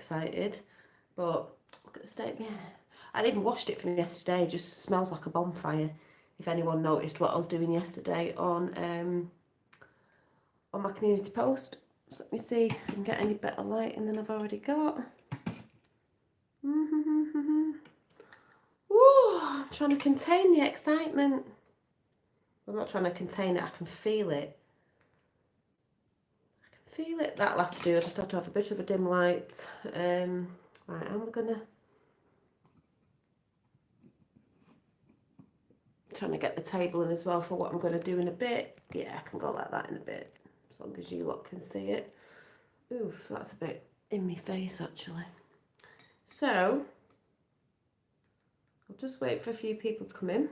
excited. But look at the state. Yeah, I even washed it from yesterday. It just smells like a bonfire. If anyone noticed what I was doing yesterday on my community post. So let me see if I can get any better lighting than I've already got. Ooh, I'm trying to contain the excitement. I'm not trying to contain it, I can feel it. Feel it. That'll have to do. I just have to have a bit of a dim light. Right, I'm gonna trying to get the table in as well for what I'm gonna do in a bit. Yeah, I can go like that in a bit, as long as you lot can see it. Oof, that's a bit in my face actually. So I'll just wait for a few people to come in.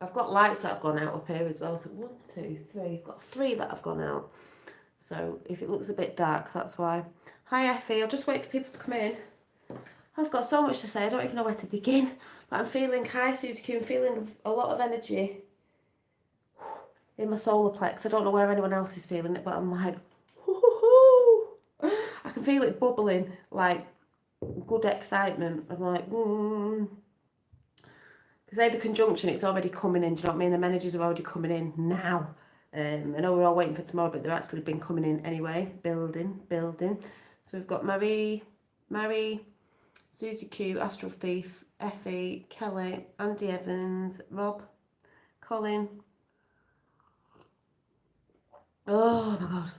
I've got lights that have gone out up here as well. So 1, 2, 3. I've got 3 that have gone out. So if it looks a bit dark, that's why. Hi Effie, I'll just wait for people to come in. I've got so much to say, I don't even know where to begin. But I'm feeling, hi Susie Q, I'm feeling a lot of energy in my solar plex. I don't know where anyone else is feeling it, but I'm like, whoo-hoo-hoo. I can feel it bubbling, like good excitement. I'm like, because they're the conjunction, it's already coming in, do you know what I mean? The energies are already coming in now. I know we're all waiting for tomorrow, but they're actually been coming in anyway. Building. So we've got Mary, Susie Q, Astral Thief, Effie, Kelly, Andy Evans, Rob, Colin. Oh my God.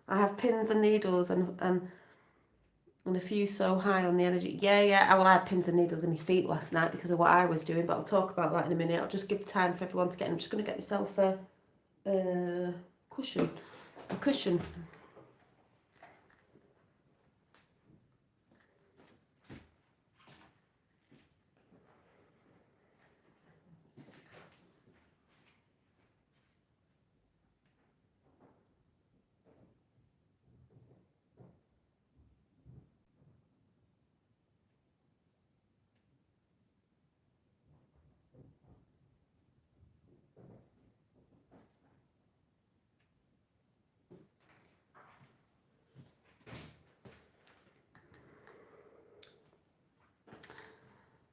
I have pins and needles and a few so high on the energy. Yeah. Well, I had pins and needles in my feet last night because of what I was doing, but I'll talk about that in a minute. I'll just give time for everyone to get in. I'm just going to get myself a cushion.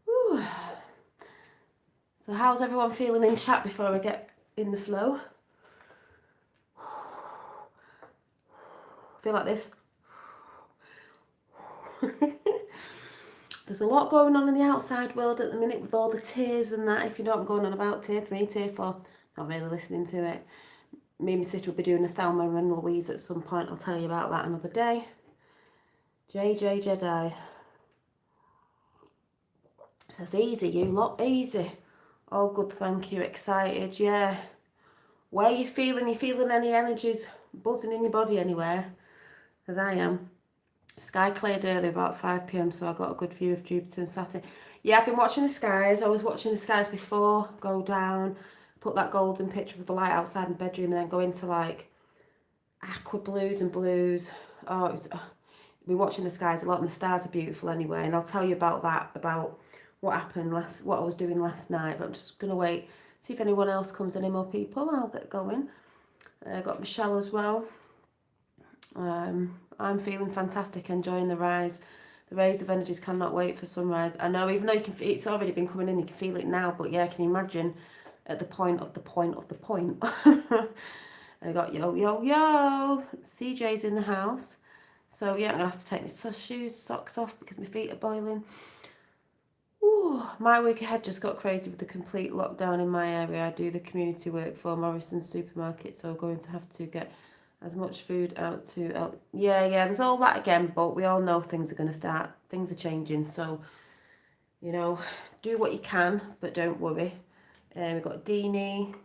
Whew. So how's everyone feeling in chat before I get in the flow? I feel like this. There's a lot going on in the outside world at the minute with all the tiers and that. If you know what I'm going on about, tier 3, tier 4, not really listening to it. Me and my sister will be doing a Thelma and Louise at some point. I'll tell you about that another day. JJ Jedi says, easy, you lot, easy. All good, thank you, excited, yeah. Where you feeling any energies buzzing in your body anywhere? Because I am. Sky cleared early, about 5 p.m, so I got a good view of Jupiter and Saturn. Yeah, I've been watching the skies. I was watching the skies before, go down, put that golden picture of the light outside my bedroom, and then go into like aqua blues and blues. Oh, I've been watching the skies a lot, and the stars are beautiful anyway. And I'll tell you about that, about what happened what I was doing last night. But I'm just gonna wait, see if anyone else comes, any more people, and I'll get going. Got Michelle as well. I'm feeling fantastic, enjoying the rise. The rays of energies cannot wait for sunrise. I know, even though you can, it's already been coming in, you can feel it now, but yeah, can you imagine at the point of the point of the point? I got yo, CJ's in the house. So yeah, I'm going to have to take my shoes, socks off because my feet are boiling. Ooh, my week ahead just got crazy with the complete lockdown in my area. I do the community work for Morrison's supermarket, so we're going to have to get as much food out to... Yeah, there's all that again, but we all know things are going to start. Things are changing, so, you know, do what you can, but don't worry. We've got Deanie.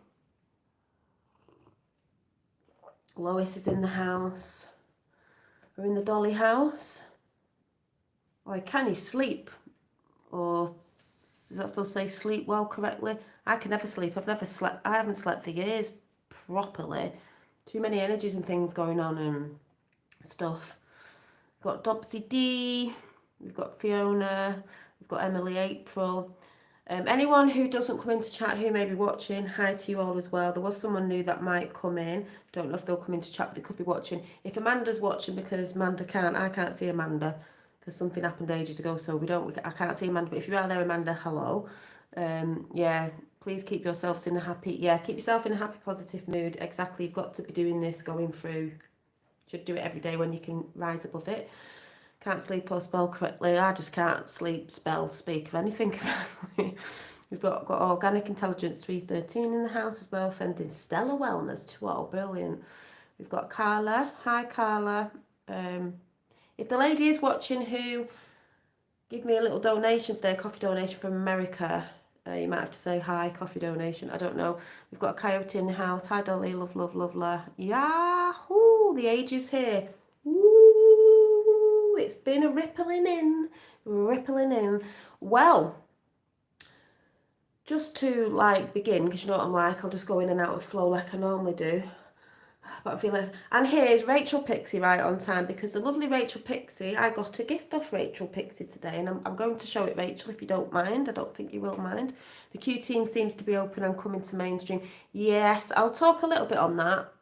Lois is in the house. We're in the Dolly house. Oh, can you sleep? Or is that supposed to say sleep well correctly? I can never sleep. I haven't slept for years properly. Too many energies and things going on and stuff. We've got Dobsy D. We've got Fiona. We've got Emily April. Anyone who doesn't come into chat who may be watching, hi to you all as well. There was someone new that might come in. Don't know if they'll come into chat, but they could be watching. If Amanda's watching, because I can't see Amanda because something happened ages ago, so I can't see Amanda. But if you are there, Amanda, hello. Yeah, please keep yourselves in a keep yourself in a happy, positive mood. Exactly, you've got to be doing this, going through. Should do it every day when you can rise above it. Can't sleep or spell correctly. I just can't sleep, spell, speak of anything correctly. We've got Organic Intelligence 313 in the house as well, sending stellar wellness to all. Brilliant. We've got Carla. Hi, Carla. If the lady is watching who give me a little donation today, a coffee donation from America, you might have to say hi, coffee donation. I don't know. We've got a Coyote in the house. Hi, Dolly. Love, love, love, love. Yahoo! The age is here. Woo! It's been a rippling in. Well, just to begin, because you know what I'm like, I'll just go in and out of flow like I normally do. But I'm feeling and here's Rachel Pixie right on time, because the lovely Rachel Pixie, I got a gift off Rachel Pixie today, and I'm going to show it, Rachel, if you don't mind. I don't think you will mind. The Q team seems to be open and coming to mainstream. Yes, I'll talk a little bit on that,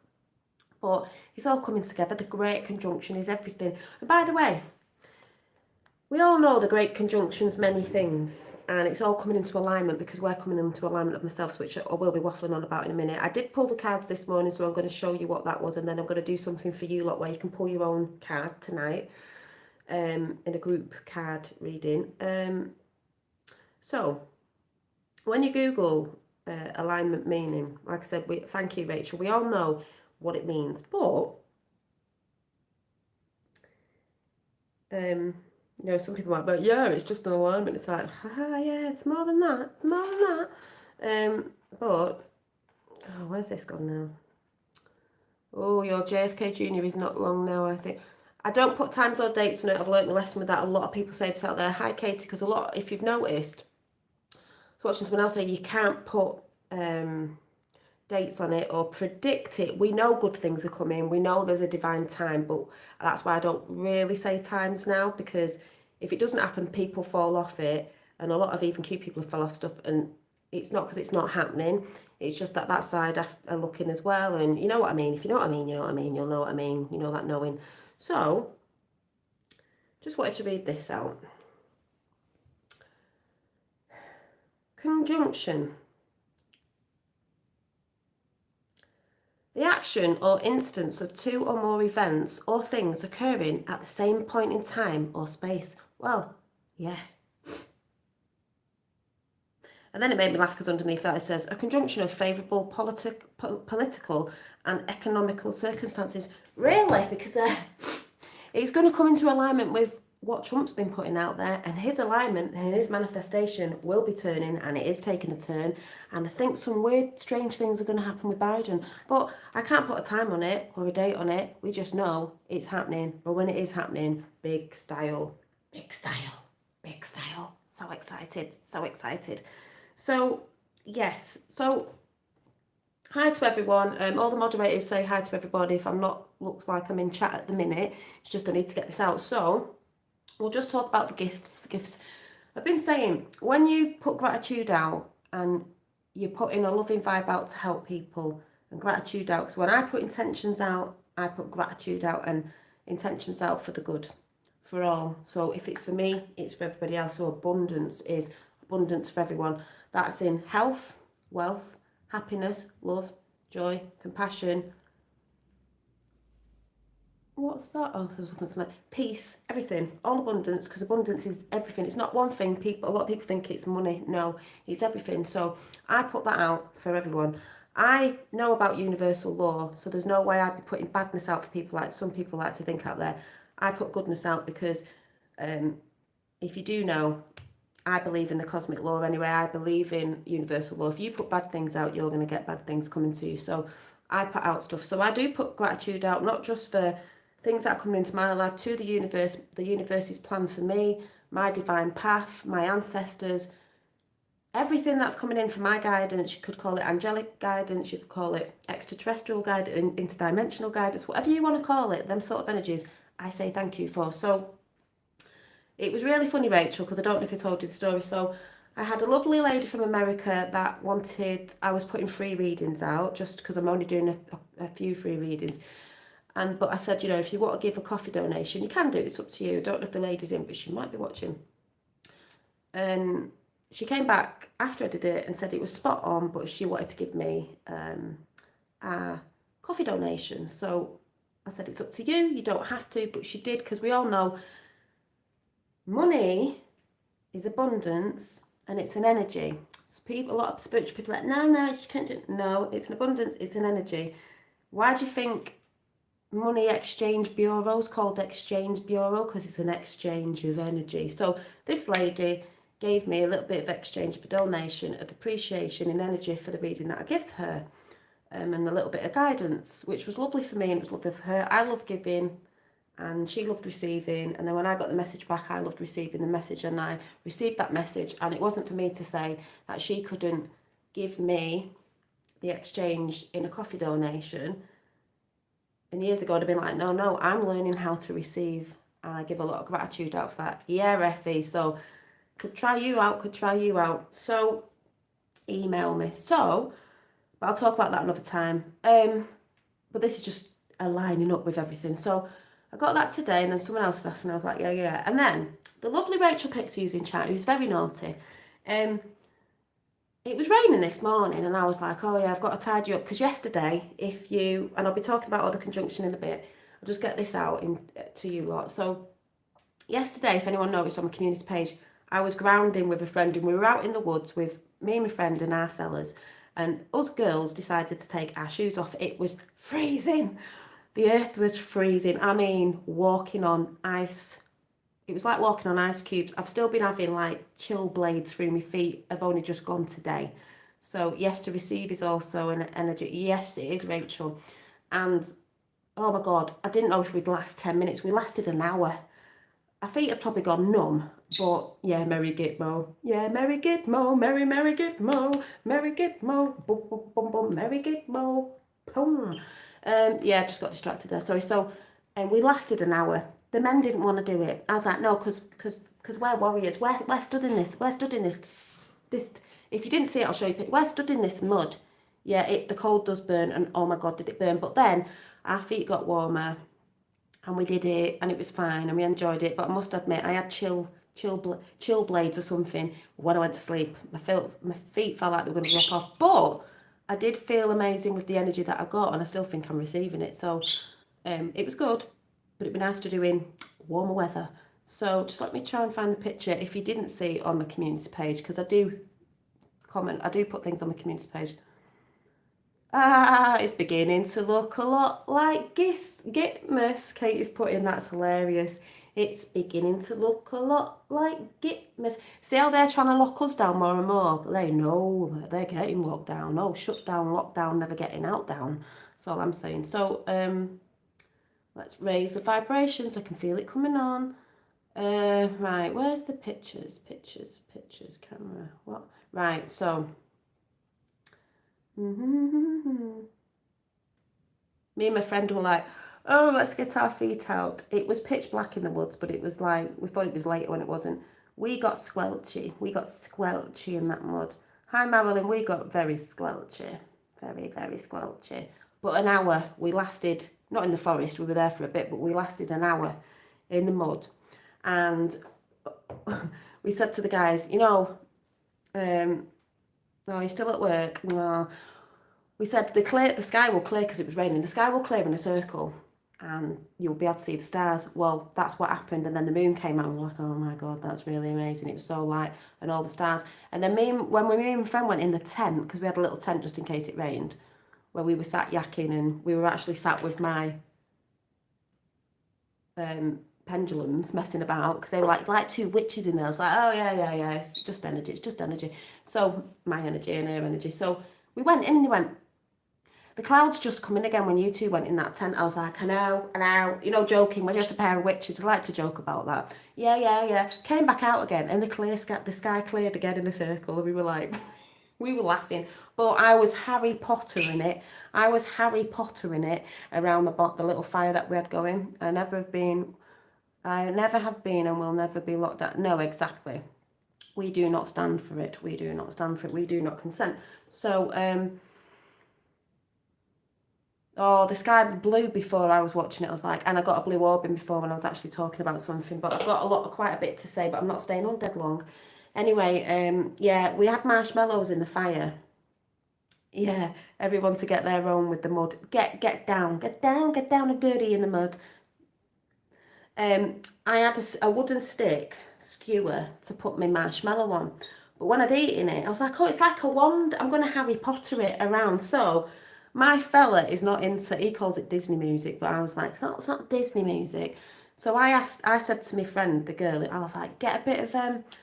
but it's all coming together. The Great Conjunction is everything. And by the way, we all know the Great Conjunction's many things, and it's all coming into alignment because we're coming into alignment of myself, which I will be waffling on about in a minute. I did pull the cards this morning, so I'm going to show you what that was, and then I'm going to do something for you lot where you can pull your own card tonight in a group card reading. So, when you Google alignment meaning, like I said, thank you, Rachel, we all know what it means, but you know, some people might be like, yeah, it's just an alignment. It's like, yeah, it's more than that. It's more than that. But, where's this gone now? Oh, your JFK Jr. is not long now, I think. I don't put times or dates on it. I've learnt my lesson with that. A lot of people say this out there. Hi, Katie, because if you've noticed, watching someone else say you can't put dates on it or predict it. We know good things are coming. We know there's a divine time, but that's why I don't really say times now, because if it doesn't happen, people fall off it, and a lot of even cute people fell off stuff, and it's not because it's not happening. It's just that side are looking as well, and you know what I mean. If you know what I mean, you know what I mean. You'll know what I mean. You know that knowing. So, just wanted to read this out. Conjunction. The action or instance of two or more events or things occurring at the same point in time or space. Well, yeah. And then it made me laugh because underneath that it says, a conjunction of favourable political and economical circumstances. Really? Because it's going to come into alignment with what Trump's been putting out there, and his alignment and his manifestation will be turning, and it is taking a turn, and I think some weird, strange things are going to happen with Biden, but I can't put a time on it or a date on it. We just know it's happening, but when it is happening, big style, big style, big style. So excited, so excited. So, yes, so hi to everyone. All the moderators say hi to everybody. If I'm not, looks like I'm in chat at the minute, it's just I need to get this out. So, we'll just talk about the gifts. I've been saying, when you put gratitude out and you're putting a loving vibe out to help people, and gratitude out, because when I put intentions out, I put gratitude out and intentions out for the good, for all. So if it's for me, it's for everybody else. So abundance is abundance for everyone. That's in health, wealth, happiness, love, joy, compassion. What's that? Oh, I was looking at something. Peace, everything, all abundance, because abundance is everything. It's not one thing. A lot of people think it's money. No, it's everything. So I put that out for everyone. I know about universal law, so there's no way I'd be putting badness out for people like some people like to think out there. I put goodness out because if you do know, I believe in the cosmic law anyway. I believe in universal law. If you put bad things out, you're going to get bad things coming to you. So I put out stuff. So I do put gratitude out, not just for things that are coming into my life, to the universe's plan for me, my divine path, my ancestors, everything that's coming in for my guidance. You could call it angelic guidance, you could call it extraterrestrial guidance, interdimensional guidance, whatever you want to call it, them sort of energies, I say thank you for. So it was really funny, Rachel, because I don't know if I told you the story. So I had a lovely lady from America that wanted, I was putting free readings out just because I'm only doing a few free readings. But I said, you know, if you want to give a coffee donation, you can do it, it's up to you. I don't know if the lady's in, but she might be watching. And she came back after I did it and said it was spot on, but she wanted to give me a coffee donation. So I said, it's up to you, you don't have to, but she did, because we all know money is abundance and it's an energy. So people, a lot of spiritual people are like, no, it's can't do. No, it's an abundance, it's an energy. Why do you think money exchange bureau's called exchange bureau? Because it's an exchange of energy. So this lady gave me a little bit of exchange of a donation of appreciation and energy for the reading that I give to her, and a little bit of guidance, which was lovely for me and it was lovely for her. I love giving and she loved receiving, and then when I got the message back, I loved receiving the message, and I received that message, and it wasn't for me to say that she couldn't give me the exchange in a coffee donation. And years ago I'd have been like, no, I'm learning how to receive, and I give a lot of gratitude out for that. Yeah, Effie, so could try you out. So email me. So, but I'll talk about that another time. But this is just aligning up with everything. So I got that today, and then someone else asked me, I was like, yeah. And then the lovely Rachel Pixie who's in chat, who's very naughty, it was raining this morning, and I was like, oh yeah, I've got to tidy up, because yesterday, and I'll be talking about other conjunction in a bit, I'll just get this out to you lot. So yesterday, if anyone noticed on my community page, I was grounding with a friend, and we were out in the woods with me and my friend and our fellas, and us girls decided to take our shoes off. It was freezing. The earth was freezing. I mean, walking on ice. It was like walking on ice cubes. I've still been having like chill blades through my feet. I've only just gone today. So yes, to receive is also an energy. Yes, it is, Rachel. And oh my God, I didn't know if we'd last 10 minutes. We lasted an hour. Our feet had probably gone numb, but yeah, Merry Gitmo. Yeah, Merry Gitmo, Merry Gitmo, Merry Gitmo, bum, bum, bum, bum, Merry Gitmo, boom. Yeah, I just got distracted there, sorry. So, we lasted an hour. The men didn't want to do it. I was like, no, because we're warriors. We're stood in this. We're stood in this. If you didn't see it, I'll show you. We're stood in this mud. Yeah, the cold does burn, and oh my God, did it burn. But then our feet got warmer, and we did it, and it was fine, and we enjoyed it. But I must admit, I had chill blades or something when I went to sleep. My feet felt like they were going to drop off, but I did feel amazing with the energy that I got, and I still think I'm receiving it. So it was good, but it'd be nice to do in warmer weather. So just let me try and find the picture if you didn't see it on my community page, because I do put things on my community page. It's beginning to look a lot like Gitmus. Katie's putting, that's hilarious. It's beginning to look a lot like Gitmus. See how they're trying to lock us down more and more? They know that they're getting locked down. Oh, shut down, lockdown, never getting out down. That's all I'm saying. So, let's raise the vibrations. I can feel it coming on. Right, where's the pictures, camera, what? Right, so... Me and my friend were like, oh, let's get our feet out. It was pitch black in the woods, but it was like, we thought it was later when it wasn't. We got squelchy in that mud. Hi, Marilyn, we got very squelchy. Very, very squelchy. But an hour, we lasted, not in the forest, we were there for a bit, but we lasted an hour in the mud. And we said to the guys, you know, oh, you're still at work? No. We said the sky will clear, because it was raining. The sky will clear in a circle and you'll be able to see the stars. Well, that's what happened. And then the moon came out and we're like, oh my God, that's really amazing. It was so light and all the stars. And then me and my friend went in the tent, because we had a little tent just in case it rained, where we were sat yakking, and we were actually sat with my pendulums messing about, because they were like two witches in there. I was like, oh yeah, it's just energy. So my energy and her energy. So we went in, and he went, the clouds just come in again when you two went in that tent. I was like, I know, you know, joking, we're just a pair of witches. I like to joke about that. Yeah. Came back out again, and the sky cleared again in a circle, and we were like, we were laughing. But I was Harry Potter in it. Around the little fire that we had going. I never have been and will never be locked down. No, exactly. We do not stand for it. We do not stand for it. We do not consent. So, oh, the sky blue before I was watching it. I was like, and I got a blue orb in before when I was actually talking about something. But I've got quite a bit to say, but I'm not staying on dead long. Anyway, yeah, we had marshmallows in the fire. Yeah, everyone to get their own with the mud. Get down, and dirty in the mud. I had a wooden stick skewer to put my marshmallow on. But when I'd eaten it, I was like, oh, it's like a wand. I'm going to Harry Potter it around. So my fella is not into, he calls it Disney music, but I was like, it's not Disney music. So I said to my friend, the girl, I was like, get a bit of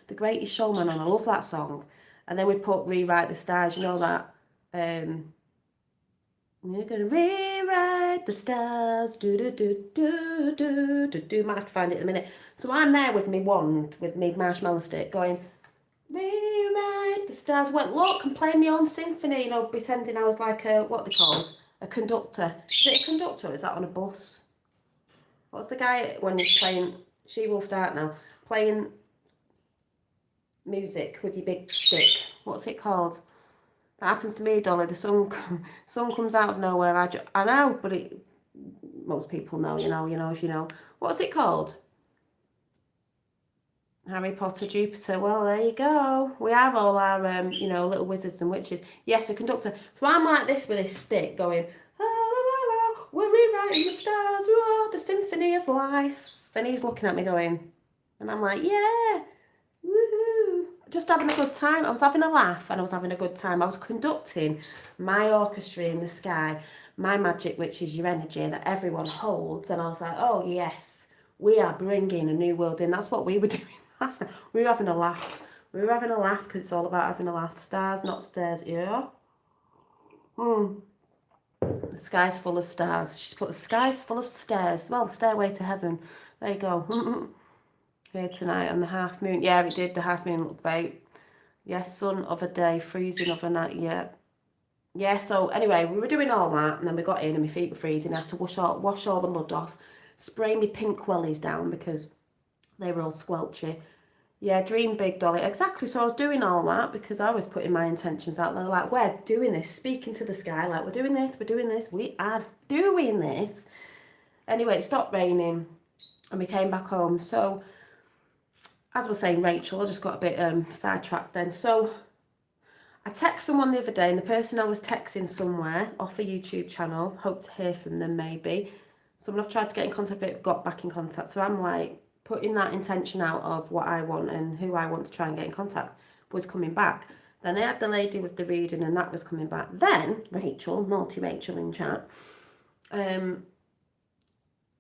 The Greatest Showman on. I love that song. And then we put Rewrite the Stars, you know that, you're gonna rewrite the stars, do do do do do do do. Might have to find it in a minute. So I'm there with me wand, with me marshmallow stick, going, rewrite the stars. Went, look, I'm playing my own symphony, you know, pretending I was like a, what they called, a conductor. Is it a conductor or is that on a bus? What's the guy when he's playing, She Will Start Now, playing music with your big stick? What's it called? That happens to me, Dolly. The song comes out of nowhere. I know, but most people know, you know, if you know. What's it called? Harry Potter, Jupiter. Well, there you go. We are all our, you know, little wizards and witches. Yes, a conductor. So I'm like this with this stick going, la, la, la, la, we're rewriting the stars, we are the symphony of life. And he's looking at me going, and I'm like, yeah, woohoo. Just having a good time. I was having a laugh and I was having a good time. I was conducting my orchestra in the sky, my magic, which is your energy that everyone holds. And I was like, oh, yes, we are bringing a new world in. That's what we were doing last night. We were having a laugh. We were having a laugh because it's all about having a laugh. Stars, not stairs, yeah? The sky's full of stars. She's put the sky's full of stairs. Well, the stairway to heaven. There you go. Here tonight on the half moon. Yeah, it did. The half moon looked great. Yes, sun of a day, freezing of a night. Yeah. Yeah, so anyway, we were doing all that and then we got in and my feet were freezing. I had to wash all the mud off, spray my pink wellies down because they were all squelchy. Yeah, dream big, Dolly. Exactly. So I was doing all that because I was putting my intentions out there. Like, we're doing this, speaking to the sky. Like, we're doing this, we are doing this. Anyway, it stopped raining and we came back home. So as I was saying, Rachel, I just got a bit sidetracked then. So I texted someone the other day and the person I was texting somewhere off a YouTube channel, hope to hear from them maybe. Someone I've tried to get in contact with got back in contact. So I'm like putting that intention out of what I want and who I want to try and get in contact was coming back. Then I had the lady with the reading and that was coming back. Then Rachel, naughty Rachel in chat,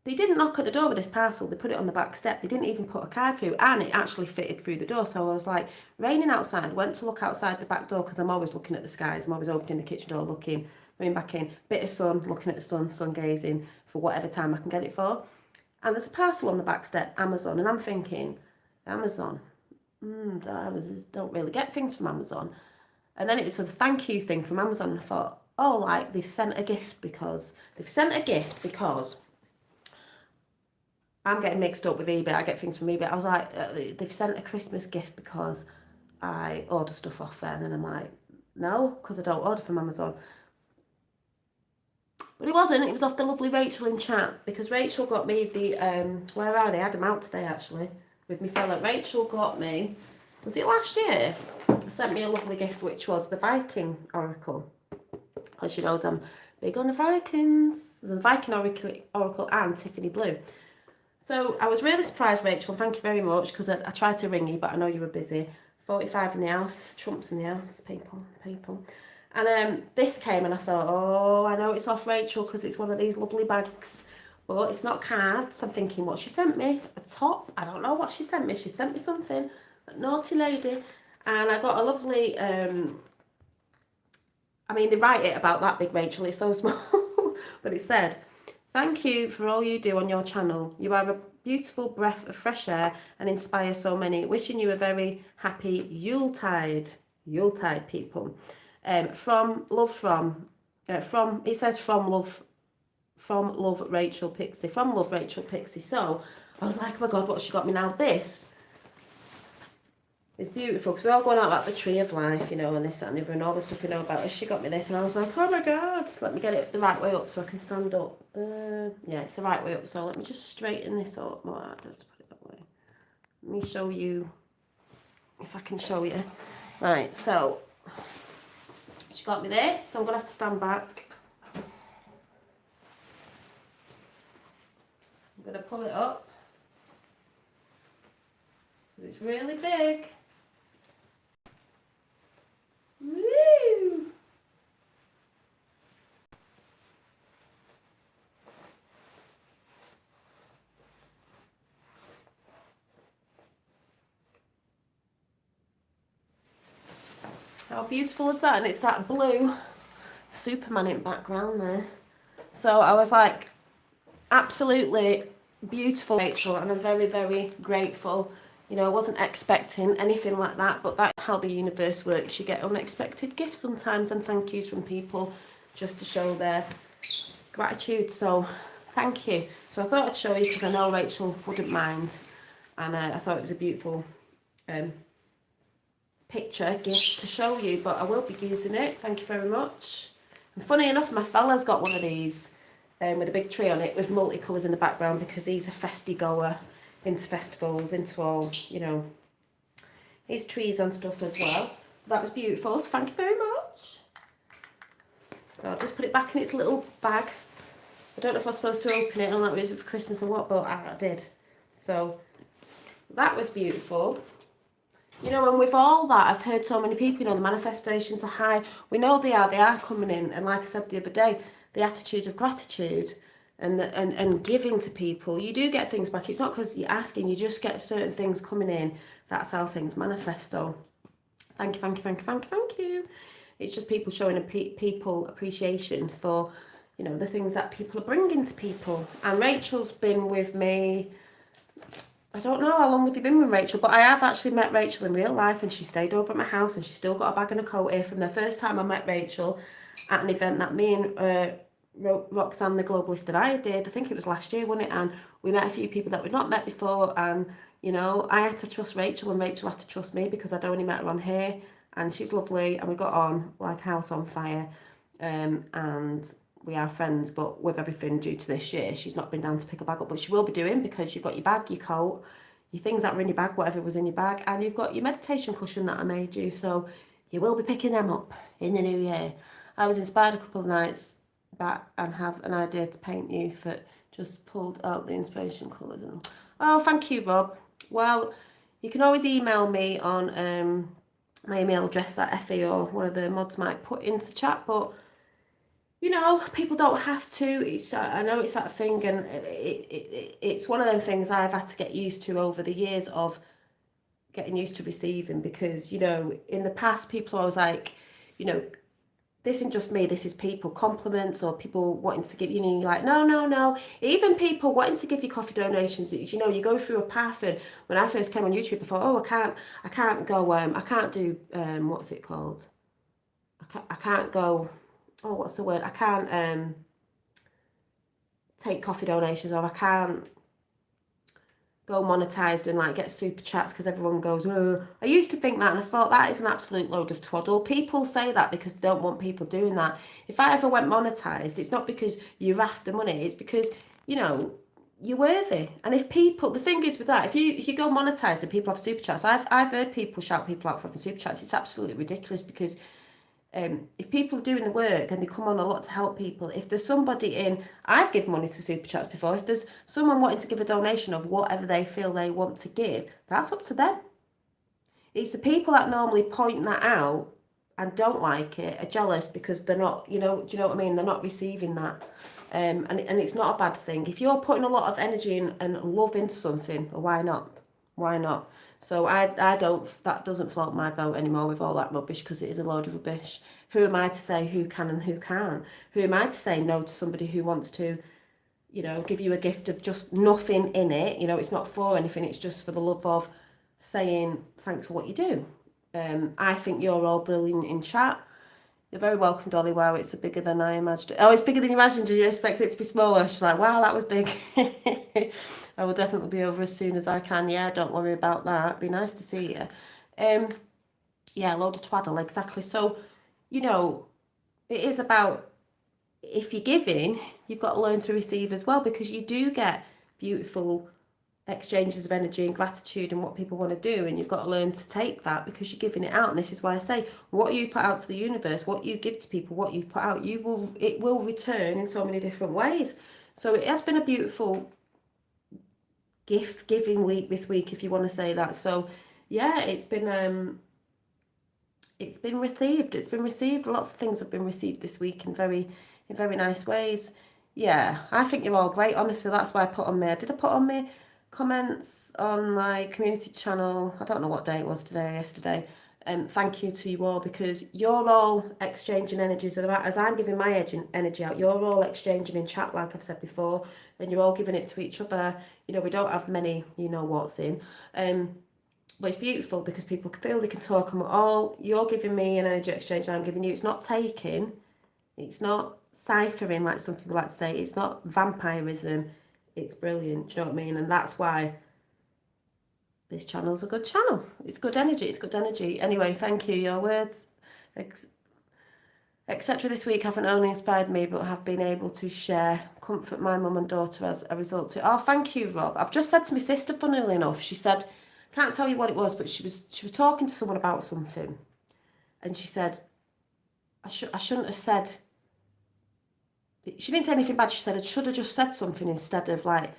they didn't knock at the door with this parcel. They put it on the back step. They didn't even put a card through and it actually fitted through the door. So I was like, raining outside, went to look outside the back door because I'm always looking at the skies. I'm always opening the kitchen door, looking, going back in, bit of sun, looking at the sun gazing for whatever time I can get it for. And there's a parcel on the back step, Amazon. And I'm thinking, Amazon, I don't really get things from Amazon. And then it was a thank you thing from Amazon. And I thought, oh, like they've sent a gift because I'm getting mixed up with eBay. I get things from eBay. I was like, they've sent a Christmas gift because I order stuff off there. And then I'm like, no, because I don't order from Amazon. But it wasn't. It was off the lovely Rachel in chat because Rachel got me the, where are they? I had them out today, actually, with my fella. Rachel got me, was it last year? Sent me a lovely gift, which was the Viking Oracle. Because she knows I'm big on the Vikings. The Viking Oracle and Tiffany Blue. So I was really surprised, Rachel. Thank you very much because I tried to ring you, but I know you were busy. 45 in the house, Trump's in the house, people. And this came and I thought, oh, I know it's off Rachel because it's one of these lovely bags, but it's not cards. I'm thinking what she sent me, a top. I don't know what she sent me. She sent me something, a naughty lady. And I got a lovely, I mean, they write it about that big, Rachel. It's so small, but it said, thank you for all you do on your channel. You are a beautiful breath of fresh air and inspire so many. Wishing you a very happy Yuletide, people. It says from love Rachel Pixie. From love Rachel Pixie. So I was like, oh my God, what has she got me now? This It's beautiful because we're all going on about the tree of life, you know, and this, that, and the other, and all the stuff we know about it. She got me this, and I was like, oh my god, let me get it the right way up so I can stand up. Yeah, it's the right way up, so let me just straighten this up. Well, I don't have to put it that way. Let me show you, if I can show you. Right, so she got me this, so I'm going to have to stand back. I'm going to pull it up. It's really big. Woo! How beautiful is that? And it's that blue Superman in background there. So I was like, absolutely beautiful, Rachel, and I'm very, very grateful. You know, I wasn't expecting anything like that, but that's how the universe works. You get unexpected gifts sometimes and thank yous from people just to show their gratitude. So thank you. So I thought I'd show you because I know Rachel wouldn't mind, and I thought it was a beautiful picture gift to show you, but I will be using it. Thank you very much. And funny enough, my fella's got one of these with a big tree on it with multicolours in the background because he's a festy goer, into festivals, into all, you know, his trees and stuff as well. That was beautiful, so thank you very much. So I'll just put it back in its little bag. I don't know if I was supposed to open it, I don't know if it was for Christmas or what, but I did. So that was beautiful. You know, and with all that, I've heard so many people, you know, the manifestations are high. We know they are coming in. And like I said the other day, the attitude of gratitude and giving to people, you do get things back. It's not because you're asking, you just get certain things coming in. That's how things manifest. So thank you, thank you, thank you, thank you, thank you. It's just people showing people appreciation for, you know, the things that people are bringing to people. And Rachel's been with me, I don't know how long have you been with Rachel, but I have actually met Rachel in real life, and she stayed over at my house, and she's still got a bag and a coat here from the first time I met Rachel at an event that me and Roxanne the Globalist and I did. I think it was last year, wasn't it? And we met a few people that we'd not met before, and you know, I had to trust Rachel and Rachel had to trust me because I'd only met her on here, and she's lovely, and we got on like a house on fire, and we are friends. But with everything due to this year, she's not been down to pick a bag up, but she will be doing, because you've got your bag, your coat, your things that were in your bag, whatever was in your bag, and you've got your meditation cushion that I made you, so you will be picking them up in the new year. I was inspired a couple of nights back and have an idea to paint you, for just pulled out the inspiration colours. And oh, thank you, Rob. Well, you can always email me on my email address that Effie or one of the mods might put into chat, but you know, people don't have to. It's, I know it's that thing, and it's one of them things I've had to get used to over the years of getting used to receiving, because, you know, in the past, people are always like, you know, this isn't just me, this is people, compliments, or people wanting to give, you know, you're like, no, no, no. Even people wanting to give you coffee donations, you know, you go through a path, and when I first came on YouTube, I thought, oh, I can't go, I can't do, what's it called? I can't go, oh, what's the word? I can't take coffee donations, or I can't go monetized and like get super chats because everyone goes, oh. I used to think that, and I thought that is an absolute load of twaddle. People say that because they don't want people doing that. If I ever went monetized, it's not because you're after money, it's because, you know, you're worthy. And if people, the thing is with that, if you go monetized and people have super chats, I've heard people shout people out for having super chats. It's absolutely ridiculous, because if people are doing the work and they come on a lot to help people, if there's somebody in, I've given money to super chats before, if there's someone wanting to give a donation of whatever they feel they want to give, that's up to them. It's the people that normally point that out and don't like it, are jealous because they're not, you know, do you know what I mean? They're not receiving that. And it's not a bad thing. If you're putting a lot of energy and love into something, why not? Why not? So I don't, that doesn't float my boat anymore with all that rubbish, because it is a load of rubbish. Who am I to say who can and who can't? Who am I to say no to somebody who wants to, you know, give you a gift of just nothing in it? You know, it's not for anything, it's just for the love of saying thanks for what you do. I think you're all brilliant in chat. You're very welcome, Dolly. Wow, it's bigger than I imagined. Oh, it's bigger than you imagined. Did you expect it to be smaller? She's like, wow, that was big. I will definitely be over as soon as I can. Yeah, don't worry about that. It'd be nice to see you. Yeah, load of twaddle, exactly. So, you know, it is about, if you're giving, you've got to learn to receive as well, because you do get beautiful exchanges of energy and gratitude and what people want to do, and you've got to learn to take that because you're giving it out. And this is why I say, what you put out to the universe, what you give to people, what you put out, it will return in so many different ways. So it has been a beautiful gift giving week this week, if you want to say that. So yeah, it's been received. It's been received. Lots of things have been received this week in very nice ways. Yeah, I think you're all great. Honestly, that's why I put on me. Did I put on me comments on my community channel? I don't know what day it was, today or yesterday. Thank you to you all, because you're all exchanging energies as I'm giving my energy out. You're all exchanging in chat, like I've said before, and you're all giving it to each other. You know, we don't have many, you know what's in. But it's beautiful because people feel they can talk, and you're giving me an energy exchange, I'm giving you. It's not taking, it's not ciphering like some people like to say, it's not vampirism, it's brilliant, do you know what I mean? And that's why this channel's a good channel. It's good energy. Anyway, thank you. Your words, etc. this week haven't only inspired me, but have been able to share, comfort my mum and daughter as a result to it. Oh, thank you, Rob. I've just said to my sister, funnily enough, she said, can't tell you what it was, but she was talking to someone about something, and she said, I shouldn't have said. She didn't say anything bad. She said I should have just said something instead of like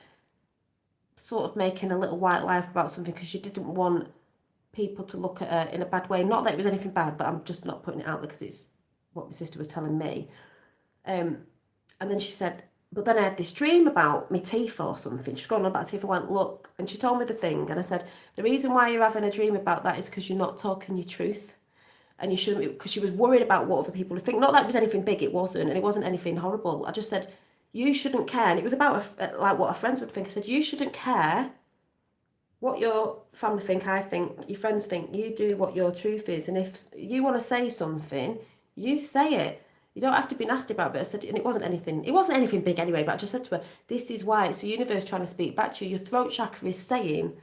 sort of making a little white lie about something, because she didn't want people to look at her in a bad way. Not that it was anything bad, but I'm just not putting it out there because it's what my sister was telling me. And then she said, but then I had this dream about my teeth or something. She's gone on about teeth. I went, look, and she told me the thing. And I said, the reason why you're having a dream about that is because you're not talking your truth. And you shouldn't, because she was worried about what other people would think. Not that it was anything big, it wasn't. And it wasn't anything horrible. I just said, you shouldn't care. And it was about like what our friends would think. I said, you shouldn't care what your family think, I think, your friends think. You do what your truth is. And if you want to say something, you say it. You don't have to be nasty about it. I said, and it wasn't anything big anyway, but I just said to her, this is why it's the universe trying to speak back to you. Your throat chakra is saying,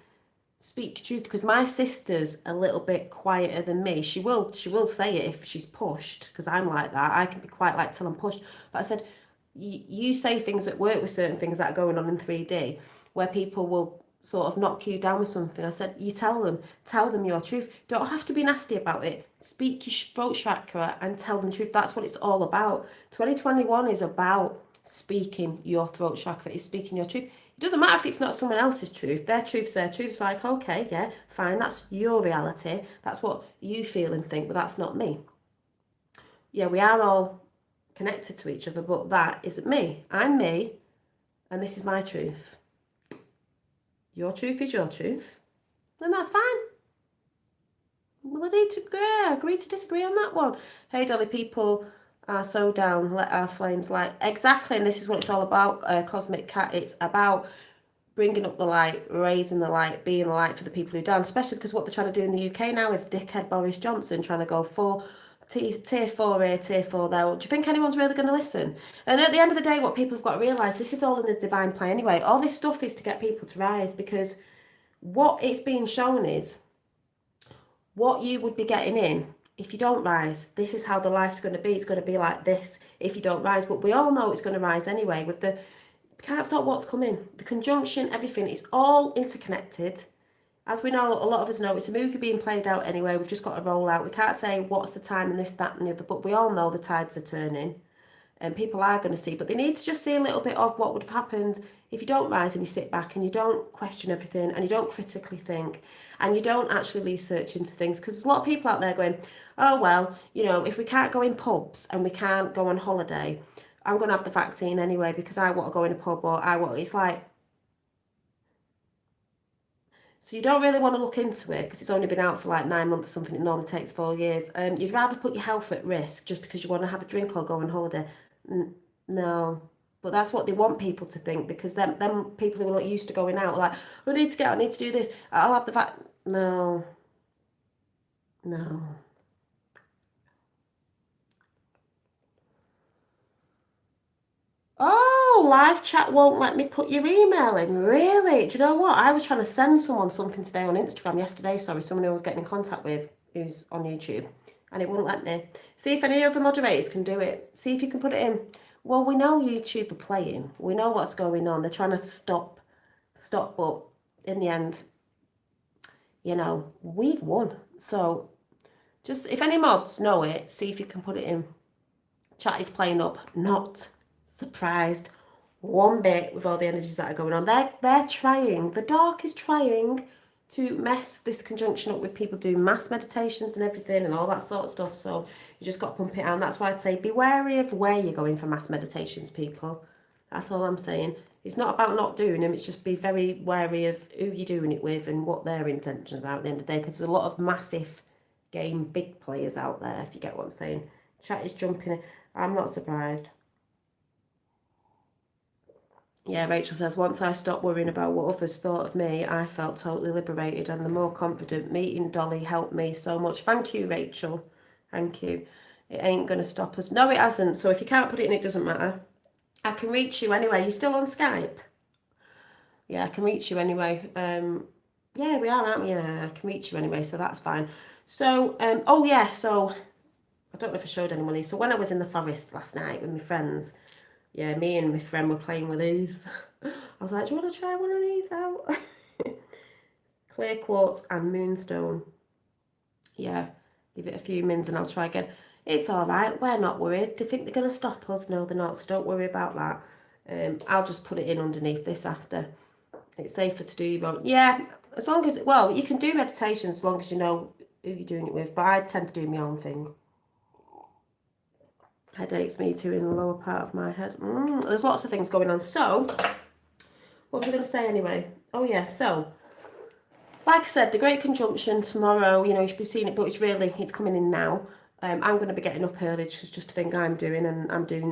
speak truth, because my sister's a little bit quieter than me. She will say it if she's pushed, because I'm like that. I can be quite like till I'm pushed. But I said, you say things at work with certain things that are going on in 3D, where people will sort of knock you down with something. I said, you tell them your truth. Don't have to be nasty about it. Speak your throat chakra and tell them truth. That's what it's all about. 2021 is about speaking your throat chakra, is speaking your truth. It doesn't matter if it's not someone else's truth. Their truth's their truth. It's like, okay, yeah, fine, that's your reality. That's what you feel and think, but that's not me. Yeah, we are all connected to each other, but that isn't me. I'm me, and this is my truth. Your truth is your truth, then that's fine. We'll agree to disagree on that one. Hey, Dolly, people are so down. Let our flames light. Exactly, and this is what it's all about, Cosmic Cat. It's about bringing up the light, raising the light, being the light for the people who down, especially because what they're trying to do in the UK now with dickhead Boris Johnson trying to go for tier 4 here, tier 4 there. Well, do you think anyone's really going to listen? And at the end of the day, what people have got to realise, this is all in the divine plan anyway. All this stuff is to get people to rise, because what it's being shown is what you would be getting in if you don't rise. This is how the life's going to be. It's going to be like this if you don't rise. But we all know it's going to rise anyway. With the can't stop what's coming. The conjunction, everything, it's all interconnected. As we know, a lot of us know, it's a movie being played out anyway. We've just got to roll out. We can't say what's the time and this, that and the other, but we all know the tides are turning and people are going to see. But they need to just see a little bit of what would have happened if you don't rise and you sit back and you don't question everything and you don't critically think and you don't actually research into things. Because there's a lot of people out there going, oh, well, you know, if we can't go in pubs and we can't go on holiday, I'm going to have the vaccine anyway because I want to go in a pub, or it's like, so you don't really want to look into it because it's only been out for like 9 months or something. It normally takes 4 years. You'd rather put your health at risk just because you want to have a drink or go on holiday. No. But that's what they want people to think, because them people who are like used to going out are like, I need to get out, I need to do this, I'll have the No. No. Oh, live chat won't let me put your email in. Really? Do you know what? I was trying to send someone something today on Instagram, yesterday, sorry, someone who I was getting in contact with who's on YouTube, and it wouldn't let me. See if any other moderators can do it. See if you can put it in. Well, we know YouTube are playing. We know what's going on. They're trying to stop, but in the end, we've won. So just, if any mods know it, see if you can put it in. Chat is playing up. Not surprised one bit with all the energies that are going on. They're trying. The dark is trying to mess this conjunction up with people doing mass meditations and everything and all that sort of stuff. So you just got to pump it out. And that's why I'd say be wary of where you're going for mass meditations, people. That's all I'm saying. It's not about not doing them. It's just be very wary of who you're doing it with and what their intentions are at the end of the day. Because there's a lot of massive game big players out there, if you get what I'm saying. Chat is jumping in. I'm not surprised. Yeah, Rachel says, once I stopped worrying about what others thought of me, I felt totally liberated and the more confident. Meeting Dolly helped me so much. Thank you, Rachel. Thank you. It ain't going to stop us. No, it hasn't. So if you can't put it in, it doesn't matter. I can reach you anyway. You're still on Skype? Yeah, I can reach you anyway. Yeah, we are, aren't we? Yeah, I can reach you anyway, so that's fine. So, oh yeah, so I don't know if I showed anyone these. So when I was in the forest last night with my friends, yeah, me and my friend were playing with these. I was like, do you want to try one of these out? Clear quartz and moonstone. Yeah, give it a few mins and I'll try again. It's all right. We're not worried. Do you think they're going to stop us? No, they're not. So don't worry about that. I'll just put it in underneath this after. It's safer to do your own. Yeah, as long as, well, you can do meditation as long as you know who you're doing it with. But I tend to do my own thing. Headaches me too in the lower part of my head. There's lots of things going on. So, what was I going to say anyway? Oh yeah, so, like I said, the Great Conjunction tomorrow, you should be seeing it, but it's coming in now. I'm going to be getting up early, just a thing I'm doing, and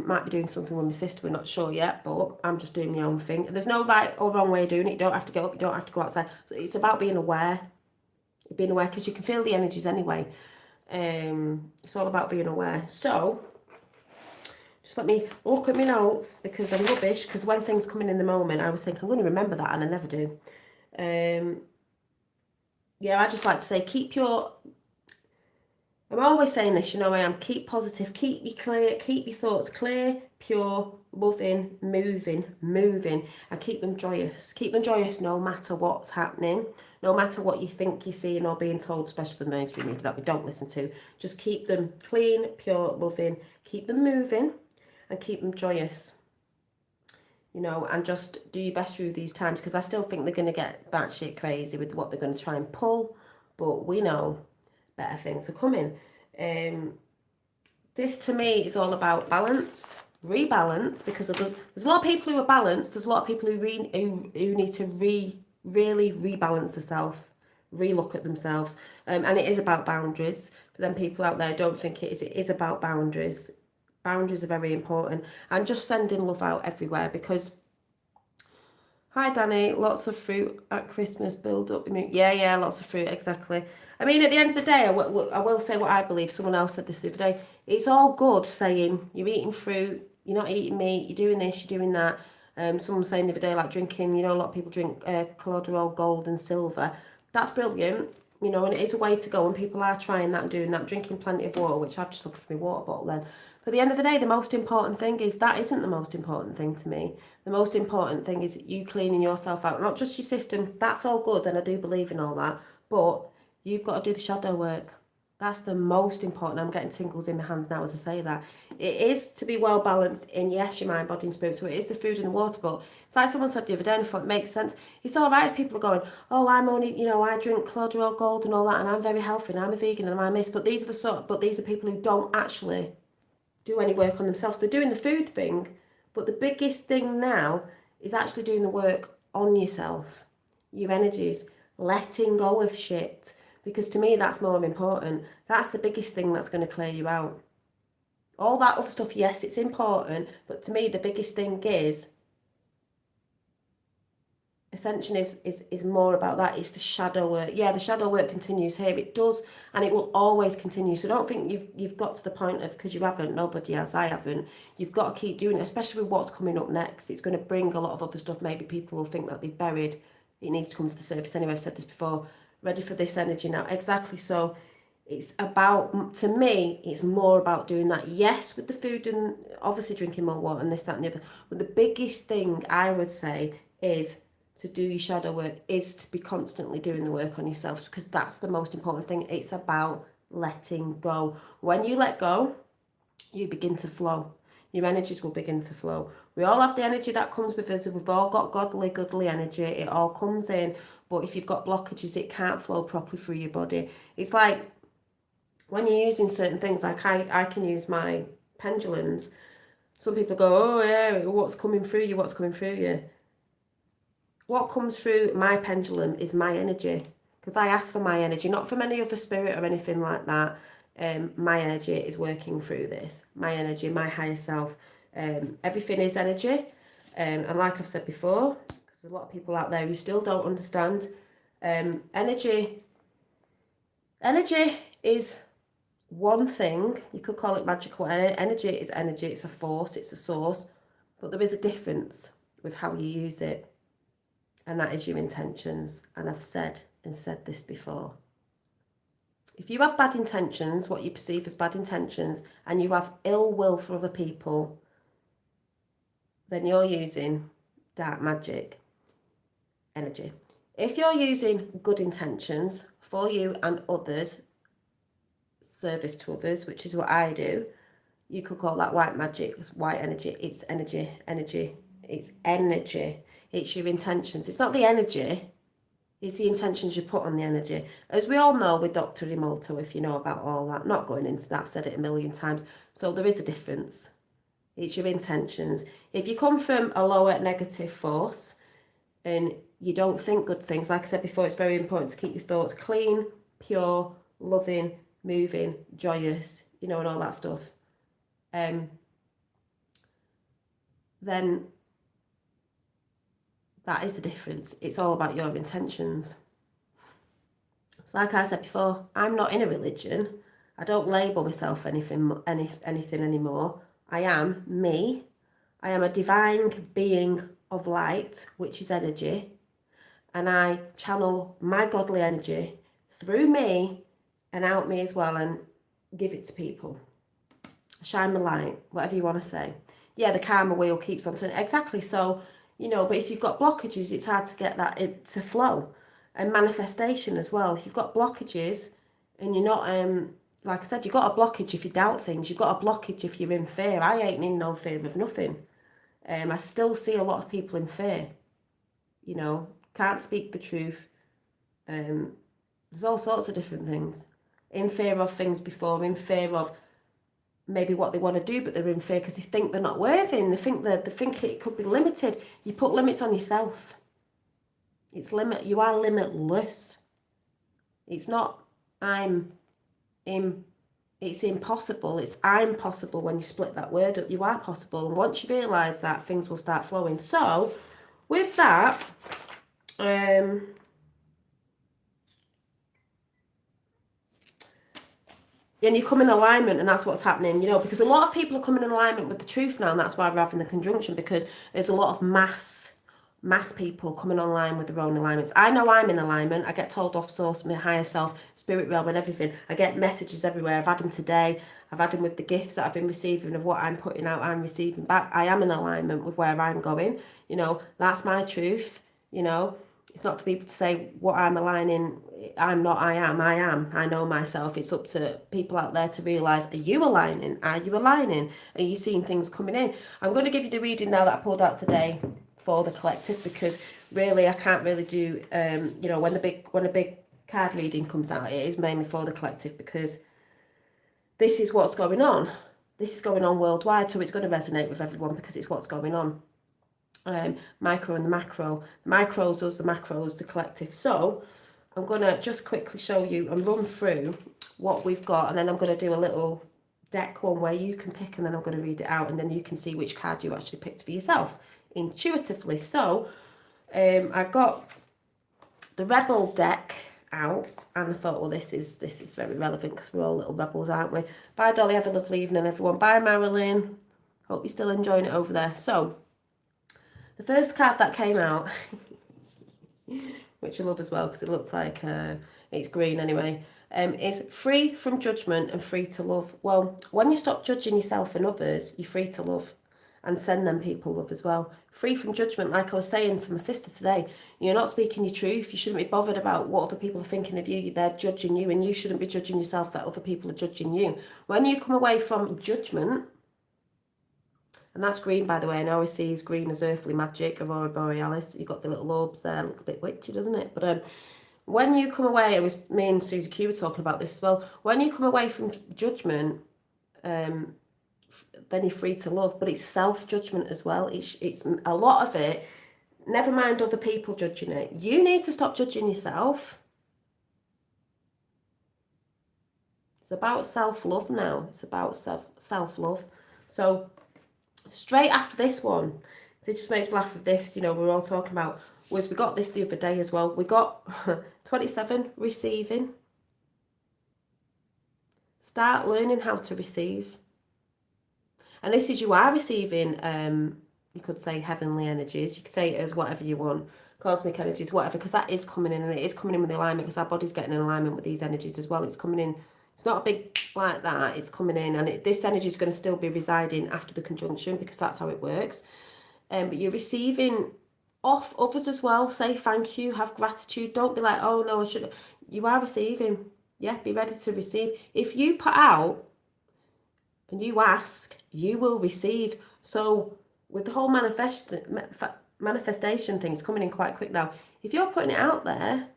might be doing something with my sister, we're not sure yet, but I'm just doing my own thing. There's no right or wrong way of doing it. You don't have to get up, you don't have to go outside. It's about being aware, because you can feel the energies anyway. It's all about being aware. So, just let me look at my notes because I'm rubbish. Because when things come in the moment, I always think I'm going to remember that, and I never do. Yeah, I just like to say I'm always saying this, I am. Keep positive, keep your thoughts clear, pure, loving, moving, and keep them joyous. Keep them joyous no matter what's happening, no matter what you think you're seeing or being told, especially for the mainstream media that we don't listen to. Just keep them clean, pure, loving, keep them moving, and keep them joyous. And just do your best through these times, because I still think they're going to get batshit crazy with what they're going to try and pull, but we know better things are coming. This to me is all about balance, rebalance, because there's a lot of people who are balanced. There's a lot of people who need to really rebalance themselves, relook at themselves, and it is about boundaries. But then people out there don't think it is. It is about boundaries. Boundaries are very important, and just sending love out everywhere, because hi Danny, lots of fruit at Christmas, build up. Yeah, lots of fruit, exactly. I mean, at the end of the day, I will say what I believe. Someone else said this the other day. It's all good saying you're eating fruit, you're not eating meat, you're doing this, you're doing that. Someone was saying the other day, like drinking, a lot of people drink Clodagh gold and silver. That's brilliant, and it is a way to go, and people are trying that and doing that, drinking plenty of water, which I've just looked for my water bottle then. But at the end of the day, the most important thing is that isn't the most important thing to me. The most important thing is you cleaning yourself out, not just your system. That's all good, and I do believe in all that. But you've got to do the shadow work. That's the most important. I'm getting tingles in my hands now as I say that. It is to be well balanced in, yes, your mind, body and spirit. So it is the food and the water. But it's like someone said the other day, and I thought it makes sense. It's all right if people are going, oh, I'm only, I drink Clodagh gold and all that, and I'm very healthy, and I'm a vegan, and I'm this. But these are people who don't actually do any work on themselves. They're doing the food thing, but the biggest thing now is actually doing the work on yourself, your energies, letting go of shit. Because to me, that's more important. That's the biggest thing that's going to clear you out. All that other stuff, yes, it's important, but to me, the biggest thing is Ascension is more about that. It's the shadow work. Yeah, the shadow work continues here. It does, and it will always continue. So don't think you've got to the point of, because you haven't, nobody has, I haven't. You've got to keep doing it, especially with what's coming up next. It's going to bring a lot of other stuff. Maybe people will think that they've buried. It needs to come to the surface. Anyway, I've said this before. Ready for this energy now. Exactly. So it's about, to me, it's more about doing that. Yes, with the food and obviously drinking more water and this, that and the other. But the biggest thing I would say is to do your shadow work, is to be constantly doing the work on yourself, because that's the most important thing. It's about letting go. When you let go, you begin to flow. Your energies will begin to flow. We all have the energy that comes with us. We've all got goodly energy. It all comes in. But if you've got blockages, it can't flow properly through your body. It's like when you're using certain things, like I can use my pendulums. Some people go, oh yeah, what's coming through you? What's coming through you? What comes through my pendulum is my energy, because I ask for my energy, not from any other spirit or anything like that. My energy is working through this. My energy, my higher self. Everything is energy. And like I've said before, because there's a lot of people out there who still don't understand, energy is one thing. You could call it magical energy. Is energy. It's a force. It's a source. But there is a difference with how you use it. And that is your intentions. And I've said this before. If you have bad intentions, what you perceive as bad intentions, and you have ill will for other people, then you're using dark magic energy. If you're using good intentions for you and others, service to others, which is what I do, you could call that white magic, white energy. It's energy. It's energy. It's your intentions. It's not the energy. It's the intentions you put on the energy. As we all know with Dr. Emoto, if you know about all that, not going into that, I've said it a million times. So there is a difference. It's your intentions. If you come from a lower negative force and you don't think good things, like I said before, it's very important to keep your thoughts clean, pure, loving, moving, joyous, and all that stuff. Then that is the difference. It's all about your intentions. So like I said before, I'm not in a religion. I don't label myself anything anymore. I am me. I am a divine being of light, which is energy. And I channel my godly energy through me and out me as well, and give it to people. Shine the light, whatever you want to say. Yeah, the karma wheel keeps on turning. Exactly. So, but if you've got blockages, it's hard to get that to flow. And manifestation as well. If you've got blockages and you're not, like I said, you've got a blockage if you doubt things. You've got a blockage if you're in fear. I ain't in no fear of nothing. I still see a lot of people in fear. Can't speak the truth. There's all sorts of different things. In fear of things before, in fear of maybe what they want to do, but they're in fear because they think they're not worthy, and they think it could be limited. You put limits on yourself. You are limitless. It's not it's impossible. It's I'm possible. When you split that word up, you are possible. And once you realise that, things will start flowing. So with that, and you come in alignment, and that's what's happening, because a lot of people are coming in alignment with the truth now, and that's why we're having the conjunction, because there's a lot of mass people coming online with their own alignments. I know I'm in alignment. I get told off source, my higher self, spirit realm and everything. I get messages everywhere. I've had them today. I've had them with the gifts that I've been receiving of what I'm putting out, I'm receiving back. I am in alignment with where I'm going. That's my truth. It's not for people to say what I'm aligning. I'm not, I am. I know myself. It's up to people out there to realise, are you aligning? Are you aligning? Are you seeing things coming in? I'm going to give you the reading now that I pulled out today for the collective, because really I can't really do, when a big card reading comes out, it is mainly for the collective, because this is what's going on. This is going on worldwide, so it's going to resonate with everyone because it's what's going on. Micro and the macro. The micros, us, the macros, the collective. So I'm going to just quickly show you and run through what we've got, and then I'm going to do a little deck one where you can pick, and then I'm going to read it out, and then you can see which card you actually picked for yourself intuitively. So I got the Rebel deck out, and I thought, well, this is very relevant because we're all little rebels, aren't we? Bye, Dolly. Have a lovely evening, everyone. Bye, Marilyn. Hope you're still enjoying it over there. So, the first card that came out, which I love as well because it looks like it's green anyway, is free from judgment and free to love. Well, when you stop judging yourself and others, you're free to love and send them people love as well. Free from judgment, like I was saying to my sister today, you're not speaking your truth. You shouldn't be bothered about what other people are thinking of you. They're judging you, and you shouldn't be judging yourself that other people are judging you. When you come away from judgment, and that's green, by the way, and I always see is green as earthly magic, Aurora Borealis. You've got the little orbs there, looks a bit witchy, doesn't it? But when you come away, it was me and Susie Q were talking about this as well. When you come away from judgment, then you're free to love, but it's self-judgment as well. It's a lot of it, never mind other people judging it. You need to stop judging yourself. It's about self-love now. It's about self-love. So straight after this one, it just makes me laugh with this, we're all talking about, was we got this the other day as well. We got 27, receiving. Start learning how to receive. And this is, you are receiving, you could say heavenly energies. You could say it as whatever you want. Cosmic energies, whatever, because that is coming in, and it is coming in with the alignment, because our body's getting in alignment with these energies as well. It's coming in. It's not a big like that. It's coming in, and this energy is going to still be residing after the conjunction, because that's how it works. But you're receiving off others as well. Say thank you. Have gratitude. Don't be like, oh, no, I should. You are receiving. Yeah, be ready to receive. If you put out and you ask, you will receive. So with the whole manifestation thing, it's coming in quite quick now. If you're putting it out there,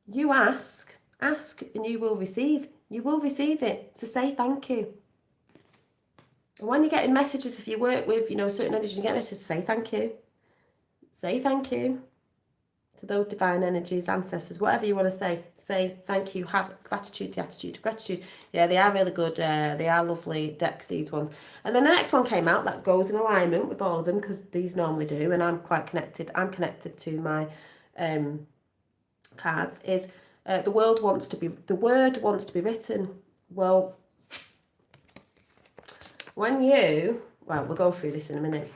you ask, and you will receive. You will receive it. So say thank you. And when you're getting messages, if you work with, certain energies, you get messages, say thank you. Say thank you to those divine energies, ancestors, whatever you want to say. Say thank you. Have gratitude, the attitude of gratitude. Yeah, they are really good. They are lovely decks, these ones. And then the next one came out that goes in alignment with all of them, because these normally do, and I'm quite connected. I'm connected to my cards, is the word wants to be written. Well, we'll go through this in a minute.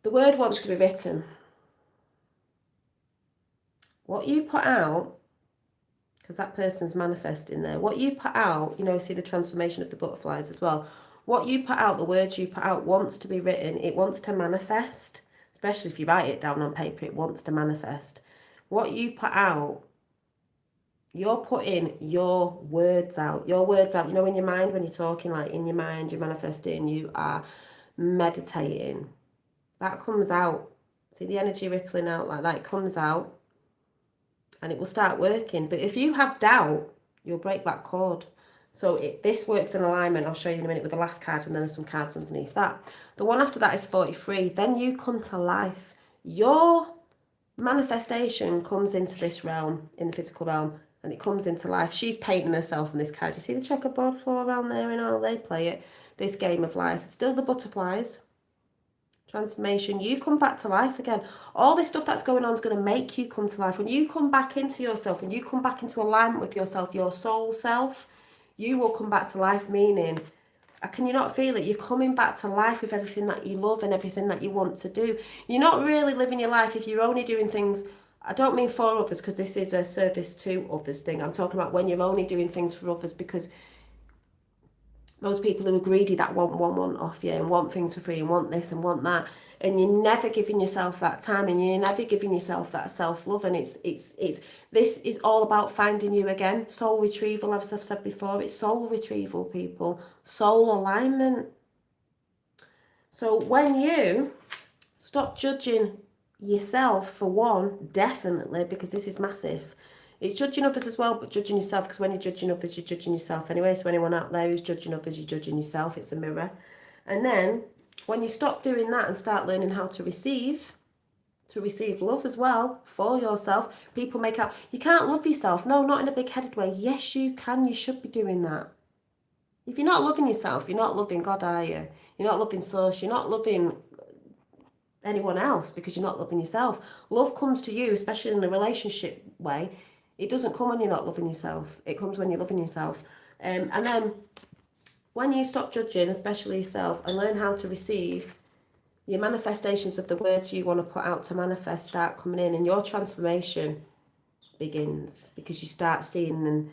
The word wants to be written. What you put out, because that person's manifesting there, what you put out, see the transformation of the butterflies as well. What you put out, the words you put out wants to be written. It wants to manifest, especially if you write it down on paper, it wants to manifest. What you put out, you're putting your words out. Your words out, in your mind, when you're talking, like in your mind, you're manifesting, you are meditating. That comes out. See the energy rippling out like that? It comes out and it will start working. But if you have doubt, you'll break that cord. So this works in alignment. I'll show you in a minute with the last card, and then there's some cards underneath that. The one after that is 43. Then you come to life. Your manifestation comes into this realm, in the physical realm, and it comes into life. She's painting herself on this card. You see the checkerboard floor around there and all? They play it. This game of life. Still the butterflies. Transformation. You come back to life again. All this stuff that's going on is going to make you come to life. When you come back into yourself, when you come back into alignment with yourself, your soul self, you will come back to life, meaning, can you not feel it? You're coming back to life with everything that you love and everything that you want to do. You're not really living your life if you're only doing things. I don't mean for others, because this is a service to others thing. I'm talking about when you're only doing things for others because those people who are greedy, that want off you and want things for free and want this and want that, and you're never giving yourself that time, and you're never giving yourself that self-love. And it's this is all about finding you again. Soul retrieval, as I've said before. It's soul retrieval, people. Soul alignment. So when you stop judging yourself, for one, definitely, because this is massive. It's judging others as well, but judging yourself, because when you're judging others, you're judging yourself anyway. So anyone out there who's judging others, you're judging yourself. It's a mirror. And then when you stop doing that and start learning how to receive love as well for yourself, people make out, you can't love yourself. No, not in a big-headed way. Yes, you can. You should be doing that. If you're not loving yourself, you're not loving God, are you? You're not loving source. You're not loving anyone else because you're not loving yourself. Love comes to you, especially in a relationship way. It doesn't come when you're not loving yourself. It comes when you're loving yourself. And then when you stop judging, especially yourself, and learn how to receive, your manifestations of the words you want to put out to manifest start coming in, and your transformation begins because you start seeing and,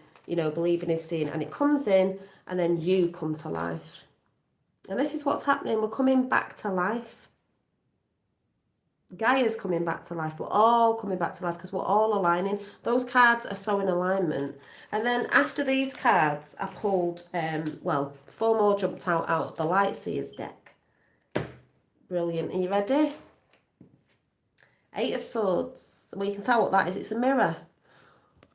believing is seeing, and it comes in, and then you come to life. And this is what's happening. We're coming back to life. Gaia's coming back to life. We're all coming back to life because we're all aligning. Those cards are so in alignment. And then after these cards, I pulled, 4 more jumped out of the Light Seers deck. Brilliant. Are you ready? 8 of Swords. Well, you can tell what that is. It's a mirror.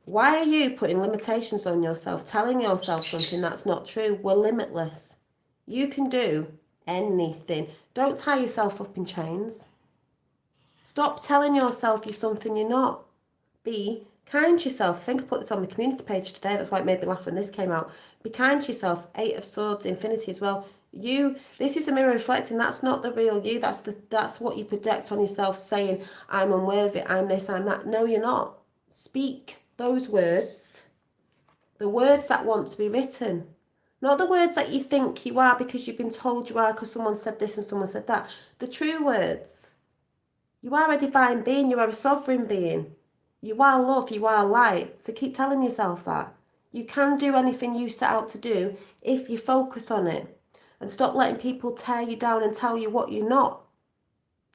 Why are you putting limitations on yourself, telling yourself something that's not true? We're limitless. You can do anything. Don't tie yourself up in chains. Stop telling yourself you're something you're not. Be kind to yourself. I think I put this on the community page today. That's why it made me laugh when this came out. Be kind to yourself. 8 of Swords, Infinity as well. This is a mirror reflecting. That's not the real you. That's what you project on yourself, saying, I'm unworthy, I'm this, I'm that. No, you're not. Speak those words. The words that want to be written. Not the words that you think you are because you've been told you are because someone said this and someone said that. The true words. You are a divine being. You are a sovereign being. You are love. You are light. So keep telling yourself that. You can do anything you set out to do if you focus on it. And stop letting people tear you down and tell you what you're not.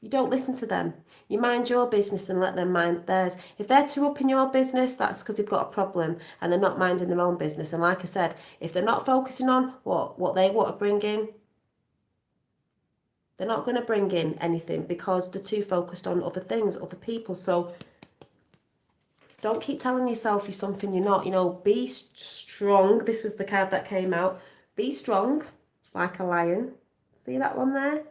You don't listen to them. You mind your business and let them mind theirs. If they're too up in your business, that's because they've got a problem and they're not minding their own business. And like I said, if they're not focusing on what they want to bring in, they're not going to bring in anything because they're too focused on other things, other people. So don't keep telling yourself you're something you're not. Be strong. This was the card that came out. Be strong like a lion. See that one there?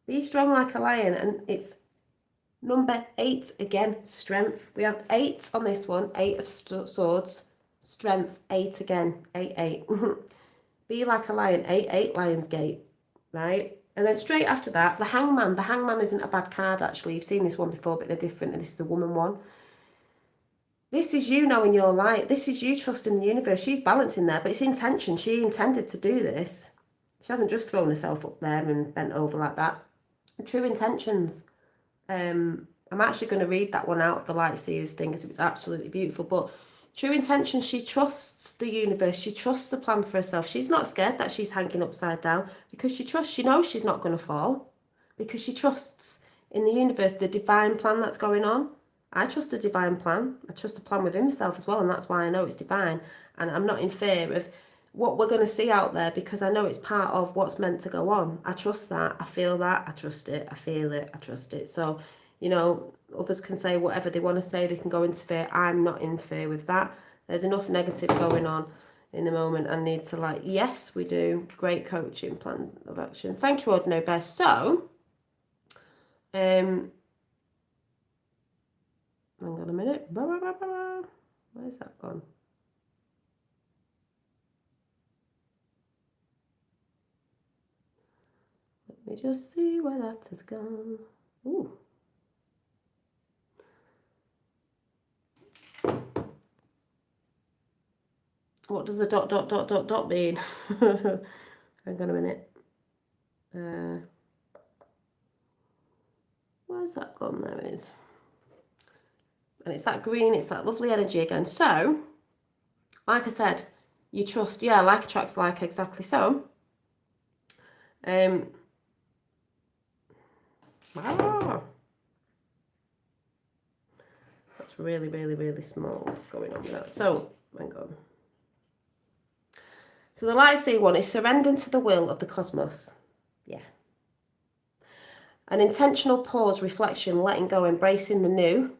Be strong like a lion. And it's number 8 again, strength. We have 8 on this one. 8 of Swords. Strength, 8 again. 8, 8. Be like a lion. 8, 8, Lionsgate. Right? And then straight after that, the Hangman. The Hangman isn't a bad card, actually. You've seen this one before, but they're different. And this is a woman one. This is you knowing your light. This is you trusting the universe. She's balancing there, but it's intention. She intended to do this. She hasn't just thrown herself up there and bent over like that. True intentions. I'm actually going to read that one out of the Light Seers thing because it was absolutely beautiful. But true intentions, she trusts the universe. She trusts the plan for herself. She's not scared that she's hanging upside down because she knows she's not going to fall because she trusts in the universe, the divine plan that's going on. I trust the divine plan. I trust the plan within myself as well, and that's why I know it's divine. And I'm not in fear of what we're going to see out there because I know it's part of what's meant to go on. I trust that. I feel that. I trust it. I feel it. I trust it. So, others can say whatever they want to say. They can go into fear. I'm not in fear with that. There's enough negative going on in the moment. I need to yes, we do. Great coaching plan of action. Thank you, Ordinary Bear. So, hang on a minute. Where's that gone? Let me just see where that has gone. Ooh. What does the ... mean? Hang on a minute. Where's that gone? There it is. And it's that green, it's that lovely energy again. So, like I said, you trust, like attracts like, exactly so. That's really, really, really small. What's going on with that? So, hang on. So the Light Sea one is surrendering to the will of the cosmos. Yeah. An intentional pause, reflection, letting go, embracing the new.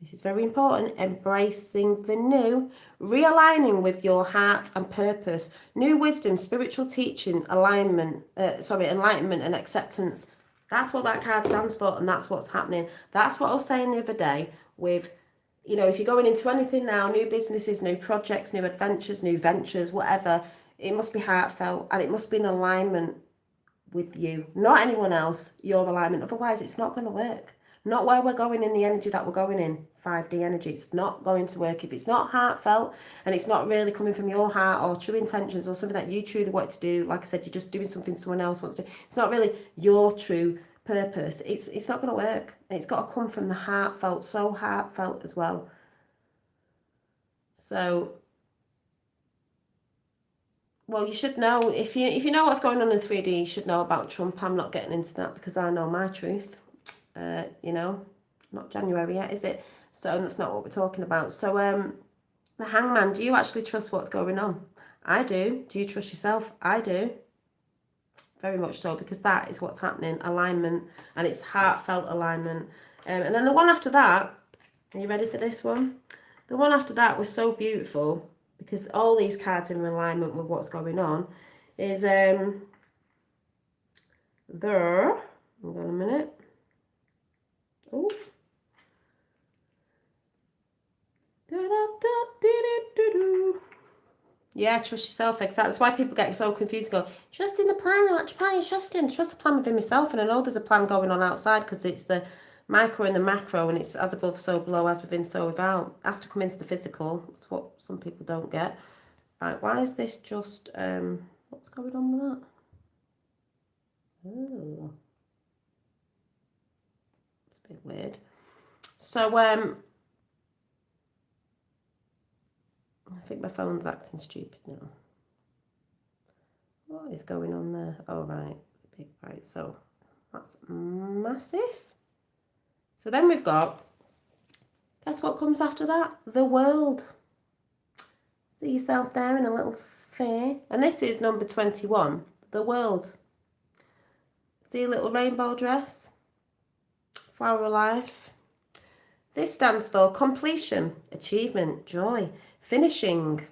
This is very important. Embracing the new, realigning with your heart and purpose, new wisdom, spiritual teaching, enlightenment and acceptance. That's what that card stands for, and that's what's happening. That's what I was saying the other day with, if you're going into anything now, new businesses, new projects, new adventures, new ventures, whatever, it must be heartfelt and it must be in alignment with you, not anyone else, your alignment. Otherwise, it's not going to work. Not where we're going in the energy that we're going in, 5D energy. It's not going to work if it's not heartfelt and it's not really coming from your heart or true intentions or something that you truly want to do. Like I said, you're just doing something someone else wants to do. It's not really your true purpose. It's not going to work. It's got to come from the heartfelt, so heartfelt as well. So, well, you should know, if you know what's going on in 3D, you should know about Trump. I'm not getting into that because I know my truth. You know, not January yet, is it? So that's not what we're talking about. So the Hangman, do you actually trust what's going on? I do. Do you trust yourself? I do. Very much so, because that is what's happening. Alignment, and it's heartfelt alignment. And then the one after that, are you ready for this one? The one after that was so beautiful, because all these cards are in alignment with what's going on, is hold on a minute. Oh. Yeah, trust yourself, exactly. That's why people get so confused and go, trust in the plan, what plan you trust in? Trust the plan within myself. And I know there's a plan going on outside, because it's the micro and the macro, and it's as above, so below, as within, so without. It has to come into the physical. That's what some people don't get. Right, why is this just, what's going on with that? Oh. It's a bit weird. So, I think my phone's acting stupid now. What is going on there? Oh, right. It's a big, right. So that's massive. So then we've got, guess what comes after that? The world. See yourself there in a little sphere. And this is number 21, the world. See a little rainbow dress? Flower of life. This stands for completion, achievement, joy, finishing,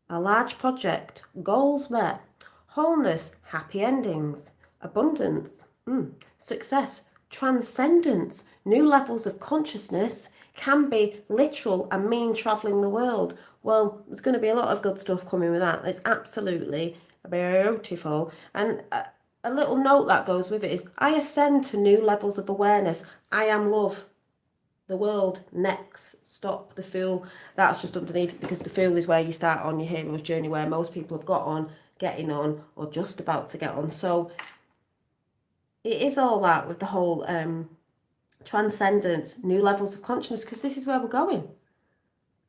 a large project, goals met, wholeness, happy endings, abundance, success, transcendence, new levels of consciousness, can be literal and mean travelling the world. Well, there's going to be a lot of good stuff coming with that. It's absolutely beautiful. And a little note that goes with it is, I ascend to new levels of awareness. I am love. The world, next, stop the Fool. That's just underneath, because the Fool is where you start on your hero's journey, where most people have got on, getting on, or just about to get on. So it is all that with the whole transcendence, new levels of consciousness, because this is where we're going.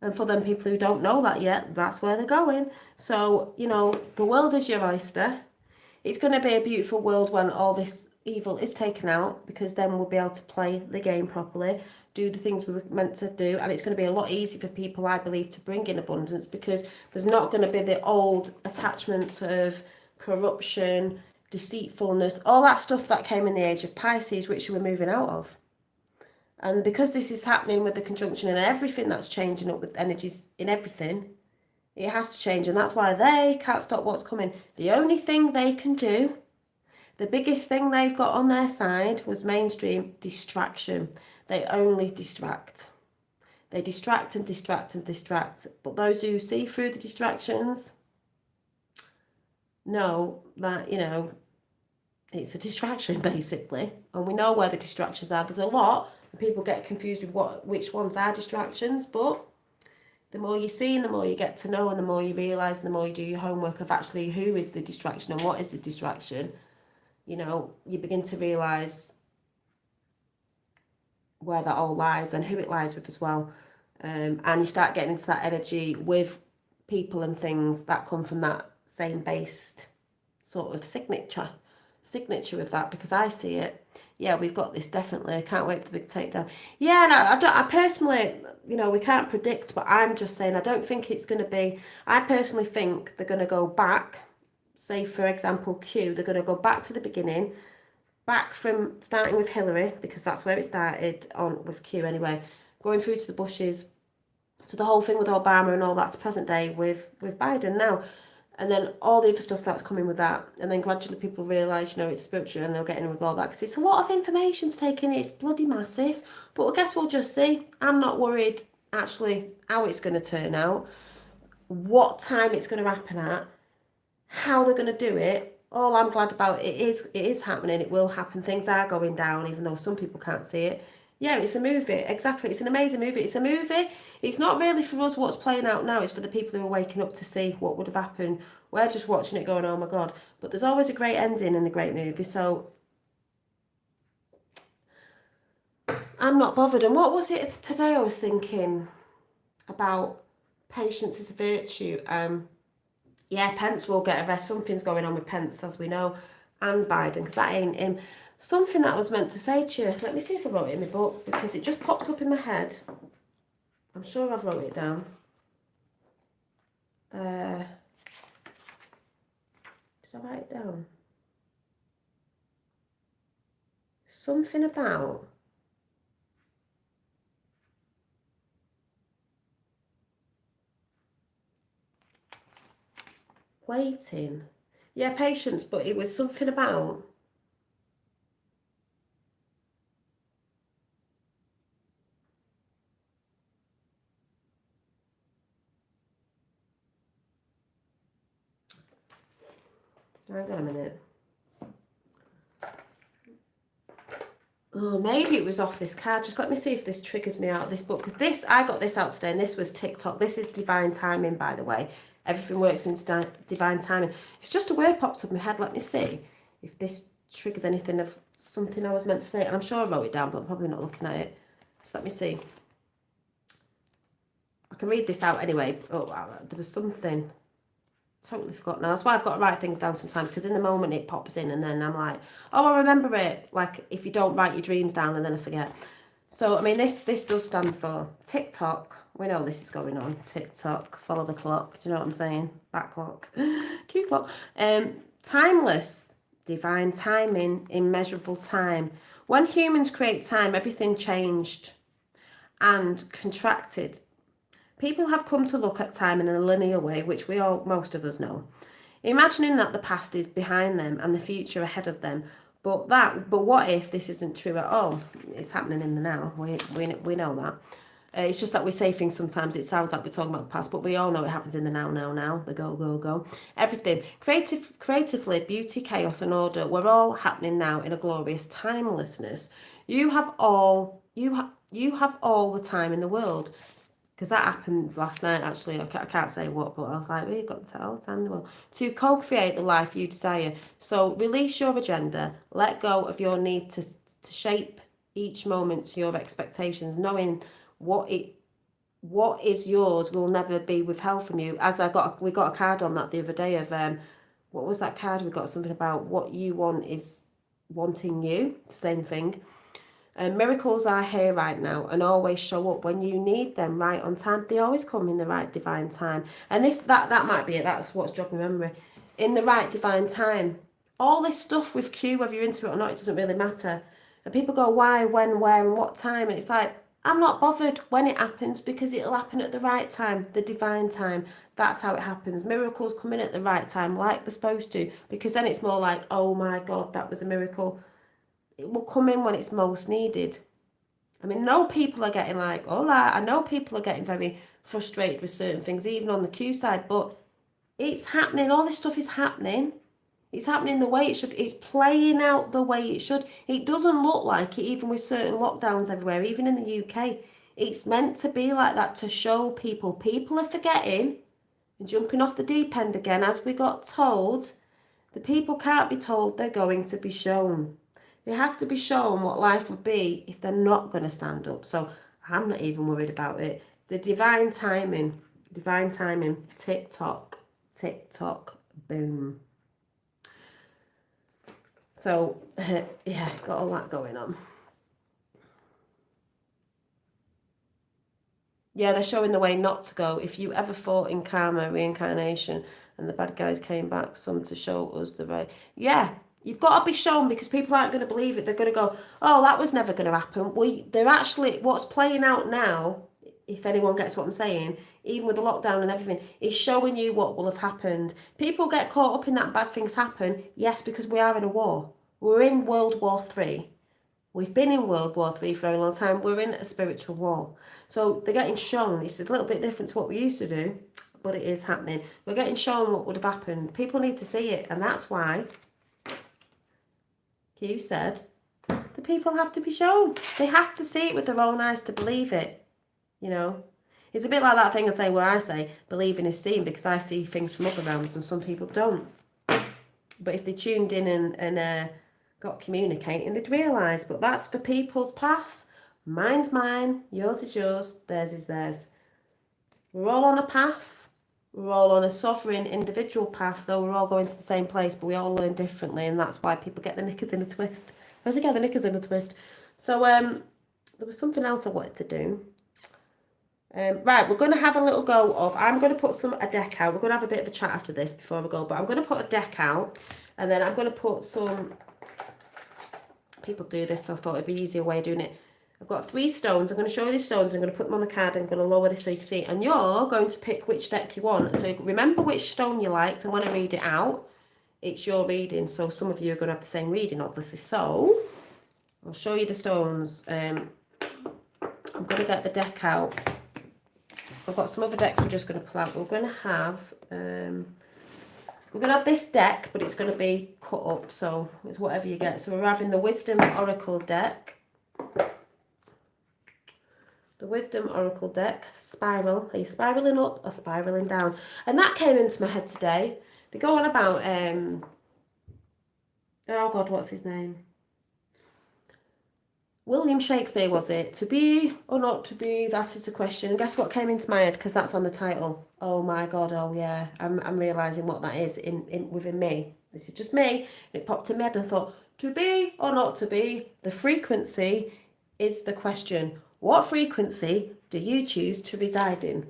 And for them people who don't know that yet, that's where they're going. So, you know, the world is your oyster. It's going to be a beautiful world when all this evil is taken out, because then we'll be able to play the game properly, do the things we were meant to do, and it's going to be a lot easier for people, I believe, to bring in abundance, because there's not going to be the old attachments of corruption, deceitfulness, all that stuff that came in the age of Pisces, which we're moving out of. And because this is happening with the conjunction and everything that's changing up with energies in everything, it has to change, and that's why they can't stop what's coming. The only thing they can do, the biggest thing they've got on their side, was mainstream distraction. They only distract. They distract and distract and distract. But those who see through the distractions know that, you know, it's a distraction, basically. And we know where the distractions are. There's a lot, and people get confused with which ones are distractions. But the more you see and the more you get to know, and the more you realise and the more you do your homework of actually who is the distraction and what is the distraction, you know, you begin to realise where that all lies and who it lies with as well. And you start getting into that energy with people and things that come from that same based sort of signature with that, because I see it. Yeah, we've got this, definitely. I can't wait for the big takedown. Yeah, no, I personally, you know, we can't predict, but I'm just saying I don't think it's going to be, I personally think they're going to go back, say for example Q, they're going to go back to the beginning, back from starting with Hillary, because that's where it started, on with Q anyway, going through to the Bushes, to the whole thing with Obama and all that, to present day with Biden now. And then all the other stuff that's coming with that. And then gradually people realise, you know, it's spiritual, and they'll get in with all that. Because it's a lot of information to take in. It's bloody massive. But I guess we'll just see. I'm not worried, actually, how it's going to turn out. What time it's going to happen at. How they're going to do it. all I'm glad about it is happening. It will happen. Things are going down, even though some people can't see it. Yeah, it's a movie. Exactly. It's an amazing movie. It's a movie. It's not really for us what's playing out now. It's for the people who are waking up to see what would have happened. We're just watching it going, oh my God. But there's always a great ending in a great movie. So I'm not bothered. And what was it today I was thinking about patience as a virtue? Yeah, Pence will get arrested. Something's going on with Pence, as we know, and Biden, because that ain't him. Something that I was meant to say to you. Let me see if I wrote it in my book, because it just popped up in my head. I'm sure I've wrote it down. Did I write it down? Something about... waiting. Yeah, patience, but it was something about... Hang on a minute. Oh, maybe it was off this card. Just let me see if this triggers me out of this book. Because this, I got this out today, and this was TikTok. This is divine timing, by the way. Everything works into divine timing. It's just a word popped up in my head. Let me see if this triggers anything of something I was meant to say. And I'm sure I wrote it down, but I'm probably not looking at it. So let me see. I can read this out anyway. Oh, there was something. Totally forgot now. That's why I've got to write things down sometimes, because in the moment it pops in and then I'm like, oh, I remember it. Like if you don't write your dreams down and then I forget. So, I mean, this does stand for TikTok. We know this is going on. TikTok, follow the clock. Do you know what I'm saying? Back clock. Q clock. Timeless, divine timing, immeasurable time. When humans create time, everything changed and contracted. People have come to look at time in a linear way, which most of us know, imagining that the past is behind them and the future ahead of them. But what if this isn't true at all? It's happening in the now. We know that. It's just that we say things sometimes, it sounds like we're talking about the past, but we all know it happens in the now, the go. Everything. Creatively, beauty, chaos and order, we're all happening now in a glorious timelessness. You have all the time in the world. Because that happened last night, actually. I can't say what, but I was like, we've got all the time in the world. To co-create the life you desire. So release your agenda. Let go of your need to shape each moment to your expectations, knowing what is yours will never be withheld from you. As we got a card on that the other day of, what was that card? We got something about what you want is wanting you. Same thing. Miracles are here right now and always show up when you need them right on time. They always come in the right divine time. And that might be it. That's what's jogging my memory. In the right divine time. All this stuff with Q, whether you're into it or not, it doesn't really matter. And people go, why, when, where, and what time? And it's like, I'm not bothered when it happens, because it'll happen at the right time, the divine time. That's how it happens. Miracles come in at the right time, like they're supposed to, because then it's more like, oh my God, that was a miracle. It will come in when it's most needed. I mean, no people are getting like, oh, I know people are getting very frustrated with certain things, even on the Q side, but it's happening. All this stuff is happening. It's happening the way it should. It's playing out the way it should. It doesn't look like it, even with certain lockdowns everywhere, even in the UK. It's meant to be like that to show people. People are forgetting and jumping off the deep end again, as we got told. The people can't be told, they're going to be shown. They have to be shown what life would be if they're not going to stand up. So I'm not even worried about it. The divine timing, TikTok, boom. So, yeah, got all that going on. Yeah, they're showing the way not to go. If you ever thought in karma, reincarnation, and the bad guys came back, some to show us the way. Yeah, you've got to be shown, because people aren't going to believe it. They're going to go, oh, that was never going to happen. They're actually, what's playing out now, if anyone gets what I'm saying, even with the lockdown and everything, is showing you what will have happened. People get caught up in that bad things happen, yes, because we are in a war. We're in World War III. We've been in World War III for a long time. We're in a spiritual war. So they're getting shown. It's a little bit different to what we used to do. but it is happening. We're getting shown what would have happened. People need to see it, and that's why Q said the people have to be shown. They have to see it with their own eyes to believe it, you know. It's a bit like that thing I say where I say believing is seen, because I see things from other realms and some people don't. But if they tuned in and got communicating, they'd realise. But that's for people's path. Mine's mine, yours is yours, theirs is theirs. We're all on a path. We're all on a sovereign individual path, though we're all going to the same place, but we all learn differently, and that's why people get the knickers in a twist. Where's they get the knickers in a twist? So there was something else I wanted to do. Right, we're going to have a little go of, I'm going to put a deck out. We're going to have a bit of a chat after this before we go, but I'm going to put a deck out, and then I'm going to put some, people do this, so I thought it'd be an easier way of doing it. I've got 3 stones. I'm going to show you the stones. I'm going to put them on the card. I'm going to lower this so you can see. And you're going to pick which deck you want. So remember which stone you liked. And when I read it out, it's your reading. So some of you are going to have the same reading, obviously. So I'll show you the stones. I'm going to get the deck out. I've got some other decks we're just going to pull out. We're going to have this deck, but it's going to be cut up. So it's whatever you get. So we're having the Wisdom Oracle deck. The Wisdom Oracle deck, spiral. Are you spiralling up or spiralling down? And that came into my head today. They go on about, oh God, what's his name? William Shakespeare, was it? To be or not to be, that is the question. And guess what came into my head? Because that's on the title. Oh my God, oh yeah. I'm realising what that is within me. This is just me. And it popped in my head and I thought, to be or not to be, the frequency is the question. What frequency do you choose to reside in?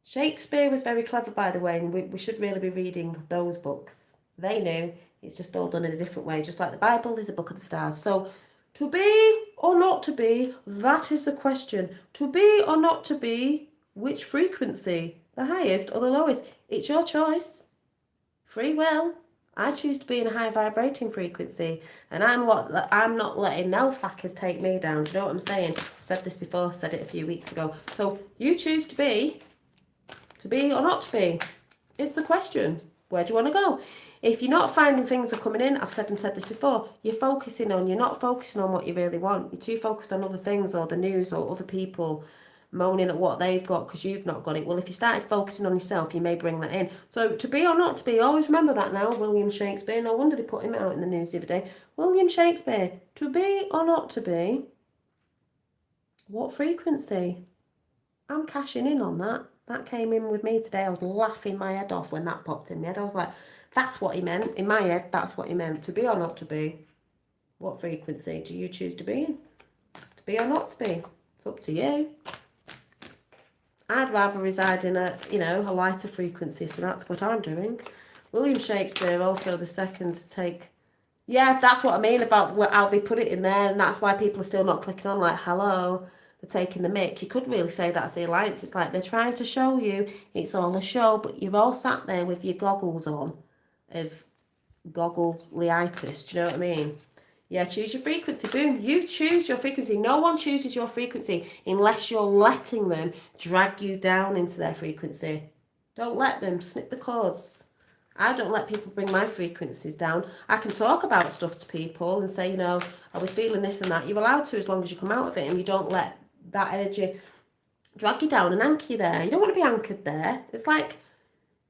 Shakespeare was very clever, by the way, and we should really be reading those books. They knew. It's just all done in a different way, just like the Bible is a book of the stars. So, to be or not to be, that is the question. To be or not to be, which frequency? The highest or the lowest? It's your choice. Free will. I choose to be in a high vibrating frequency, and I'm not letting no fuckers take me down. Do you know what I'm saying? Said this before, said it a few weeks ago. So you choose to be or not to be. It's the question. Where do you want to go? If you're not finding things are coming in, I've said this before, you're not focusing on what you really want. You're too focused on other things or the news or other people moaning at what they've got because you've not got it. Well, if you started focusing on yourself, you may bring that in. So to be or not to be, always remember that now. William Shakespeare, no wonder they put him out in the news the other day. William Shakespeare, to be or not to be, what frequency? I'm cashing in on that. That came in with me today. I was laughing my head off when that popped in my head. I was like, that's what he meant. In my head, that's what he meant. To be or not to be, what frequency do you choose to be in? To be or not to be? It's up to you. I'd rather reside in a lighter frequency, so that's what I'm doing. William Shakespeare, also the second to take... Yeah, that's what I mean about how they put it in there, and that's why people are still not clicking on, like, hello, they're taking the mick. You could really say that's the alliance. It's like they're trying to show you it's all a show, but you're all sat there with your goggles on of goggle-leitis, do you know what I mean? Yeah, choose your frequency. Boom. You choose your frequency. No one chooses your frequency unless you're letting them drag you down into their frequency. Don't let them snip the cords. I don't let people bring my frequencies down. I can talk about stuff to people and say, I was feeling this and that. You're allowed to as long as you come out of it and you don't let that energy drag you down and anchor you there. You don't want to be anchored there. It's like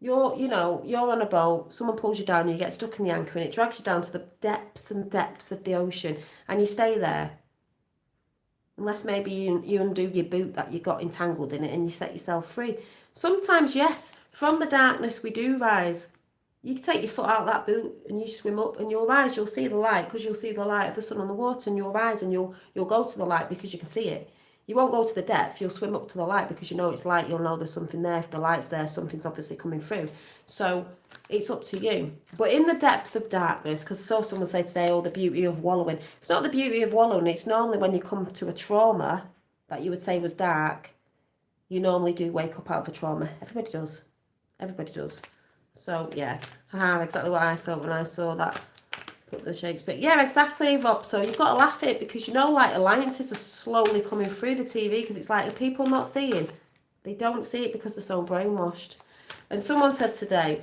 you're on a boat, someone pulls you down and you get stuck in the anchor and it drags you down to the depths and depths of the ocean and you stay there. Unless maybe you undo your boot that you got entangled in it and you set yourself free. Sometimes, yes, from the darkness we do rise. You can take your foot out of that boot and you swim up and you'll rise, you'll see the light because you'll see the light of the sun on the water and you'll rise and you'll go to the light because you can see it. You won't go to the depth, you'll swim up to the light because you know it's light, you'll know there's something there. If the light's there, something's obviously coming through. So it's up to you. But in the depths of darkness, because I saw someone say today, the beauty of wallowing. It's not the beauty of wallowing, it's normally when you come to a trauma that you would say was dark, you normally do wake up out of a trauma. Everybody does. Everybody does. So, yeah, exactly what I thought when I saw that. The Shakespeare. Yeah, exactly, Rob. So you've got to laugh it because alliances are slowly coming through the TV because it's like, are people not seeing? They don't see it because they're so brainwashed. And someone said today,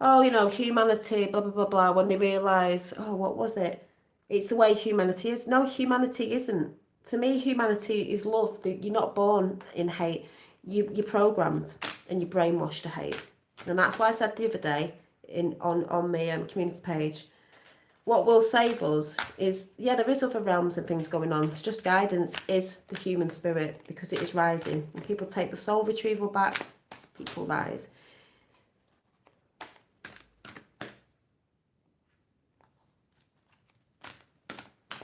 oh, you know, humanity, blah, blah, blah, blah, when they realise, oh, what was it? It's the way humanity is. No, humanity isn't. To me, humanity is love. You're not born in hate. You're programmed and you're brainwashed to hate. And that's why I said the other day on my community page, what will save us is, yeah, there is other realms and things going on. It's just guidance is the human spirit, because it is rising. When people take the soul retrieval back, people rise.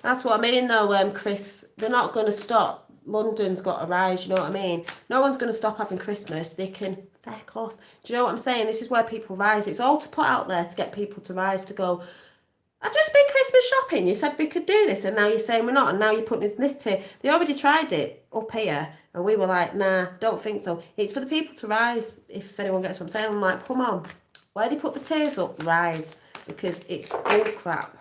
That's what I mean though, Chris. They're not going to stop. London's got to rise, you know what I mean? No one's going to stop having Christmas. They can feck off. Do you know what I'm saying? This is where people rise. It's all to put out there to get people to rise, to go, I've just been Christmas shopping. You said we could do this, and now you're saying we're not, and now you're putting us in this tier. They already tried it up here, and we were like, nah, don't think so. It's for the people to rise, if anyone gets what I'm saying. I'm like, come on. Where they put the tiers up, rise, because it's all crap.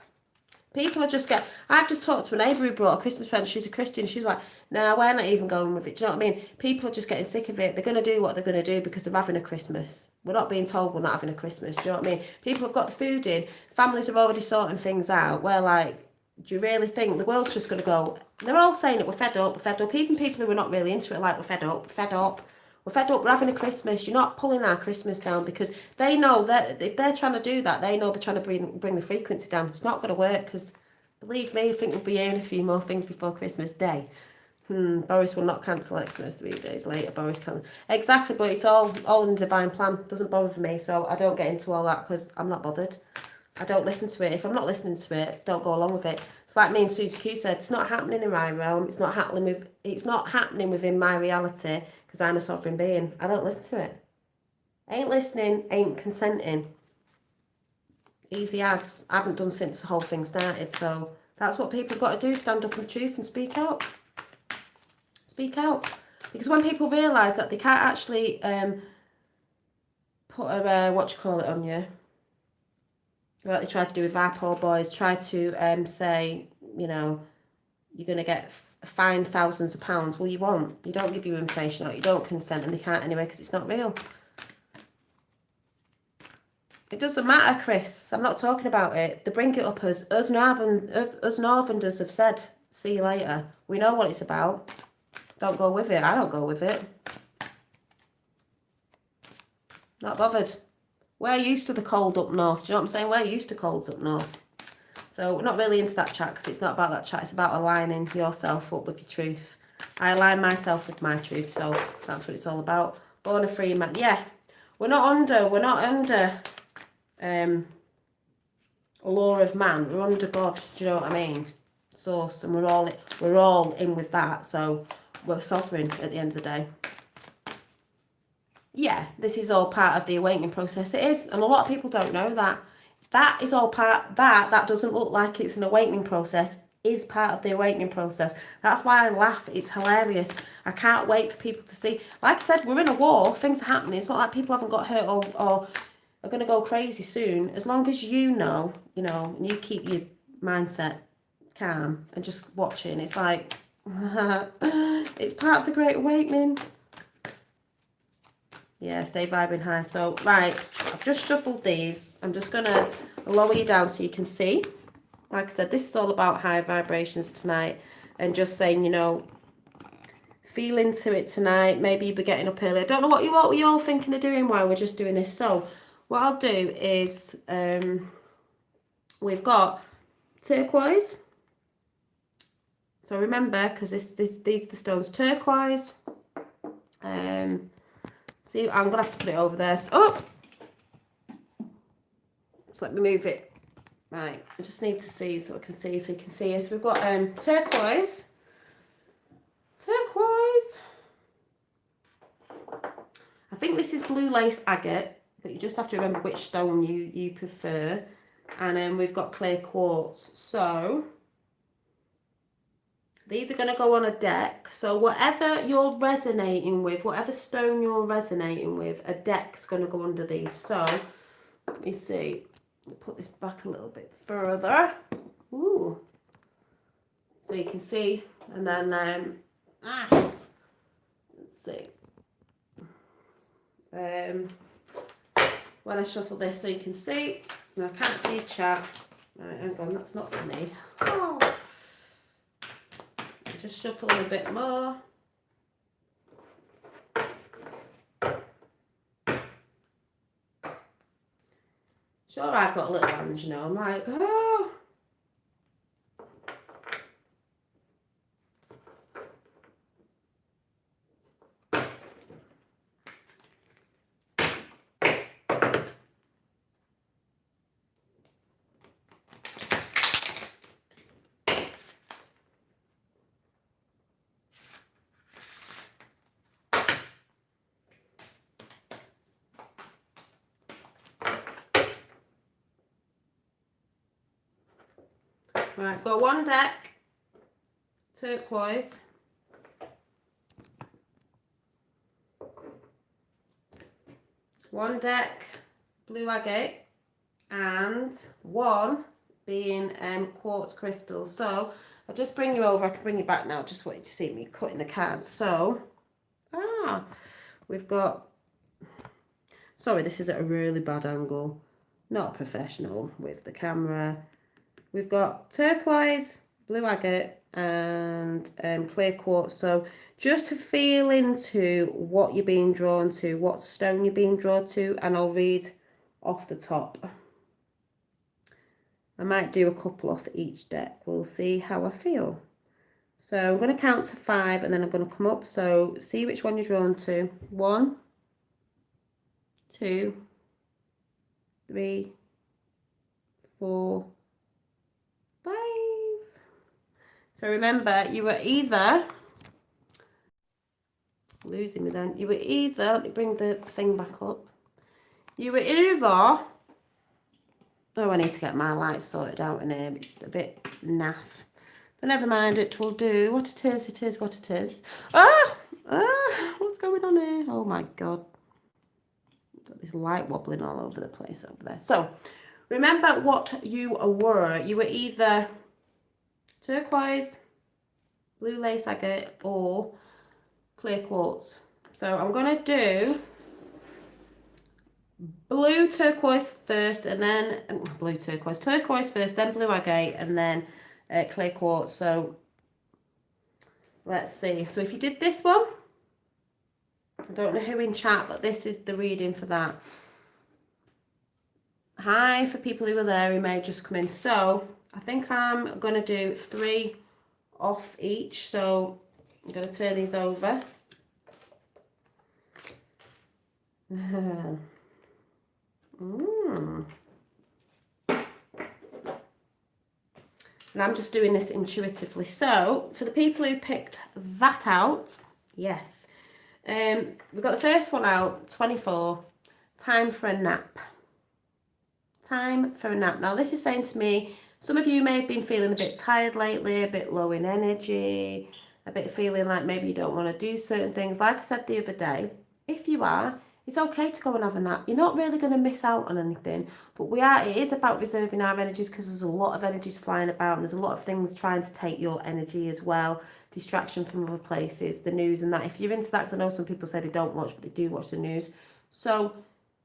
People are just I've just talked to a neighbour who brought a Christmas present. She's a Christian. She's like, nah, we're not even going with it. Do you know what I mean? People are just getting sick of it. They're going to do what they're going to do because they're having a Christmas. We're not being told we're not having a Christmas. Do you know what I mean? People have got the food in. Families are already sorting things out. We're like, do you really think the world's just going to go? They're all saying it, we're fed up, we're fed up. Even people who are not really into it, like, we're fed up, fed up. We're fed up, we're having a Christmas. You're not pulling our Christmas down, because they know that if they're trying to do that, they know they're trying to bring the frequency down. It's not going to work, because believe me, I think we'll be hearing a few more things before Christmas Day. Boris will not cancel Xmas 3 days later. Boris can exactly, but it's all in the divine plan. Doesn't bother me, so I don't get into all that because I'm not bothered. I don't listen to it. If I'm not listening to it, don't go along with it. It's like me and Susie Q said. It's not happening in my realm. It's not happening within my reality, because I'm a sovereign being. I don't listen to it. Ain't listening. Ain't consenting. Easy as. I haven't done since the whole thing started. So that's what people have got to do. Stand up for the truth and speak out. Speak out. Because when people realise that they can't actually put a, on you, like they try to do with our poor boys, try to say, you know, you're going to get fined thousands of pounds. Well, you won't. You don't give your information out. You don't consent, and they can't anyway because it's not real. It doesn't matter, Chris. I'm not talking about it. They bring it up as us Northerners have said, see you later. We know what it's about. Don't go with it. I don't go with it. Not bothered. We're used to the cold up north. Do you know what I'm saying? We're used to colds up north. So we're not really into that chat, because it's not about that chat. It's about aligning yourself up with your truth. I align myself with my truth, so that's what it's all about. Born a free man. Yeah. We're not under a law of man. We're under God. Do you know what I mean? Source, and we're all in with that. So we're sovereign at the end of the day. Yeah, this is all part of the awakening process. It is, and a lot of people don't know that. That is all part, that doesn't look like it's an awakening process, is part of the awakening process. That's why I laugh. It's hilarious. I can't wait for people to see. Like I said, we're in a war. Things are happening. It's not like people haven't got hurt or are going to go crazy soon. As long as you know, and you keep your mindset calm and just watching, it's like, it's part of the Great Awakening. Yeah, stay vibing high. So, right, I've just shuffled these. I'm just going to lower you down so you can see. Like I said, this is all about high vibrations tonight. And just saying, feel into it tonight. Maybe you'll be getting up early. I don't know what you're all thinking of doing while we're just doing this. So, what I'll do is, we've got turquoise. So remember, because these are the stones, turquoise. See, I'm gonna have to put it over there. So, so let me move it. Right, I just need to see so I can see, so you can see it. So we've got turquoise. Turquoise. I think this is blue lace agate, but you just have to remember which stone you prefer. And then we've got clear quartz. So these are going to go on a deck. So whatever you're resonating with, whatever stone you're resonating with, a deck's going to go under these. So let me see. I'll put this back a little bit further. Ooh. So you can see. And then, let's see. when I shuffle this so you can see. No, I can't see chat. Right, hang on, that's not for me. Oh. Just shuffling a bit more. Sure, I've got little hands, you know. I'm like, oh. Right, I've got one deck, turquoise. One deck, blue agate, and one being quartz crystal. So I'll just bring you over. I can bring you back now. Just want you to see me cutting the cards. So, we've got. Sorry, this is at a really bad angle. Not professional with the camera. We've got turquoise, blue agate, and clear quartz. So just feel into what you're being drawn to, what stone you're being drawn to, and I'll read off the top. I might do a couple off each deck. We'll see how I feel. So I'm going to count to 5 and then I'm going to come up. So see which one you're drawn to. 1, 2, 3, 4, 5. So remember, you were either, losing me then, you were either, let me bring the thing back up. You were either, oh, I need to get my lights sorted out in here. It's a bit naff. But never mind, it will do. What it is what it is. What's going on here? Oh my God. Got this light wobbling all over the place over there. So, remember what you were. You were either turquoise, blue lace agate, or clear quartz. So I'm going to do blue turquoise first, and then blue turquoise first, then blue agate, and then clear quartz. So let's see. So if you did this one, I don't know who in chat, but this is the reading for that. Hi for people who are there who may have just come in. So I think I'm going to do 3 off each. So I'm going to turn these over. And I'm just doing this intuitively. So for the people who picked that out, yes. We've got the first one out, 24, time for a nap. Time for a nap. Now this is saying to me, some of you may have been feeling a bit tired lately, a bit low in energy, a bit feeling like maybe you don't want to do certain things. Like I said the other day, if you are, it's okay to go and have a nap. You're not really going to miss out on anything, but it is about reserving our energies, because there's a lot of energies flying about and there's a lot of things trying to take your energy as well. Distraction from other places, the news and that. If you're into that, because I know some people say they don't watch, but they do watch the news. So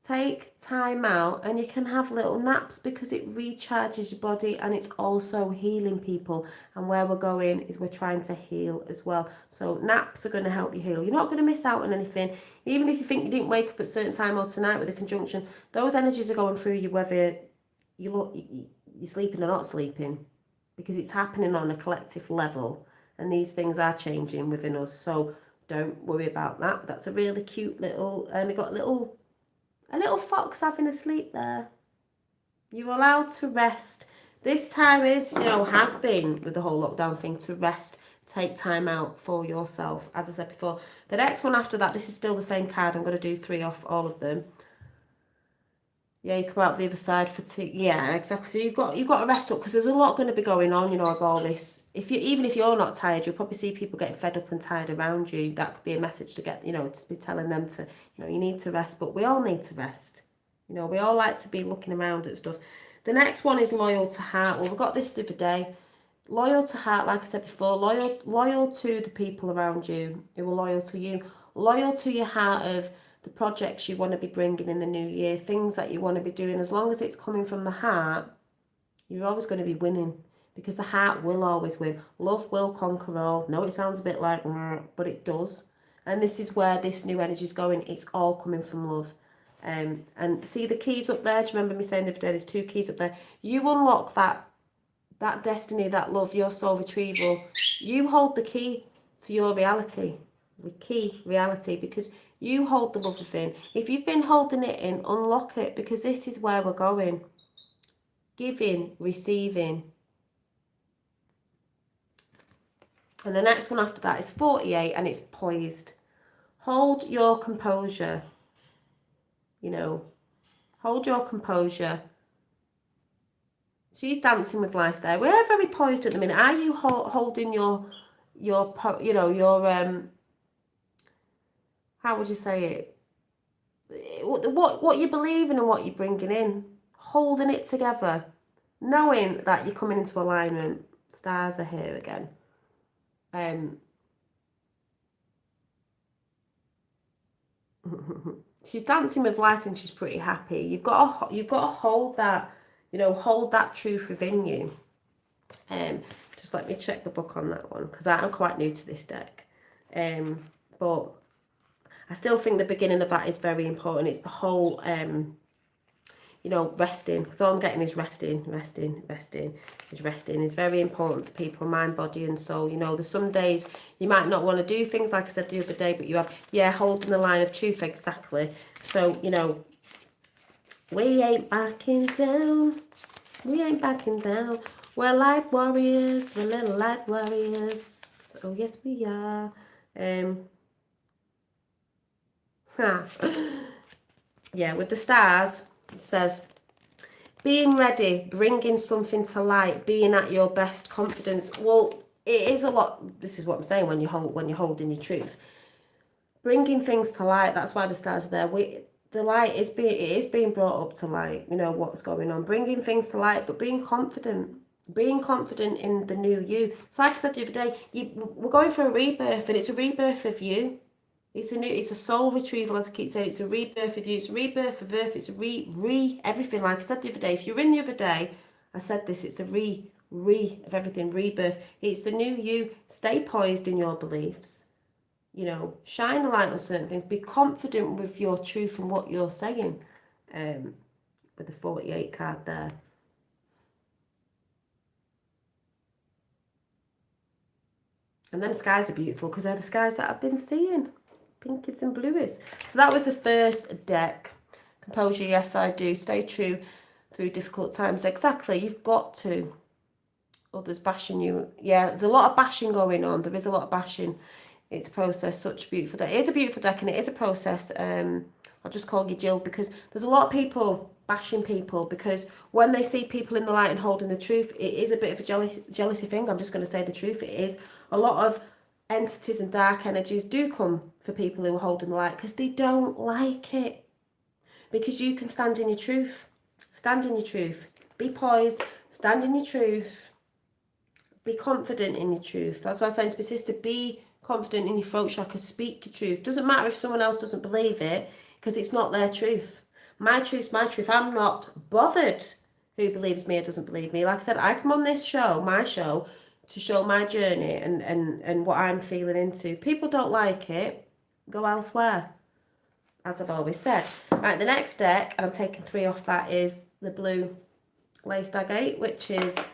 take time out and you can have little naps, because it recharges your body and it's also healing, people. And where we're going is we're trying to heal as well. So naps are going to help you heal. You're not going to miss out on anything. Even if you think you didn't wake up at a certain time or tonight with a conjunction, those energies are going through you whether you're sleeping or not sleeping, because it's happening on a collective level and these things are changing within us. So don't worry about that. But that's a really cute little, we got a little fox having a sleep there. You're allowed to rest. This time is, has been with the whole lockdown thing, to rest, take time out for yourself. As I said before, the next one after that, this is still the same card. I'm going to do 3 off all of them. Yeah, you come out the other side for yeah, exactly. So you've got to rest up, because there's a lot going to be going on, of all this. Even if you're not tired, you'll probably see people getting fed up and tired around you. That could be a message to get, to be telling them to, you need to rest. But we all need to rest. We all like to be looking around at stuff. The next one is loyal to heart. Well, we got this the other day. Loyal to heart, like I said before, loyal to the people around you who are loyal to you. Loyal to your heart of the projects you want to be bringing in the new year, things that you want to be doing, as long as it's coming from the heart, you're always going to be winning, because the heart will always win. Love will conquer all. No, it sounds a bit like, but it does. And this is where this new energy is going. It's all coming from love. And see the keys up there? Do you remember me saying the other day, there's 2 keys up there? You unlock that destiny, that love, your soul retrieval. You hold the key to your reality. The key reality, because you hold the love within. If you've been holding it in, unlock it, because this is where we're going. Giving, receiving. And the next one after that is 48, and it's poised. Hold your composure. You know, hold your composure. She's dancing with life there. We're very poised at the minute. Are you holding your how would you say it? What you believe in and what you're bringing in. Holding it together. Knowing that you're coming into alignment. Stars are here again. She's dancing with life and she's pretty happy. You've got to hold that, hold that truth within you. Just let me check the book on that one, because I'm quite new to this deck. But I still think the beginning of that is very important. It's the whole, resting. Because all I'm getting is resting is very important for people, mind, body and soul. There's some days you might not want to do things, like I said the other day, but you have, holding the line of truth, exactly. So, we ain't backing down. We ain't backing down. We're light warriors. We're little light warriors. Oh, yes, we are. Yeah, with the stars, it says, being ready, bringing something to light, being at your best, confidence. Well, it is a lot. This is what I'm saying when you're holding your truth. Bringing things to light, that's why the stars are there. The light is being brought up to light, what's going on. Bringing things to light, but being confident. Being confident in the new you. So like I said the other day, we're going for a rebirth, and it's a rebirth of you. It's a soul retrieval, as I keep saying. It's a rebirth of you. It's a rebirth of earth. It's a everything. Like I said the other day, if you're in the other day, I said this. It's a of everything. Rebirth. It's the new you. Stay poised in your beliefs. Shine a light on certain things. Be confident with your truth and what you're saying. With the 48 card there. And them skies are beautiful, because they're the skies that I've been seeing. Pinkies and blues. So that was the first deck. Composure, yes I do. Stay true through difficult times. Exactly, you've got to. Others bashing you. Yeah, there's a lot of bashing going on. There is a lot of bashing. It's a process. Such a beautiful deck. It is a beautiful deck, and it is a process. I'll just call you Jill, because there's a lot of people bashing people, because when they see people in the light and holding the truth, it is a bit of a jealousy thing. I'm just going to say the truth. It is. A lot of entities and dark energies do come for people who are holding the light, because they don't like it. Because you can stand in your truth. Stand in your truth. Be poised. Stand in your truth. Be confident in your truth. That's why I'm saying to my sister, be confident in your throat chakra. Speak your truth. Doesn't matter if someone else doesn't believe it, because it's not their truth. My truth's my truth. I'm not bothered who believes me or doesn't believe me. Like I said, I come on this show, my show, to show my journey and what I'm feeling into. People don't like it, go elsewhere, as I've always said. Right, the next deck, and I'm taking 3 off that, is the blue Lace Agate, which is...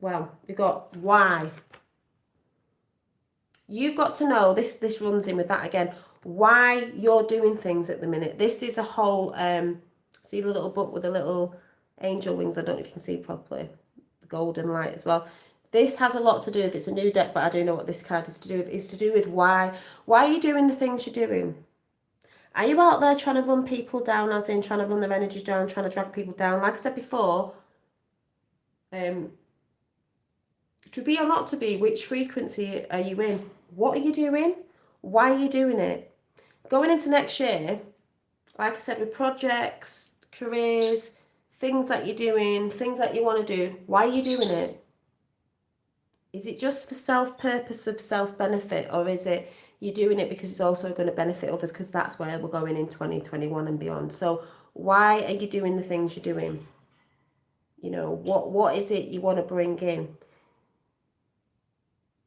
well, we've got why. You've got to know, this runs in with that again, why you're doing things at the minute. This is a whole, see the little book with the little angel wings, I don't know if you can see properly, the golden light as well. This has a lot to do with, it's a new deck, but I do know what this card is to do with. It's to do with why are you doing the things you're doing? Are you out there trying to run people down, as in trying to run their energy down, trying to drag people down? Like I said before, to be or not to be, which frequency are you in? What are you doing? Why are you doing it? Going into next year, like I said, with projects, careers, things that you're doing, things that you want to do, why are you doing it? Is it just for self-purpose of self-benefit, or is it you're doing it because it's also going to benefit others, because that's where we're going in 2021 and beyond? So why are you doing the things you're doing? You know, what is it you want to bring in?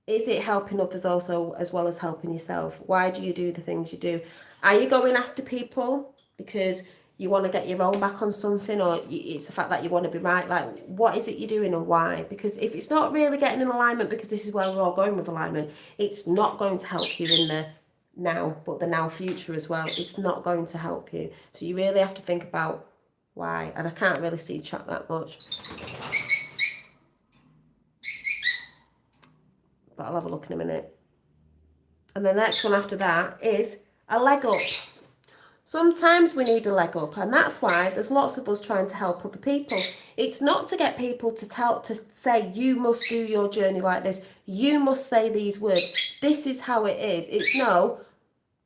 Is it helping others also as well as helping yourself? Why do you do the things you do? Are you going after people because you want to get your own back on something, or it's the fact that you want to be right? Like, what is it you're doing and why? Because if it's not really getting in alignment, because this is where we're all going with alignment, it's not going to help you in the now, but the now future as well. It's not going to help you. So you really have to think about why. And I can't really see chat that much, but I'll have a look in a minute. And the next one after that is a leg up. Sometimes we need a leg up, and that's why there's lots of us trying to help other people. It's not to get people to say you must do your journey like this, you must say these words, this is how it is. It's no,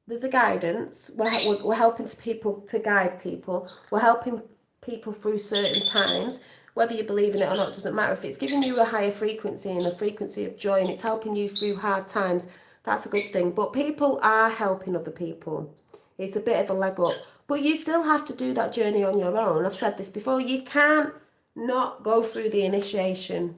there's a guidance. We're helping to guide people. We're helping people through certain times. Whether you believe in it or not doesn't matter. If it's giving you a higher frequency and a frequency of joy, and it's helping you through hard times, that's a good thing. But people are helping other people. It's a bit of a leg up. But you still have to do that journey on your own. I've said this before. You can't not go through the initiation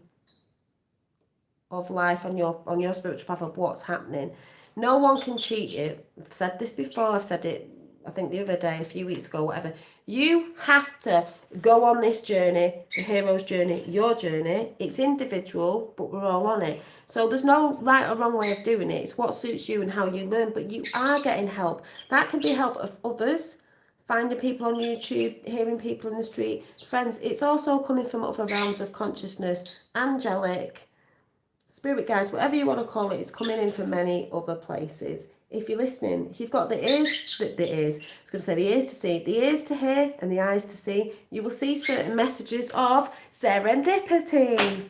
of life on your spiritual path of what's happening. No one can cheat you. I've said this before. I've said it, I think the other day, a few weeks ago, whatever. You have to go on this journey, the hero's journey, your journey. It's individual, but we're all on it. So there's no right or wrong way of doing it. It's what suits you and how you learn. But you are getting help. That can be help of others, finding people on YouTube, hearing people in the street, friends. It's also coming from other realms of consciousness, angelic, spirit guides, whatever you want to call it. It's coming in from many other places. If you're listening, if you've got the ears, I was going to say the ears to see, the ears to hear and the eyes to see, you will see certain messages of serendipity.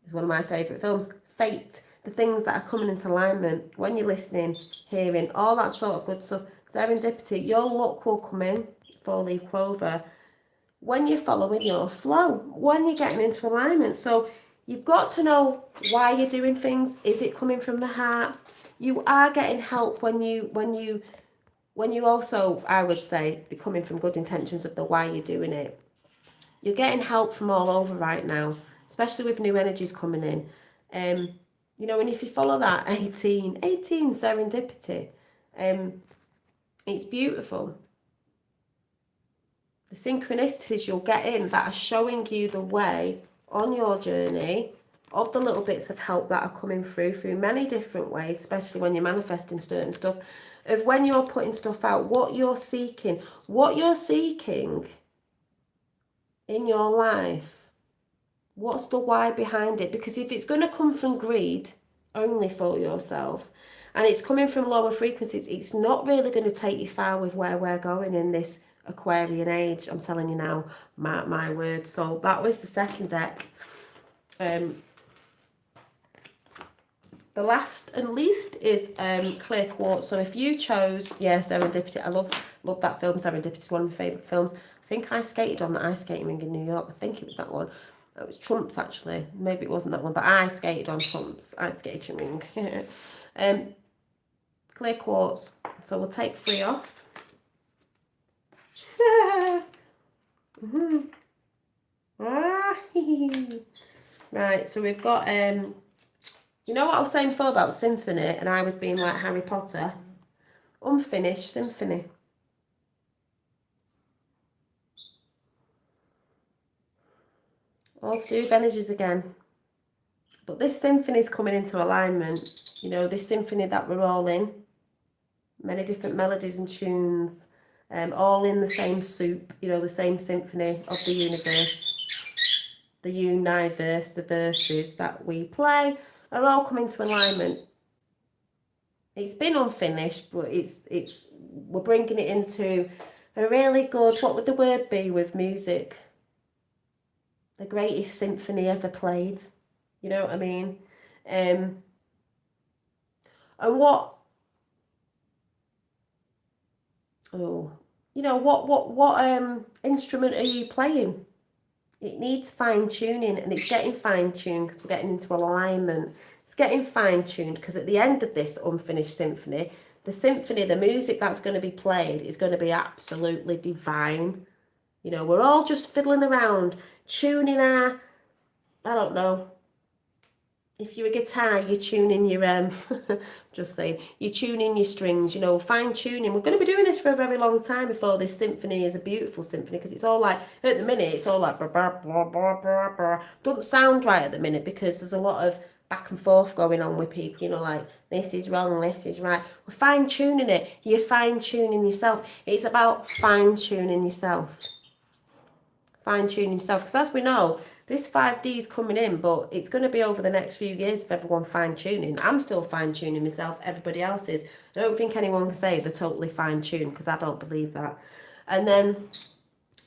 It's one of my favourite films. Fate, the things that are coming into alignment when you're listening, hearing, all that sort of good stuff. Serendipity, your luck will come in, four-leaf clover, when you're following your flow, when you're getting into alignment. So you've got to know why you're doing things. Is it coming from the heart? You are getting help when you also, I would say, be coming from good intentions of the why you're doing it. You're getting help from all over right now, especially with new energies coming in. You know, and if you follow that 18 serendipity, it's beautiful. The synchronicities you'll get in that are showing you the way on your journey of the little bits of help that are coming through many different ways, especially when you're manifesting certain stuff, of when you're putting stuff out, what you're seeking in your life. What's the why behind it? Because if it's going to come from greed only for yourself, and it's coming from lower frequencies, it's not really going to take you far with where we're going in this Aquarian age. I'm telling you now, my word. So that was the second deck. The last and least is Clear Quartz. So if you chose, Serendipity. I love that film. Serendipity is one of my favourite films. I think I skated on the ice skating rink in New York. I think it was that one. It was Trump's actually. Maybe it wasn't that one, but I skated on Trump's ice skating rink. Clear Quartz. So we'll take 3 off. Right, so we've got you know what I was saying before about symphony, and I was being like Harry Potter? Unfinished symphony. All to do with energies again. But this symphony is coming into alignment. You know, this symphony that we're all in. Many different melodies and tunes. All in the same soup. You know, the same symphony of the universe. The universe, the verses that we play are all coming to alignment. It's been unfinished, but we're bringing it into a really good, what would the word be with music? The greatest symphony ever played. You know what I mean? And what instrument are you playing? It needs fine-tuning, and it's getting fine-tuned because we're getting into alignment. It's getting fine-tuned because at the end of this unfinished symphony, the music that's going to be played is going to be absolutely divine. You know, we're all just fiddling around, tuning our, I don't know, if you're a guitar, you're tuning your, just saying, you're tuning your strings, you know, fine tuning. We're going to be doing this for a very long time before this symphony is a beautiful symphony, because it's all like, at the minute, it's all like, blah, blah, blah, blah, blah, blah. Doesn't sound right at the minute because there's a lot of back and forth going on with people, you know, like, this is wrong, this is right. We're fine tuning it. You're fine tuning yourself. It's about fine tuning yourself. Fine tuning yourself, because as we know, this 5D is coming in, but it's going to be over the next few years of everyone fine tuning. I'm still fine tuning myself, everybody else is. I don't think anyone can say they're totally fine tuned, because I don't believe that. And then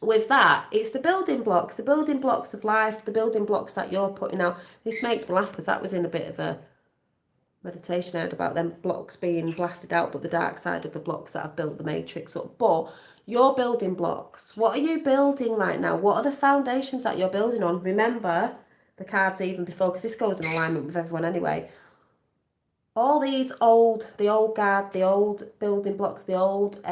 with that, it's the building blocks of life, the building blocks that you're putting out. This makes me laugh because that was in a bit of a meditation I had about them blocks being blasted out, but the dark side of the blocks that have built the matrix up. But your building blocks, what are you building right now? What are the foundations that you're building on? Remember the cards even before, because this goes in alignment with everyone anyway. All these the old guard, the old building blocks, the old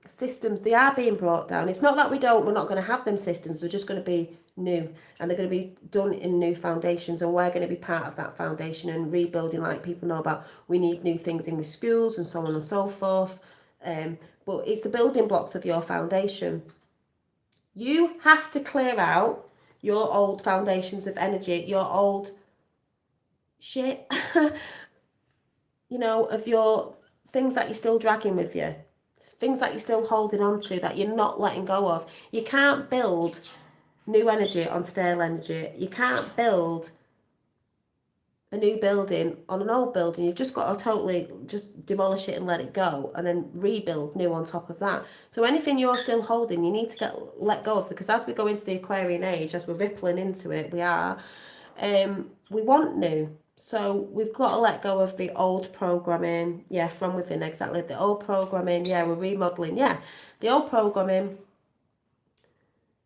systems, they are being brought down. It's not that we're not going to have them systems, they're just going to be new, and they're going to be done in new foundations, and we're going to be part of that foundation and rebuilding, like people know about. We need new things in the schools and so on and so forth. But it's the building blocks of your foundation. You have to clear out your old foundations of energy, your old shit, you know, of your things that you're still dragging with you, things that you're still holding on to, that you're not letting go of. You can't build new energy on stale energy. You can't build a new building on an old building. You've just got to totally just demolish it and let it go, and then rebuild new on top of that. So anything you're still holding, you need to let go of, because as we go into the Aquarian age, as we're rippling into it, we want new. So we've got to let go of the old programming, from within, exactly. The old programming, we're remodeling, the old programming,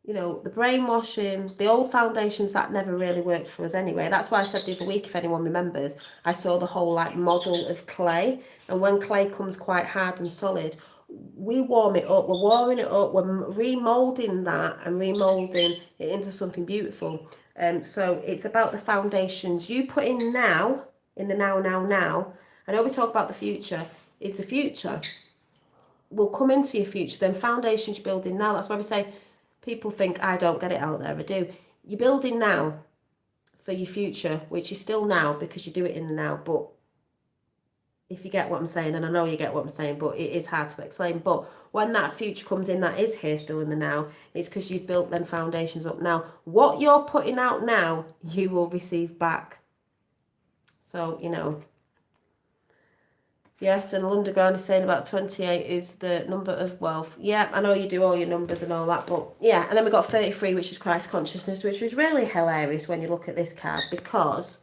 you know, the brainwashing, the old foundations that never really worked for us anyway. That's why I said the other week, if anyone remembers, I saw the whole like model of clay. And when clay comes quite hard and solid, we warm it up, we're warming it up, we're remoulding that and remoulding it into something beautiful. So it's about the foundations you put in now, in the now. I know we talk about the future. It's the future. Will come into your future. Then foundations you're building now. That's why we say, people think, I don't get it out there. I do. You're building now for your future, which is still now because you do it in the now. But if you get what I'm saying, and I know you get what I'm saying, but it is hard to explain. But when that future comes in, that is here still in the now, it's because you've built them foundations up now. What you're putting out now, you will receive back. So, you know. Yes, and Underground is saying about 28 is the number of wealth. Yeah, I know you do all your numbers and all that, but yeah. And then we got 33, which is Christ consciousness, which was really hilarious when you look at this card, because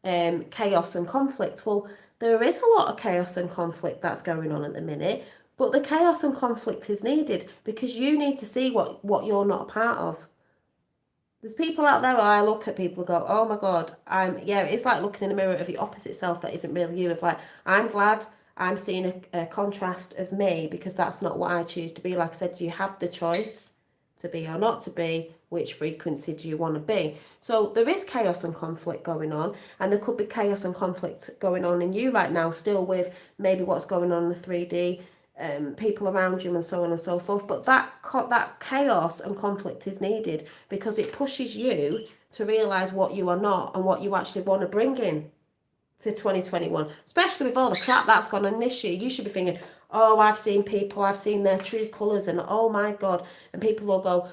chaos and conflict. Well, there is a lot of chaos and conflict that's going on at the minute, but the chaos and conflict is needed because you need to see what you're not a part of. There's people out there where I look at people and go, oh my God, it's like looking in a mirror of your opposite self that isn't really you. Of like, I'm glad I'm seeing a contrast of me, because that's not what I choose to be. Like I said, you have the choice to be or not to be. Which frequency do you want to be? So there is chaos and conflict going on, and there could be chaos and conflict going on in you right now, still with maybe what's going on in the 3D, people around you and so on and so forth. But that chaos and conflict is needed because it pushes you to realise what you are not and what you actually want to bring in to 2021, especially with all the crap that's gone on this year. You should be thinking, oh, I've seen their true colours, and oh my God, and people will go,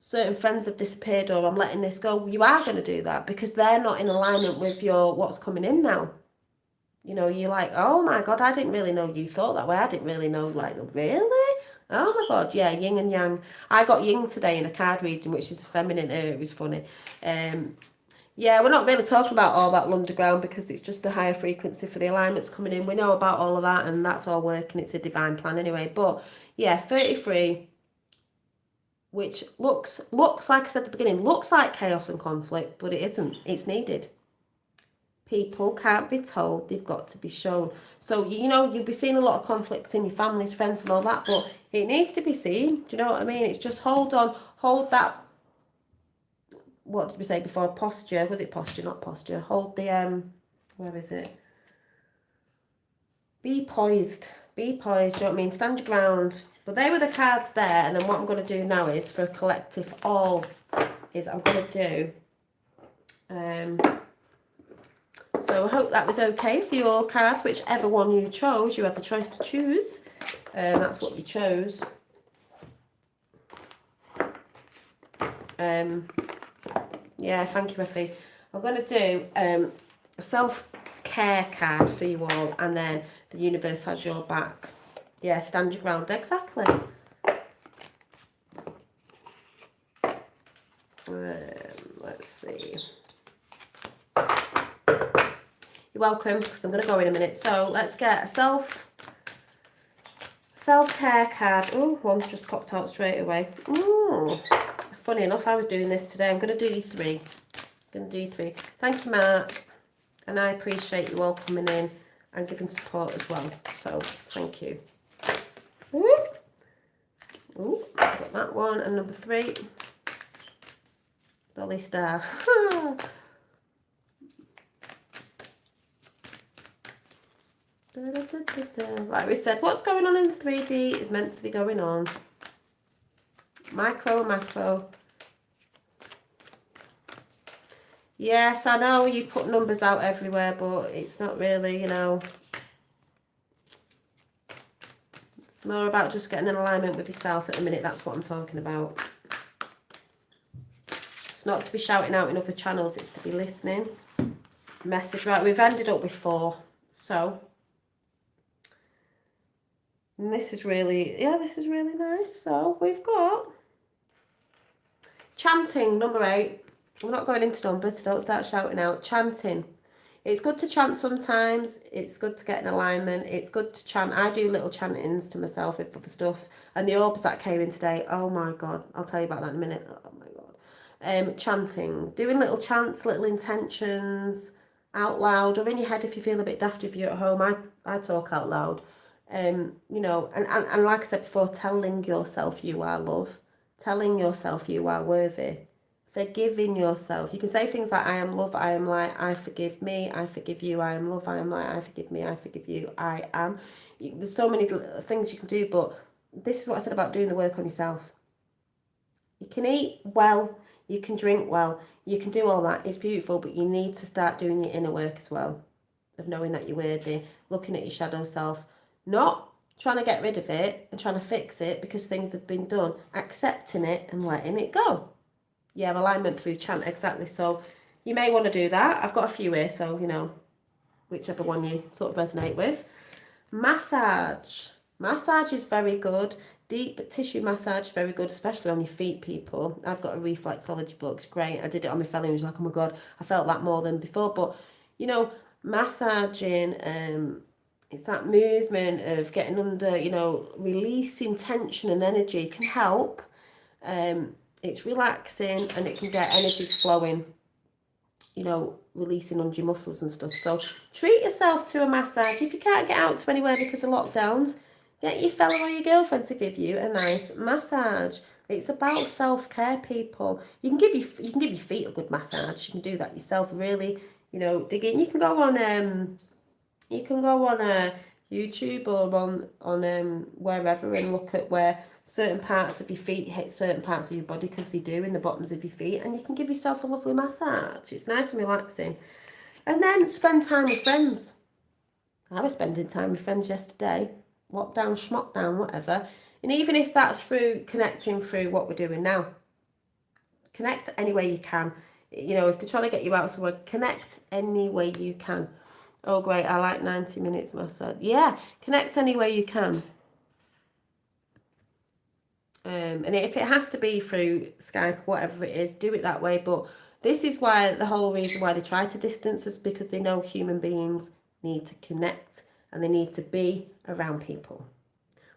certain friends have disappeared, or I'm letting this go. You are going to do that because they're not in alignment with what's coming in now. You know, you're like, oh my God, I didn't really know you thought that way. I didn't really know, like, really? Oh my God, yeah, yin and yang. I got yin today in a card reading, which is a feminine. It was funny. Yeah, we're not really talking about all that underground because it's just a higher frequency for the alignments coming in. We know about all of that, and that's all working. It's a divine plan anyway. But yeah, 33. which looks like I said at the beginning, looks like chaos and conflict, but it isn't. It's needed. People can't be told, they've got to be shown. So, you know, you'll be seeing a lot of conflict in your families, friends and all that, but it needs to be seen. Do you know what I mean? It's just hold on, hold that, what did we say before, posture, was it posture, not posture, hold the, where is it? Be poised, you know what I mean? Stand your ground. But they were the cards there, and then what I'm going to do now is, for a collective all, is I'm going to do, so I hope that was okay for your cards, whichever one you chose. You had the choice to choose, and that's what you chose. Yeah, thank you, Effie. I'm going to do a self-care card for you all, and then the universe has your back. Yeah, stand your ground, exactly. Let's see. You're welcome, because I'm going to go in a minute. So let's get a self-care card. Oh, one's just popped out straight away. Ooh, funny enough, I was doing this today. I'm going to do you three. Thank you, Mark. And I appreciate you all coming in and giving support as well. So, thank you. Ooh, got that one. And number 3. Dolly Star. Like we said, what's going on in the 3D is meant to be going on. Macro. Yes, I know you put numbers out everywhere, but it's not really, you know. It's more about just getting in alignment with yourself at the minute. That's what I'm talking about. It's not to be shouting out in other channels, it's to be listening. Message, right, we've ended up with 4. So, and this is really nice. So, we've got chanting, number 8. We're not going into numbers, so don't start shouting out. Chanting. It's good to chant sometimes. It's good to get in alignment. It's good to chant. I do little chantings to myself with other stuff. And the orbs that came in today, oh my God. I'll tell you about that in a minute. Oh my God. Chanting. Doing little chants, little intentions out loud or in your head if you feel a bit daft if you're at home. I talk out loud. You know, and like I said before, telling yourself you are love. Telling yourself you are worthy. Forgiving yourself. You can say things like, I am love, I am light, I forgive me, I forgive you, I am love, I am light, I forgive me, I forgive you, I am. There's so many things you can do, but this is what I said about doing the work on yourself. You can eat well, you can drink well, you can do all that, it's beautiful, but you need to start doing your inner work as well, of knowing that you're worthy, looking at your shadow self, not trying to get rid of it and trying to fix it because things have been done, accepting it and letting it go. Yeah, alignment through chant, exactly. So you may want to do that. I've got a few here, so, you know, whichever one you sort of resonate with. Massage. Massage is very good. Deep tissue massage, very good, especially on your feet, people. I've got a reflexology book, it's great. I did it on my fellow and was like, oh my God, I felt that more than before. But, you know, massaging, it's that movement of getting under, you know, releasing tension and energy can help. It's relaxing and it can get energies flowing, you know, releasing under your muscles and stuff. So treat yourself to a massage. If you can't get out to anywhere because of lockdowns, get your fella or your girlfriend to give you a nice massage. It's about self-care, people. You can give your feet a good massage. You can do that yourself, really, you know, dig in. You can go on YouTube or on wherever and look at where certain parts of your feet hit certain parts of your body, because they do, in the bottoms of your feet, and you can give yourself a lovely massage. It's nice and relaxing. And then spend time with friends. I was spending time with friends yesterday, lockdown, schmockdown, whatever. And even if that's through connecting through what we're doing now, connect any way you can. You know, if they're trying to get you out somewhere, connect any way you can. Oh, great, I like 90 minutes massage. Yeah, connect any way you can. And if it has to be through Skype, whatever it is, do it that way. But this is why, the whole reason why they try to distance us, because they know human beings need to connect and they need to be around people.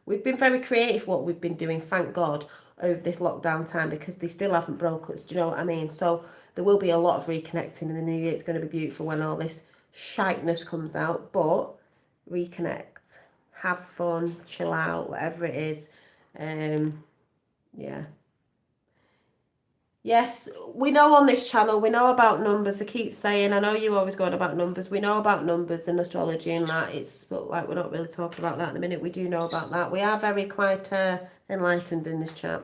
We've been very creative what we've been doing, thank God. over this lockdown time, because they still haven't broke us. Do you know what I mean? So there will be a lot of reconnecting in the new year. It's going to be beautiful when all this shiteness comes out, but reconnect, have fun, chill out, whatever it is. Yeah. Yes, we know on this channel, we know about numbers. I keep saying, I know you always go on about numbers. We know about numbers and astrology and that. It's, but like, we're not really talking about that in a minute. We do know about that. We are very quite enlightened in this chat.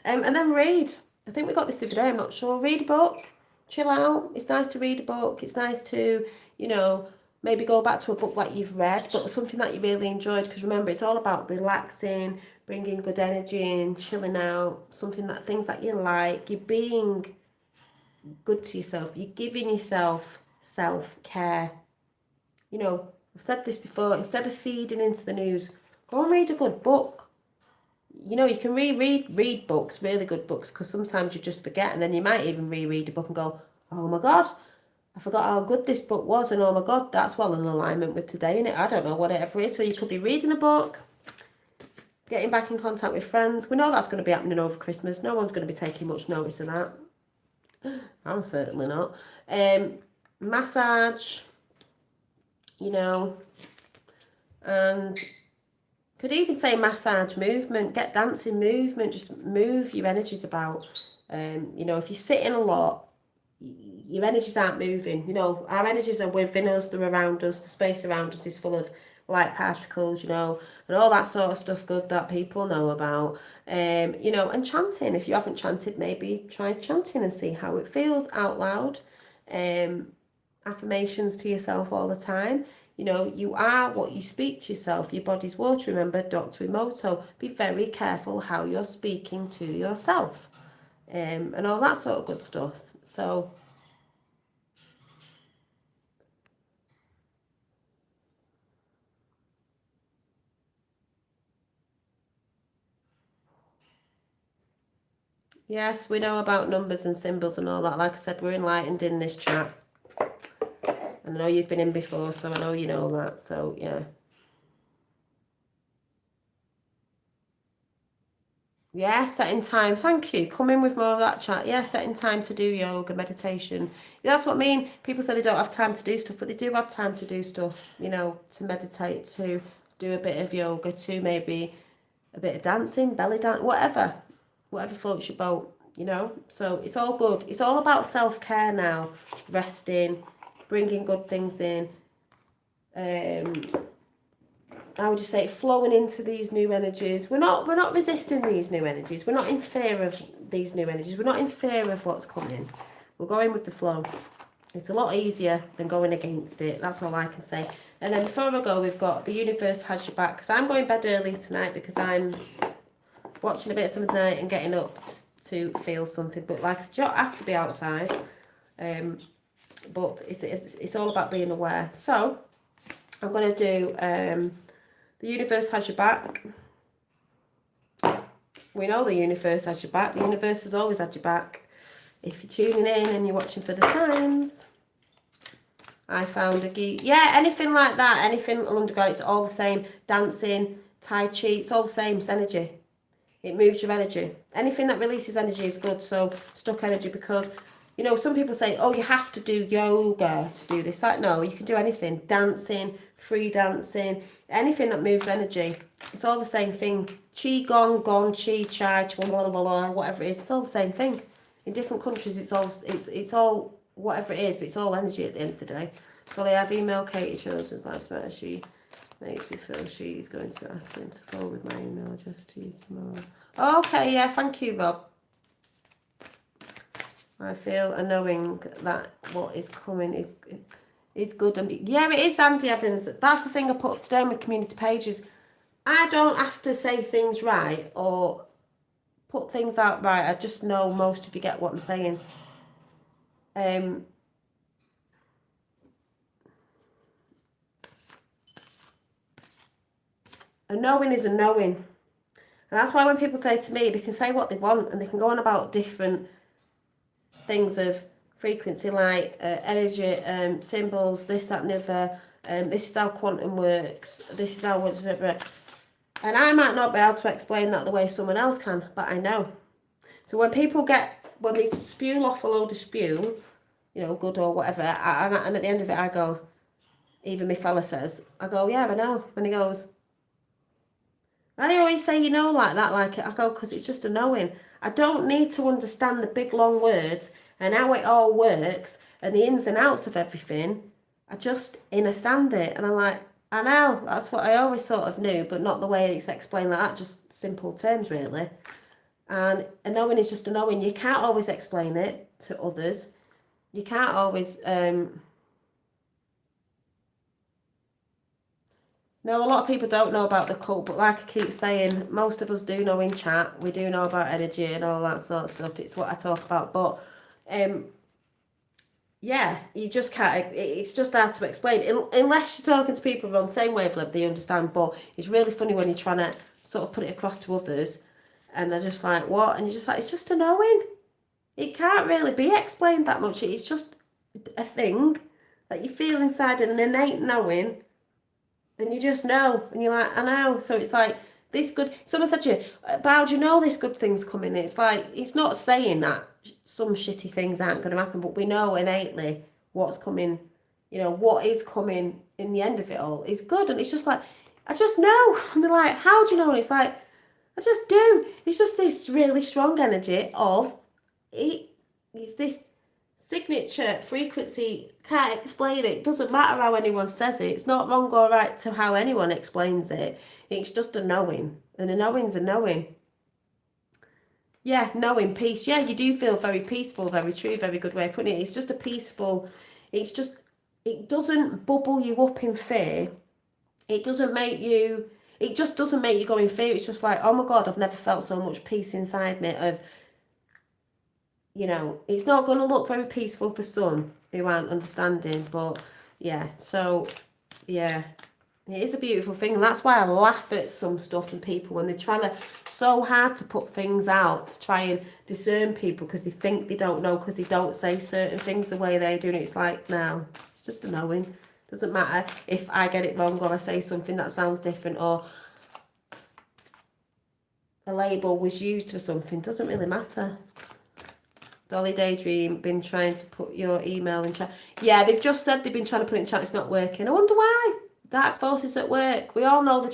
And then read. I think we got this the other day, I'm not sure. Read a book, chill out. It's nice to read a book. It's nice to, you know, maybe go back to a book that you've read, but something that you really enjoyed. Because remember, it's all about relaxing, bringing good energy in, chilling out, things that you like. You're being good to yourself. You're giving yourself self-care. You know, I've said this before, instead of feeding into the news, go and read a good book. You know, you can read books, really good books, because sometimes you just forget, and then you might even reread a book and go, oh my God, I forgot how good this book was, and oh my God, that's well in alignment with today, innit? I don't know, whatever it is. So you could be reading a book, getting back in contact with friends. We know that's going to be happening over Christmas. No one's going to be taking much notice of that. I'm certainly not. Massage, you know, and could even say massage, movement, get dancing, movement, just move your energies about. You know, if you're sitting a lot, your energies aren't moving. You know, our energies are within us, they're around us, the space around us is full of light particles, you know, and all that sort of stuff good that people know about. You know, and chanting. If you haven't chanted, maybe try chanting and see how it feels out loud. Affirmations to yourself all the time. You know, you are what you speak to yourself. Your body's water, remember Dr. Emoto. Be very careful how you're speaking to yourself. And all that sort of good stuff. So, yes, we know about numbers and symbols and all that. Like I said, we're enlightened in this chat. And I know you've been in before, so I know you know that. So, yeah. Yeah, setting time. Thank you. Come in with more of that chat. Yeah, setting time to do yoga, meditation. Yeah, that's what I mean. People say they don't have time to do stuff, but they do have time to do stuff, you know, to meditate, to do a bit of yoga, to maybe a bit of dancing, belly dance, whatever. Whatever floats your boat, you know. So it's all good. It's all about self-care now. Resting, bringing good things in. I would just say flowing into these new energies. We're not resisting these new energies. We're not in fear of these new energies. We're not in fear of what's coming. We're going with the flow. It's a lot easier than going against it. That's all I can say. And then before I go, we've got the universe has your back. Because I'm going bed early tonight because I'm watching a bit of something tonight and getting up to feel something. But like I said, you don't have to be outside. But it's all about being aware. So I'm going to do... the universe has your back. We know the universe has your back. The universe has always had your back. If you're tuning in and you're watching for the signs, I found a geek. Yeah, anything like that, anything underground, it's all the same. Dancing, Tai Chi, it's all the same. It's energy. It moves your energy. Anything that releases energy is good. So stuck energy, because, you know, some people say, oh, you have to do yoga to do this. Like, no, you can do anything. Dancing, free dancing, anything that moves energy. It's all the same thing. Qi Gong, Gong, Qi, Chai, blah, blah, blah, whatever it is. It's all the same thing. In different countries, it's all whatever it is, but it's all energy at the end of the day. Well, I've emailed Katie Children's Lives Matter. She makes me feel she's going to ask him to forward my email address to you tomorrow. Okay, yeah, thank you, Rob. I feel a knowing that what is coming is good. And yeah, it is, Andy Evans. That's the thing I put up today on my community pages. I don't have to say things right or put things out right. I just know most of you get what I'm saying. A knowing is a knowing. And that's why when people say to me, they can say what they want and they can go on about different things of frequency, like energy, symbols, this, that, and the other. This is how quantum works. This is how whatever. And I might not be able to explain that the way someone else can, but I know. So when they spew off a load of spew, good or whatever, and at the end of it I go, even my fella says, I go, yeah, I know. And he goes, I always say, like that, like it. I go, because it's just a knowing. I don't need to understand the big long words and how it all works and the ins and outs of everything. I just understand it. And I'm like, I know, that's what I always sort of knew, but not the way it's explained like that, just simple terms, really. And a knowing is just a knowing. You can't always explain it to others. You can't always... No, a lot of people don't know about the cult, but like I keep saying, most of us do know in chat. We do know about energy and all that sort of stuff. It's what I talk about. But, yeah, you just can't... It's just hard to explain. Unless you're talking to people on the same wavelength, they understand. But it's really funny when you're trying to sort of put it across to others. And they're just like, what? And you're just like, it's just a knowing. It can't really be explained that much. It's just a thing that you feel inside, an innate knowing. And you just know, and you're like, I know. So it's like, this good, someone said to you, but how do you know this good thing's coming? It's like, it's not saying that some shitty things aren't going to happen, but we know innately what's coming, what is coming in the end of it all is good. And it's just like, I just know. And they're like, how do you know? And it's like, I just do. It's just this really strong energy of it. It's this signature frequency. Can't explain it. Doesn't matter how anyone says it. It's not wrong or right to how anyone explains it. It's just a knowing, and a knowing's a knowing. Yeah, knowing, peace. Yeah, you do feel very peaceful, very true, very good way of putting it. It's just a peaceful. It doesn't bubble you up in fear. It doesn't make you. It just doesn't make you go in fear. It's just like, oh my God, I've never felt so much peace inside me. It's not going to look very peaceful for some who aren't understanding, but yeah, so yeah, it is a beautiful thing. And that's why I laugh at some stuff and people when they're trying so hard to put things out to try and discern people because they think they don't know, because they don't say certain things the way they do. And it's like, no, it's just a knowing. Doesn't matter if I get it wrong or I say something that sounds different or a label was used for something. Doesn't really matter. Dolly Daydream been trying to put your email in chat. Yeah, they've just said they've been trying to put it in chat. It's not working. I wonder why. Dark forces at work. We all know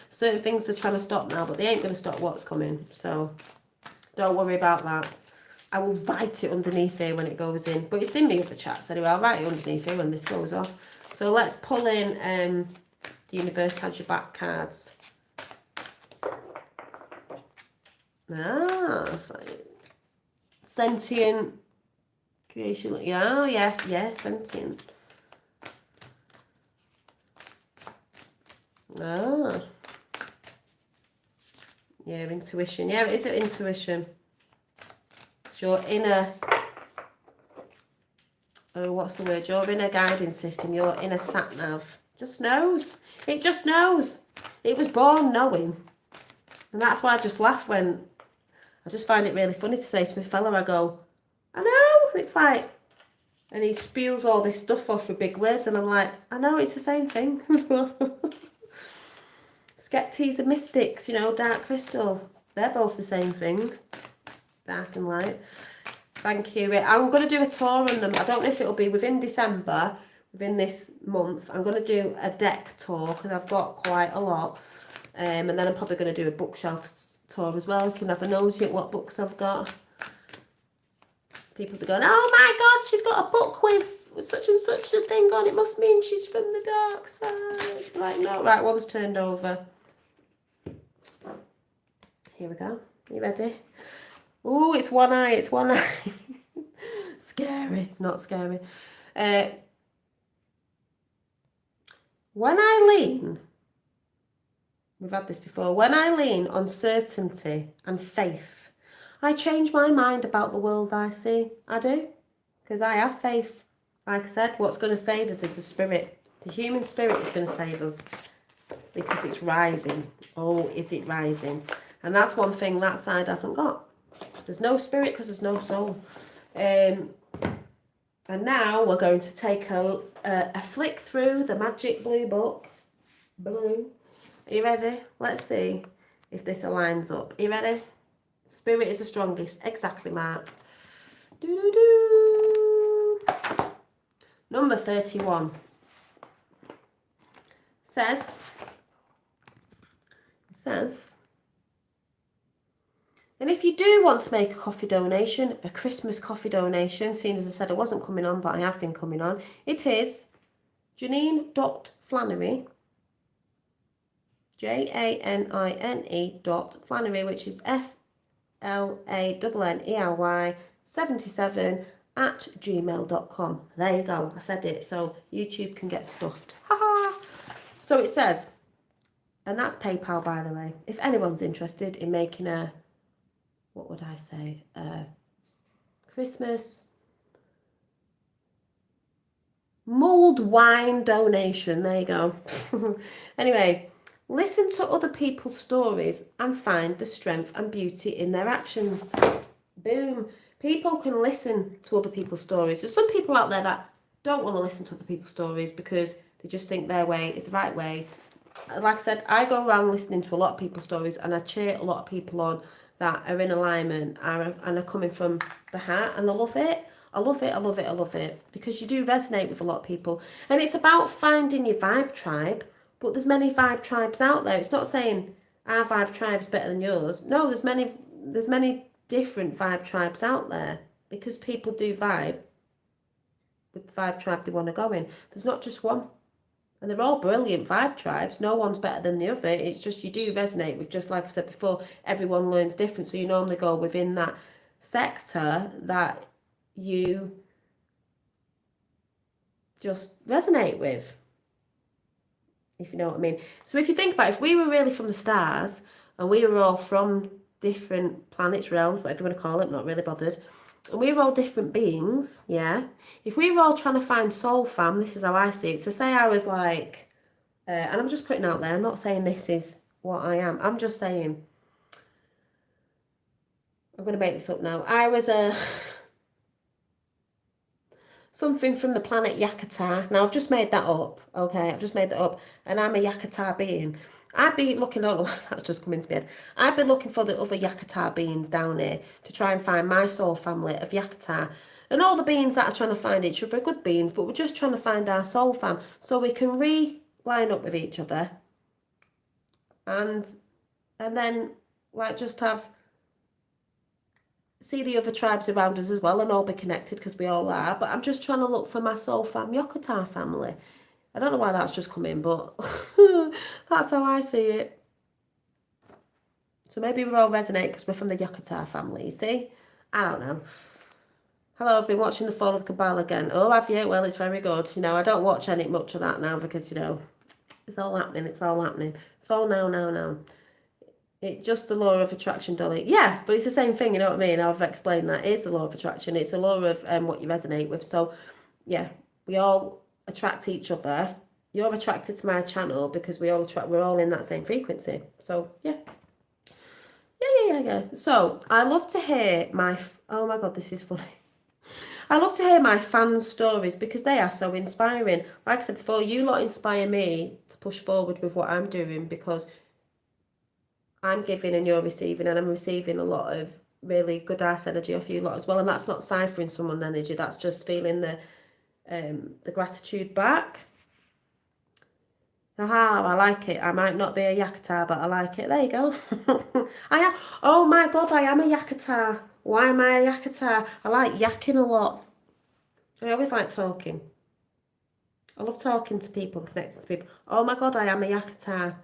certain things are trying to stop now, but they ain't going to stop what's coming. So don't worry about that. I will write it underneath here when it goes in. But it's in the other chats anyway. I'll write it underneath here when this goes off. So let's pull in the Universe Has Your Back cards. Sentient creation. Yeah, sentient. Yeah, intuition. Yeah, it is an intuition. It's your inner, what's the word? Your inner guiding system, your inner sat-nav. Just knows. It just knows. It was born knowing. And that's why I just laugh when, I just find it really funny to say to my fella, I go, I know. It's like, and he spews all this stuff off with big words, and I'm like, I know, it's the same thing. Skeptes and mystics, dark crystal. They're both the same thing. Dark and light. Thank you. I'm going to do a tour on them. I don't know if it'll be within December, within this month. I'm going to do a deck tour because I've got quite a lot. And then I'm probably going to do a bookshelf tour as well. You can have a nosy at what books I've got. People be going, oh my God, she's got a book with such and such a thing on. It must mean she's from the dark side. Like, no, right, one's turned over. Here we go. You ready? Oh, it's one eye. Scary. Not scary. When I lean, we've had this before, when I lean on certainty and faith, I change my mind about the world I see. I do. Because I have faith. Like I said, what's going to save us is the spirit. The human spirit is going to save us. Because it's rising. Oh, is it rising? And that's one thing that side haven't got. There's no spirit because there's no soul. And now we're going to take a flick through the magic blue book. Blue. Are you ready? Let's see if this aligns up. Are you ready? Spirit is the strongest. Exactly, Mark. Doo-doo-doo. Number 31. Says, and if you do want to make a coffee donation, a Christmas coffee donation, seeing as I said I wasn't coming on, but I have been coming on, it is Janine.Flannery, JANINE.Flannery, which is FLANNERY 77 at gmail.com. There you go, I said it, so YouTube can get stuffed. Ha! So it says, and that's PayPal, by the way, if anyone's interested in making a, what would I say, Christmas mulled wine donation. There you go. Anyway, listen to other people's stories and find the strength and beauty in their actions. Boom. People can listen to other people's stories. There's some people out there that don't want to listen to other people's stories because they just think their way is the right way. Like I said, I go around listening to a lot of people's stories and I cheer a lot of people on that are in alignment and are coming from the heart, and I love it. I love it, I love it, I love it. Because you do resonate with a lot of people. And it's about finding your vibe tribe, but there's many vibe tribes out there. It's not saying our vibe tribe's better than yours. No, there's many different vibe tribes out there because people do vibe with the vibe tribe they want to go in. There's not just one. And they're all brilliant vibe tribes. No one's better than the other. It's just you do resonate with, just like I said before, everyone learns different. So you normally go within that sector that you just resonate with, if you know what I mean. So if you think about it, if we were really from the stars and we were all from different planets, realms, whatever you want to call it, not really bothered, and we were all different beings, yeah? If we were all trying to find soul fam, this is how I see it. So say I was like, and I'm just putting out there, I'm not saying this is what I am. I'm just saying, I'm going to make this up now. I was something from the planet Yakata. Now, I've just made that up, okay? I've just made that up. And I'm a Yakata being. I'd be looking, I don't know why that's just come into my head. I'd be looking for the other Yakata beings down here to try and find my soul family of Yakata. And all the beings that are trying to find each other are good beings, but we're just trying to find our soul fam so we can line up with each other. And then, like, just see the other tribes around us as well and all be connected because we all are. But I'm just trying to look for my soul fam, Yakata family. I don't know why that's just come in, but that's how I see it. So maybe we all resonate because we're from the Yakata family, you see? I don't know. Hello, I've been watching The Fall of Cabal again. Oh, have you? Well, it's very good. You know, I don't watch any much of that now because, you know, it's all happening. It's all now. It's just the law of attraction, Dolly. Yeah, but it's the same thing, you know what I mean? I've explained that. It is the law of attraction. It's the law of what you resonate with. So, yeah, we all attract each other. You're attracted to my channel because we're all in that same frequency. So, yeah. Yeah. So, I love to hear oh my God, this is funny. I love to hear my fans' stories because they are so inspiring. Like I said before, you lot inspire me to push forward with what I'm doing because I'm giving and you're receiving, and I'm receiving a lot of really good ass energy off you lot as well. And that's not ciphering someone's energy, that's just feeling the gratitude back. Aha, I like it. I might not be a Yakata, but I like it. There you go. I am. Oh my God, I am a Yakata. Why am I a Yakata? I like yakking a lot. I always like talking. I love talking to people, connecting to people. Oh my God, I am a Yakata.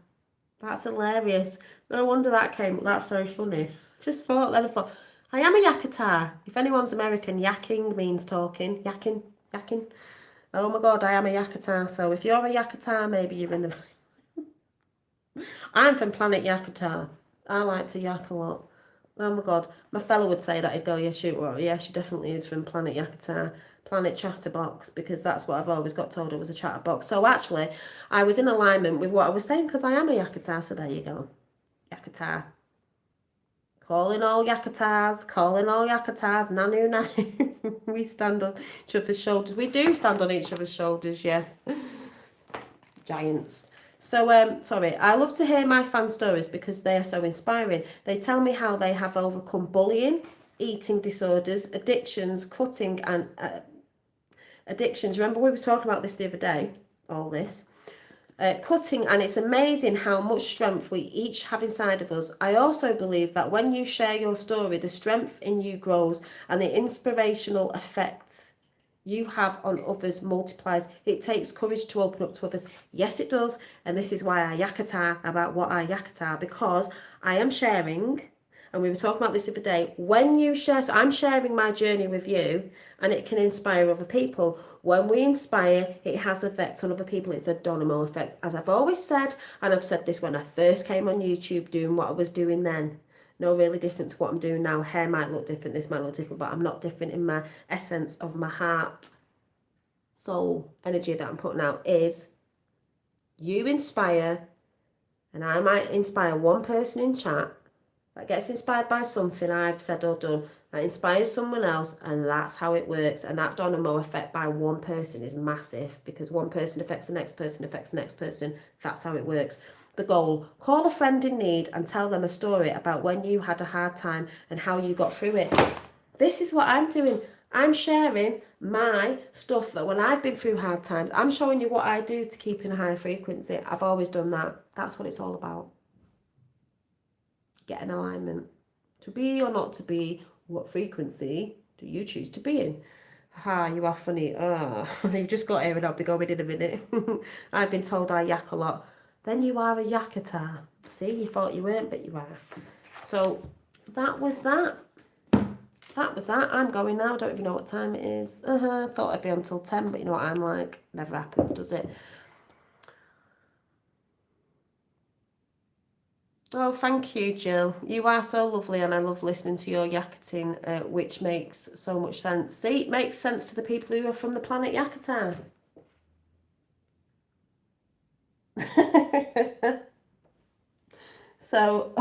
That's hilarious. No wonder that came. That's so funny. Just thought, I am a Yakata. If anyone's American, yakking means talking. Yakking. Oh my God, I am a Yakata. So if you're a Yakata, maybe you're in the... I'm from planet Yakata. I like to yak a lot. Oh my God. My fella would say that. He'd go, yeah, shoot, well, yeah, she definitely is from planet Yakata. Planet Chatterbox, because that's what I've always got told, it was a chatterbox. So actually, I was in alignment with what I was saying because I am a Yakata, so there you go. Yakata. Calling all Yakatas, nanu. We stand on each other's shoulders. We do stand on each other's shoulders, yeah. Giants. So, sorry, I love to hear my fan stories because they are so inspiring. They tell me how they have overcome bullying, eating disorders, addictions, cutting and addictions. Remember we were talking about this the other day, all this. Cutting, and it's amazing how much strength we each have inside of us. I also believe that when you share your story, the strength in you grows and the inspirational effect you have on others multiplies. It takes courage to open up to others. Yes, it does. And this is why I yakata about what I yakata, because I am sharing, and we were talking about this the other day, when you share, so I'm sharing my journey with you and it can inspire other people. When we inspire, it has effects on other people. It's a domino effect. As I've always said, and I've said this when I first came on YouTube doing what I was doing then. No really different to what I'm doing now. Hair might look different, this might look different, but I'm not different in my essence of my heart, soul, energy that I'm putting out is you inspire, and I might inspire one person in chat that gets inspired by something I've said or done, that inspires someone else, and that's how it works. And that domino effect by one person is massive because one person affects the next person, affects the next person. That's how it works. The goal: call a friend in need and tell them a story about when you had a hard time and how you got through it. This is what I'm doing. I'm sharing my stuff that when I've been through hard times, I'm showing you what I do to keep in a high frequency. I've always done that. That's what it's all about. Get in alignment. To be or not to be, what frequency do you choose to be in? Ha, you are funny. You've just got here and I'll be going in a minute. I've been told I yak a lot. Then you are a yakata. See, you thought you weren't, but you are. So that was that. That was that. I'm going now. I don't even know what time it is. Thought I'd be until 10, but you know what I'm like. Never happens, does it? Oh, thank you, Jill. You are so lovely, and I love listening to your yakketing, which makes so much sense. See, it makes sense to the people who are from the planet Yakata. So,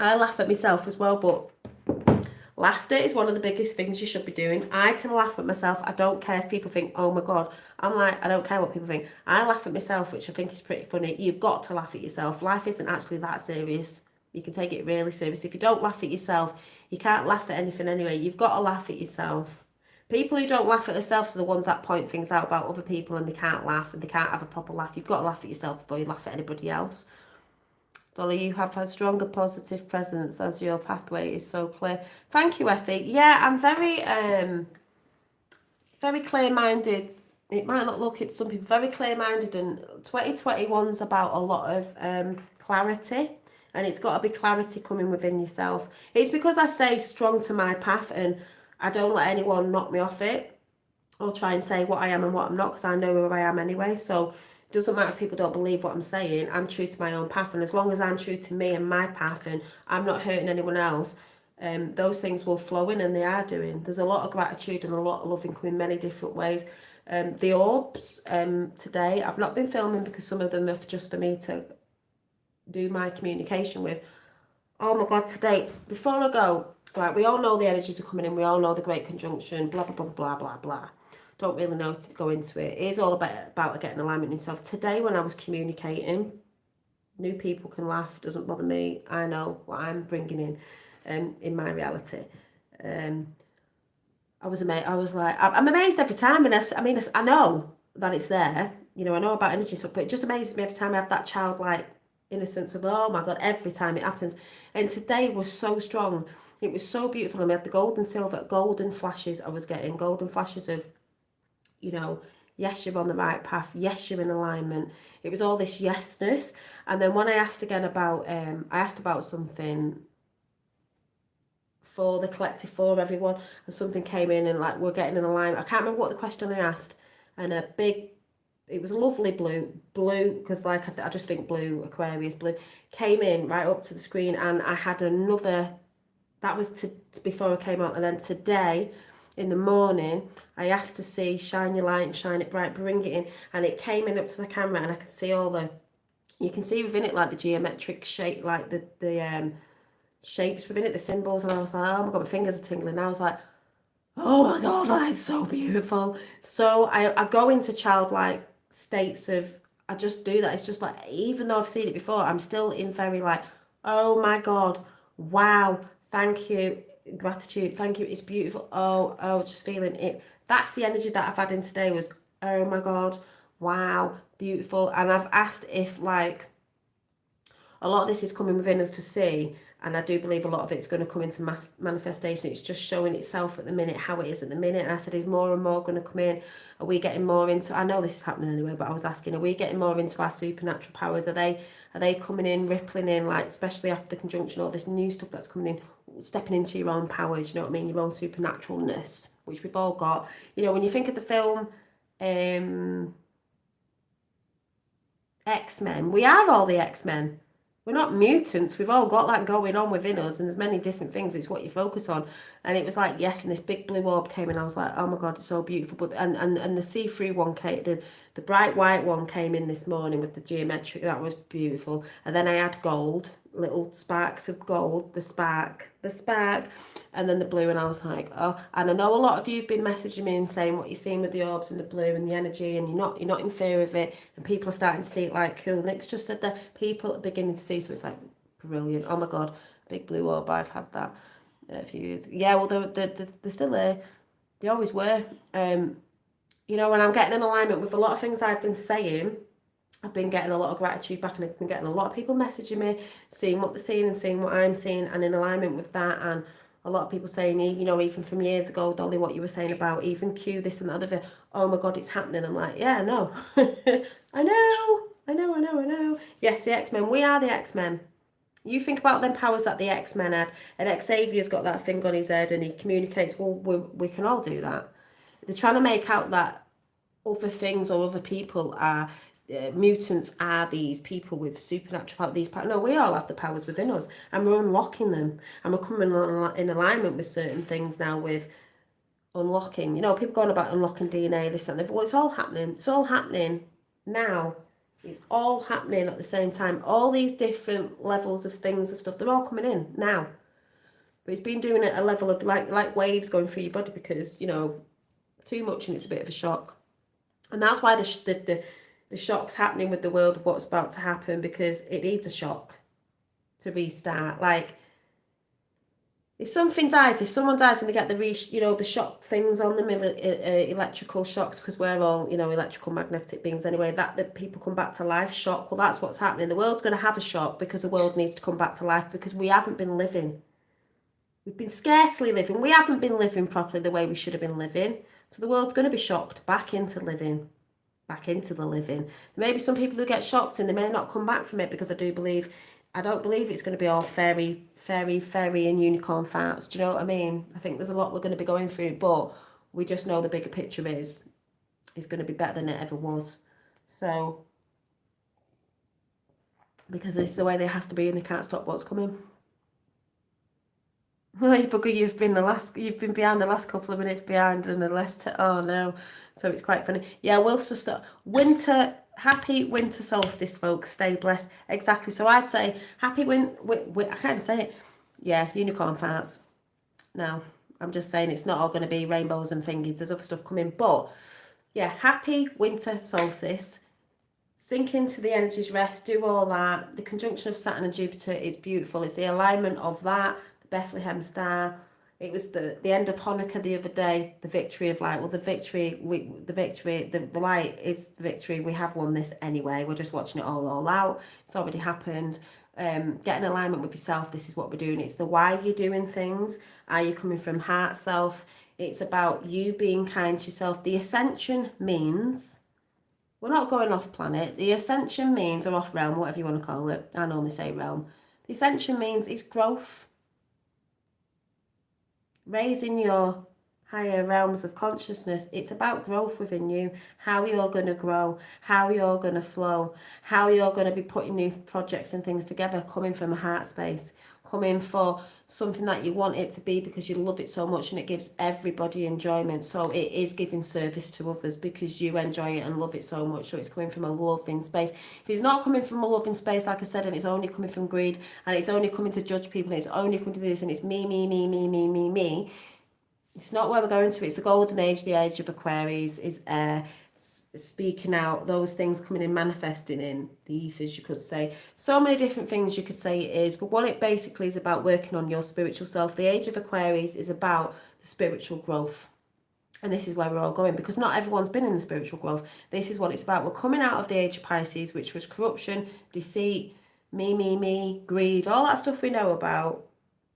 I laugh at myself as well, but laughter is one of the biggest things you should be doing. I can laugh at myself. I don't care if people think, oh my God. I'm like, I don't care what people think. I laugh at myself, which I think is pretty funny. You've got to laugh at yourself. Life isn't actually that serious. You can take it really serious. If you don't laugh at yourself, you can't laugh at anything anyway. You've got to laugh at yourself. People who don't laugh at themselves are the ones that point things out about other people and they can't laugh and they can't have a proper laugh. You've got to laugh at yourself before you laugh at anybody else. Dolly, you have a stronger positive presence as your pathway is so clear. Thank you, Effie. Yeah, I'm very clear-minded. It might not look it to some people, very clear-minded, and 2021's about a lot of clarity, and it's got to be clarity coming within yourself. It's because I stay strong to my path and I don't let anyone knock me off it or try and say what I am and what I'm not, because I know where I am anyway. So it doesn't matter if people don't believe what I'm saying. I'm true to my own path, and as long as I'm true to me and my path and I'm not hurting anyone else, those things will flow in, and they are doing. There's a lot of gratitude and a lot of loving coming many different ways. The orbs today, I've not been filming because some of them are just for me to do my communication with. Oh my God, today, before I go, right, we all know the energies are coming in, we all know the Great Conjunction, blah, blah, blah, blah, blah, blah. Don't really know to go into it. It is all about getting alignment in yourself. Today, when I was communicating, new people can laugh, doesn't bother me. I know what I'm bringing in my reality. I was amazed. I was like, I'm amazed every time, and I know that it's there. You know, I know about energy stuff, but it just amazes me every time I have that childlike innocence of, oh my God, every time it happens. And today was so strong. It was so beautiful. And we had the gold and silver, golden flashes I was getting, golden flashes of, you know, yes, you're on the right path. Yes, you're in alignment. It was all this yesness. And then when I asked again about, I asked about something for the collective, for everyone, and something came in and like we're getting in alignment. I can't remember what the question I asked, and it was a lovely blue, because like I just think blue, Aquarius blue, came in right up to the screen, and I had another, that was to before I came on, and then today, in the morning, I asked to see shine your light and shine it bright, bring it in, and it came in up to the camera, and I could see all the, you can see within it like the geometric shape, like the shapes within it, the symbols, and I was like, oh my God, my fingers are tingling. I was like, oh my God, like so beautiful. So I go into childlike states of, I just do that. It's just like, even though I've seen it before, I'm still in very like, oh my God, wow, thank you, gratitude, thank you, it's beautiful. Oh, just feeling it. That's the energy that I've had in today was, oh my God, wow, beautiful. And I've asked if like, a lot of this is coming within us to see, and I do believe a lot of it's going to come into mass manifestation. It's just showing itself at the minute, how it is at the minute. And I said, is more and more going to come in? Are we getting more into, I know this is happening anyway, but I was asking, are we getting more into our supernatural powers? Are they coming in, rippling in, like especially after the conjunction, all this new stuff that's coming in, stepping into your own powers, you know what I mean, your own supernaturalness, which we've all got. You know, when you think of the film X-Men, we are all the X-Men. We're not mutants. We've all got that going on within us, and there's many different things. It's what you focus on. And it was like, yes, and this big blue orb came, and I was like, oh my God, it's so beautiful. But and the see-through one came, the bright white one came in this morning with the geometric. That was beautiful. And then I had gold, little sparks of gold, the spark, and then the blue. And I was like, oh. And I know a lot of you've been messaging me and saying what you're seeing with the orbs and the blue and the energy, and you're not in fear of it, and people are starting to see it like cool. Nick's just said that people are beginning to see, so it's like brilliant. Oh my God, big blue orb. I've had that a few years. Yeah, well they're still there. They always were. You know, when I'm getting in alignment with a lot of things I've been saying, I've been getting a lot of gratitude back, and I've been getting a lot of people messaging me, seeing what they're seeing and seeing what I'm seeing, and in alignment with that. And a lot of people saying, you know, even from years ago, Dolly, what you were saying about even Q, this and the other, oh my God, it's happening. I'm like, yeah, no. I know. Yes, the X-Men. We are the X-Men. You think about them powers that the X-Men had, and Xavier's got that thing on his head and he communicates. Well, we can all do that. They're trying to make out that other things or other people are mutants, are these people with supernatural power. These powers. No, we all have the powers within us, and we're unlocking them, and we're coming in alignment with certain things now. With unlocking, you know, people going about unlocking DNA, this and that. Well, it's all happening. It's all happening now. It's all happening at the same time. All these different levels of things, of stuff, they're all coming in now. But it's been doing it at a level of like waves going through your body, because, you know, too much and it's a bit of a shock. And that's why the shock's happening with the world of what's about to happen, because it needs a shock to restart. Like, if someone dies and they get the shock things on them, electrical shocks, because we're all, you know, electrical magnetic beings anyway, that people come back to life, shock. Well, that's what's happening. The world's going to have a shock because the world needs to come back to life, because we haven't been living. We've been scarcely living. We haven't been living properly the way we should have been living. So the world's going to be shocked back into living. Back into the living. There may be some people who get shocked and they may not come back from it, because I don't believe it's going to be all fairy and unicorn farts. Do you know what I mean? I think there's a lot we're going to be going through, but we just know the bigger picture is going to be better than it ever was. So, because this is the way there has to be, and they can't stop what's coming. Well, Bugger, you've been behind the last couple of minutes behind, and the less oh no, so it's quite funny. Yeah, we'll just start happy winter solstice, folks. Stay blessed. Exactly. So I'd say happy I can't say it. Yeah, unicorn farts. No, I'm just saying it's not all going to be rainbows and thingies. There's other stuff coming, but yeah, happy winter solstice. Sink into the energies, rest, do all that. The conjunction of Saturn and Jupiter is beautiful. It's the alignment of that. Bethlehem Star. It was the end of Hanukkah the other day, the victory of light. Well, the light is victory. We have won this anyway. We're just watching it all out. It's already happened. Get in alignment with yourself. This is what we're doing. It's the why you're doing things. Are you coming from heart self? It's about you being kind to yourself. The ascension means we're not going off planet. The ascension means, or off realm, whatever you want to call it. I normally say realm. The ascension means it's growth. Raising your higher realms of consciousness. It's about growth within you, how you're going to grow, how you're going to flow, how you're going to be putting new projects and things together, coming from a heart space, coming for something that you want it to be because you love it so much and it gives everybody enjoyment. So it is giving service to others because you enjoy it and love it so much. So it's coming from a loving space. If it's not coming from a loving space, like I said, and it's only coming from greed, and it's only coming to judge people, and it's only coming to this, and it's me, It's not where we're going to. It's the golden age, the age of Aquarius, is air, speaking out, those things coming in, manifesting in the ethers, you could say. So many different things you could say it is, but what it basically is about working on your spiritual self. The age of Aquarius is about the spiritual growth. And this is where we're all going, because not everyone's been in the spiritual growth. This is what it's about. We're coming out of the age of Pisces, which was corruption, deceit, me, greed, all that stuff we know about.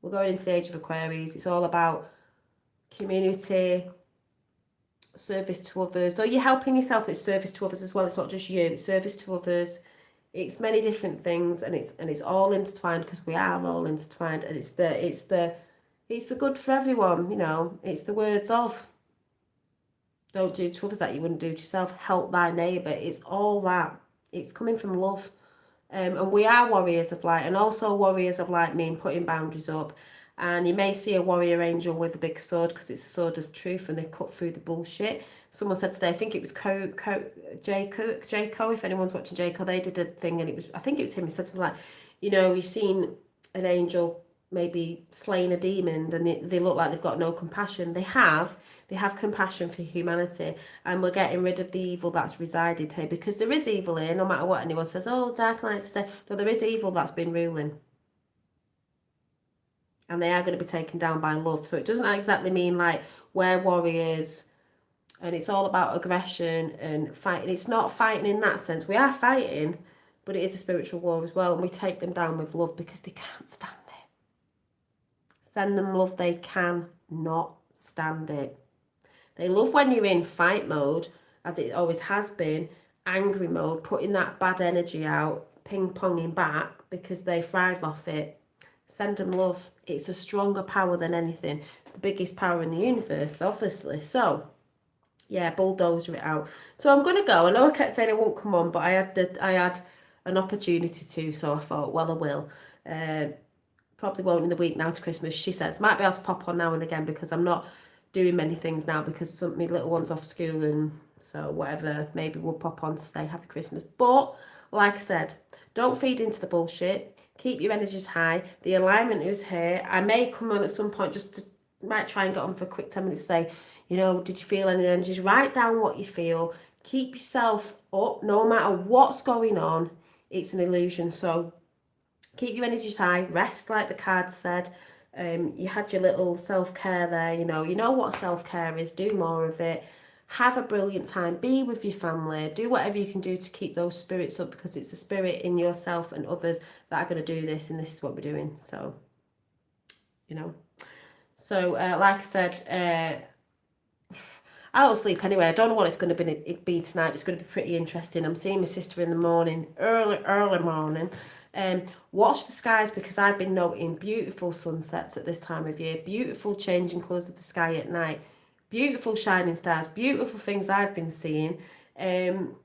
We're going into the age of Aquarius. It's all about community, service to others. Though you're helping yourself, it's service to others as well. It's not just you, it's service to others. It's many different things, and it's all intertwined, because we are all intertwined, and it's the good for everyone, you know. It's the words of, don't do to others that you wouldn't do to yourself, help thy neighbour. It's all that. It's coming from love. And we are warriors of light, and also warriors of light mean putting boundaries up. And you may see a warrior angel with a big sword, because it's a sword of truth, and they cut through the bullshit. Someone said today, I think it was Jayco, if anyone's watching Jayco, they did a thing, and I think it was him, he said something like, you know, you've seen an angel maybe slaying a demon, and they look like they've got no compassion. They have compassion for humanity, and we're getting rid of the evil that's resided here, because there is evil here, no matter what anyone says. Oh, dark lights say, no, there is evil that's been ruling, and they are going to be taken down by love. So it doesn't exactly mean like we're warriors and it's all about aggression and fighting. It's not fighting in that sense. We are fighting, but it is a spiritual war as well, and we take them down with love, because they can't stand it. Send them love. They cannot stand it. They love when you're in fight mode, as it always has been, angry mode, putting that bad energy out, ping-ponging back, because they thrive off it. Send them love. It's a stronger power than anything. The biggest power in the universe, obviously. So, yeah, bulldozer it out. So I'm going to go. I know I kept saying I won't come on, but I had an opportunity to, so I thought, well, I will. Probably won't in the week now to Christmas. She says, might be able to pop on now and again, because I'm not doing many things now, because my little one's off school, and so whatever, maybe we'll pop on to say happy Christmas. But like I said, don't feed into the bullshit. Keep your energies high. The alignment is here. I may come on at some point, just to might try and get on for a quick 10 minutes, say, you know, did you feel any energies? Write down what you feel. Keep yourself up no matter what's going on. It's an illusion. So keep your energies high. Rest, like the card said. You had your little self-care there, you know what self-care is. Do more of it. Have a brilliant time. Be with your family. Do whatever you can do to keep those spirits up, because it's a spirit in yourself and others that are going to do this, and this is what we're doing. So, you know. So, like I said, I don't sleep anyway. I don't know what it's going to be tonight. It's going to be pretty interesting. I'm seeing my sister in the morning, early morning. Watch the skies, because I've been noting beautiful sunsets at this time of year, beautiful changing colours of the sky at night, beautiful shining stars, beautiful things I've been seeing. And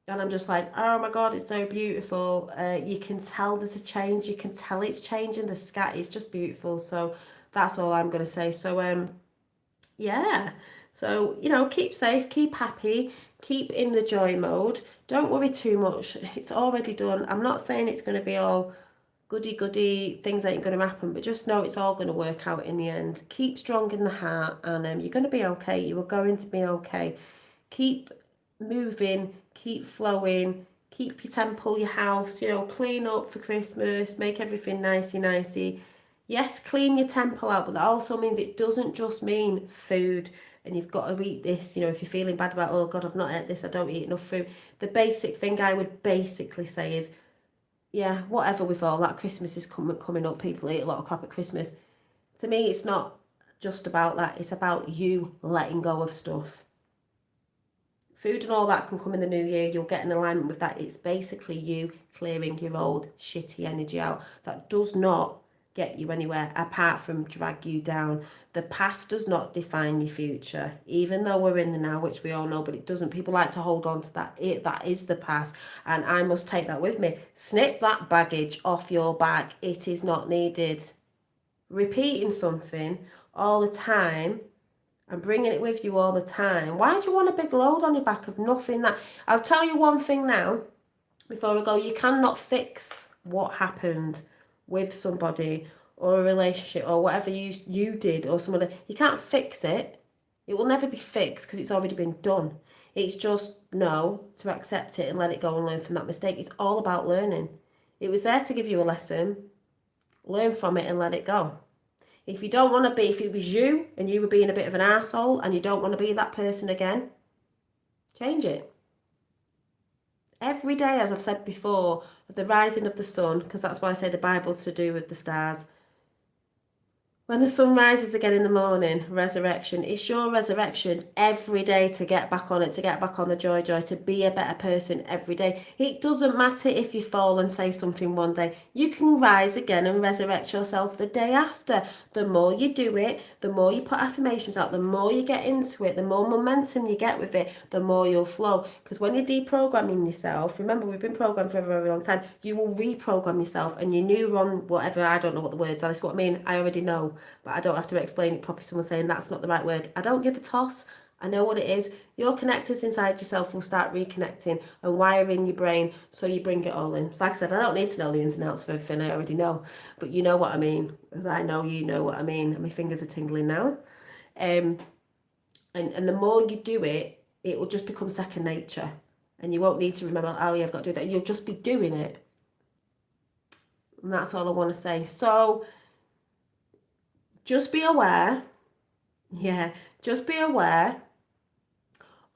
I'm just like, oh my God, it's so beautiful. You can tell there's a change. You can tell it's changing. The sky is just beautiful. So that's all I'm going to say. So, yeah. So, you know, keep safe, keep happy, keep in the joy mode. Don't worry too much. It's already done. I'm not saying it's going to be all goody, things ain't going to happen, but just know it's all going to work out in the end. Keep strong in the heart, and you're going to be okay. You are going to be okay. Keep moving, keep flowing, keep your temple, your house, you know, clean up for Christmas, make everything nicey. Yes, clean your temple out, but that also means it doesn't just mean food and you've got to eat this. You know, if you're feeling bad about, oh God, I've not ate this, I don't eat enough food. The basic thing I would basically say is, yeah, whatever with all that, Christmas is coming up, people eat a lot of crap at Christmas. To me, it's not just about that, it's about you letting go of stuff. Food and all that can come in the new year, you'll get in alignment with that. It's basically you clearing your old shitty energy out. That does not get you anywhere apart from drag you down. The past does not define your future, even though we're in the now, which we all know, but it doesn't. People like to hold on to that. That is the past, and I must take that with me. Snip that baggage off your back. It is not needed. Repeating something all the time and bringing it with you all the time. Why do you want a big load on your back of nothing? That I'll tell you one thing now before I go. You cannot fix what happened with somebody or a relationship or whatever you did or someone, you can't fix it. It will never be fixed because it's already been done. It's just no to accept it and let it go and learn from that mistake. It's all about learning. It was there to give you a lesson. Learn from it and let it go. If you don't want to be, if it was you and you were being a bit of an arsehole and you don't want to be that person again, change it. Every day, as I've said before, of the rising of the sun, because that's why I say the Bible's to do with the stars. When the sun rises again in the morning, resurrection, it's your resurrection every day to get back on it, to get back on the joy, to be a better person every day. It doesn't matter if you fall and say something one day. You can rise again and resurrect yourself the day after. The more you do it, the more you put affirmations out, the more you get into it, the more momentum you get with it, the more you'll flow. Because when you're deprogramming yourself, remember we've been programmed for a very long time, you will reprogram yourself and your neuron, whatever, I don't know what the words are, that's what I mean, I already know. But I don't have to explain it properly. Someone saying that's not the right word. I don't give a toss. I know what it is. Your connectors inside yourself will start reconnecting and wiring your brain so you bring it all in. So like I said, I don't need to know the ins and outs of everything. I already know. But you know what I mean. As I know you know what I mean. And my fingers are tingling now. And the more you do it, it will just become second nature. And you won't need to remember, oh yeah, I've got to do that. You'll just be doing it. And that's all I want to say. So just be aware. Yeah, just be aware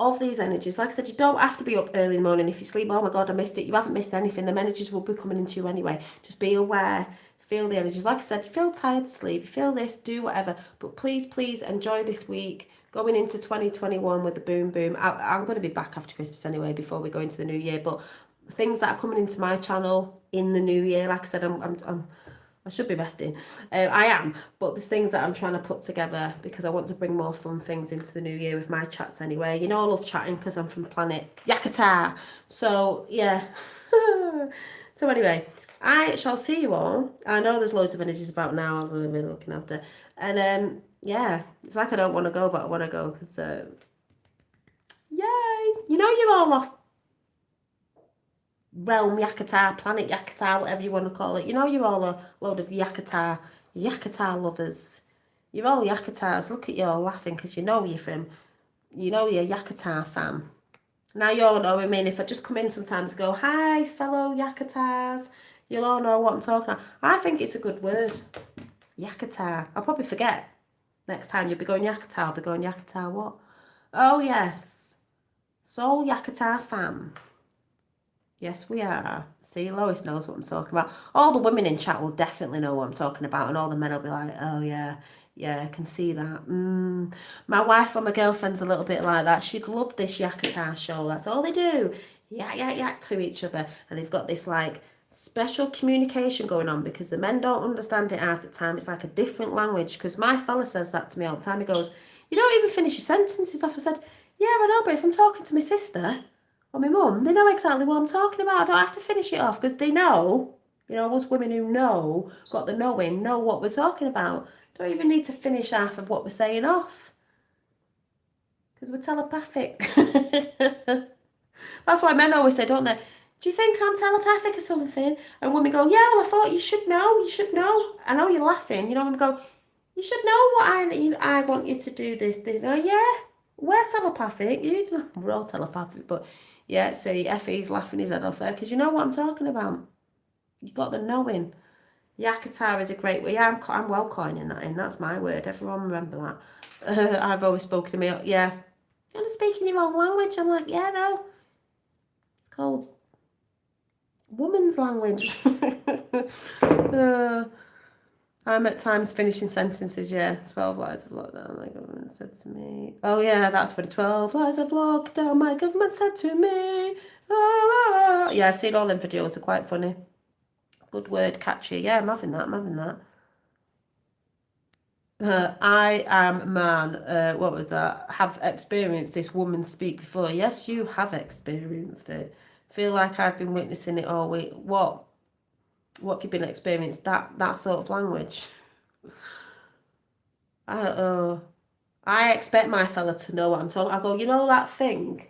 of these energies. Like I said, you don't have to be up early in the morning. If you sleep, oh my God, I missed it. You haven't missed anything. The energies will be coming into you anyway. Just be aware. Feel the energies. Like I said, you feel tired, sleep. You feel this, do whatever. But please enjoy this week. Going into 2021 with the boom boom. I'm going to be back after Christmas anyway, before we go into the new year. But things that are coming into my channel in the new year, like I said, I should be resting. I am, but there's things that I'm trying to put together because I want to bring more fun things into the new year with my chats anyway. You know, I love chatting because I'm from planet Yakata. So, yeah. So anyway, I shall see you all. I know there's loads of energies about now I've only been looking after. And, yeah, it's like I don't want to go, but I want to go because, yay. You know you're all off realm Yakata, planet Yakata, whatever you want to call it. You know you're all a load of Yakata lovers. You're all Yakatas. Look at you all laughing because you know you're Yakata fam. Now you all know, I mean, if I just come in sometimes and go, hi, fellow Yakatas, you'll all know what I'm talking about. I think it's a good word. Yakata. I'll probably forget. Next time you'll be going Yakata, I'll be going Yakata what? Oh, yes. Soul Yakata fam. Yes, we are. See, Lois knows what I'm talking about. All the women in chat will definitely know what I'm talking about, and all the men will be like, oh, yeah, I can see that. My wife or my girlfriend's a little bit like that. She'd love this Yakata show. That's all they do. Yak to each other. And they've got this, like, special communication going on because the men don't understand it half the time. It's like a different language. Because my fella says that to me all the time. He goes, you don't even finish your sentences off. I said, yeah, I know, but if I'm talking to my sister or my mum, they know exactly what I'm talking about. I don't have to finish it off because they know, you know, us women who know, got the knowing, know what we're talking about. Don't even need to finish half of what we're saying off because we're telepathic. That's why men always say, don't they? Do you think I'm telepathic or something? And women go, yeah, well, I thought you should know. You should know. I know you're laughing. You know, women go, you should know what I want you to do this. They go, yeah, we're telepathic. We're all telepathic, but yeah, see, Effie's laughing his head off there because you know what I'm talking about. You got the knowing. Yakata is a great way. Yeah, I'm well coining that in. That's my word. Everyone remember that. I've always spoken to me. Yeah, you want to speak in your own language? I'm like, yeah, no. It's called woman's language. I'm at times finishing sentences, yeah. 12 lies of lockdown, my government said to me. Oh, yeah, that's for the 12 lies of lockdown, my government said to me. Yeah, I've seen all them videos, they're quite funny. Good word, catchy. Yeah, I'm having that. I am man. What was that? Have experienced this woman speak before. Yes, you have experienced it. Feel like I've been witnessing it all week. What have you been experienced? That sort of language. I expect my fella to know what I'm talking. I go, you know that thing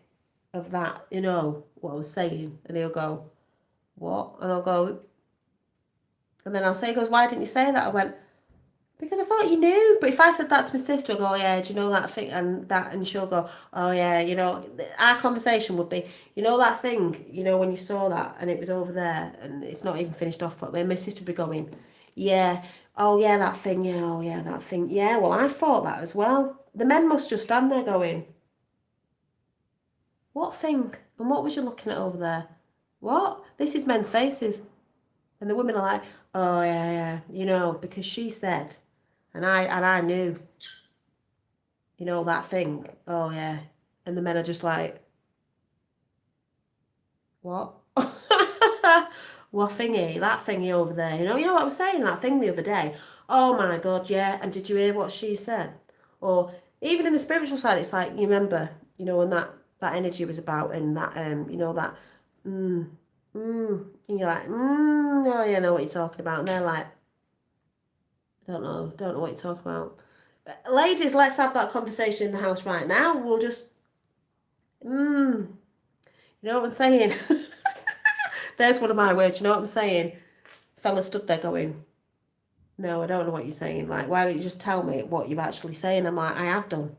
of that, you know what I was saying, and he'll go, what? And I'll go, And then I'll say, he goes, why didn't you say that? I went, because I thought you knew. But if I said that to my sister, I'd go, oh, yeah, do you know that thing? And she'll go, oh, yeah, you know, our conversation would be, you know that thing, you know, when you saw that and it was over there and it's not even finished off properly. And my sister would be going, yeah, oh, yeah, that thing, yeah, oh, yeah, that thing. Yeah, well, I thought that as well. The men must just stand there going, what thing? And what was you looking at over there? What? This is men's faces. And the women are like, oh, yeah, yeah, you know, because she said, and I knew, you know, that thing. Oh, yeah. And the men are just like, what? What thingy? That thingy over there. You know what I was saying? That thing the other day. Oh, my God, yeah. And did you hear what she said? Or even in the spiritual side, it's like, you remember, you know, when that energy was about and that, you know, that, and you're like, oh, yeah, I know what you're talking about. And they're like, don't know what you're talking about. But ladies, let's have that conversation in the house right now. We'll just, you know what I'm saying? There's one of my words, you know what I'm saying? Fella stood there going, no, I don't know what you're saying. Like, why don't you just tell me what you're actually saying? I'm like, I have done.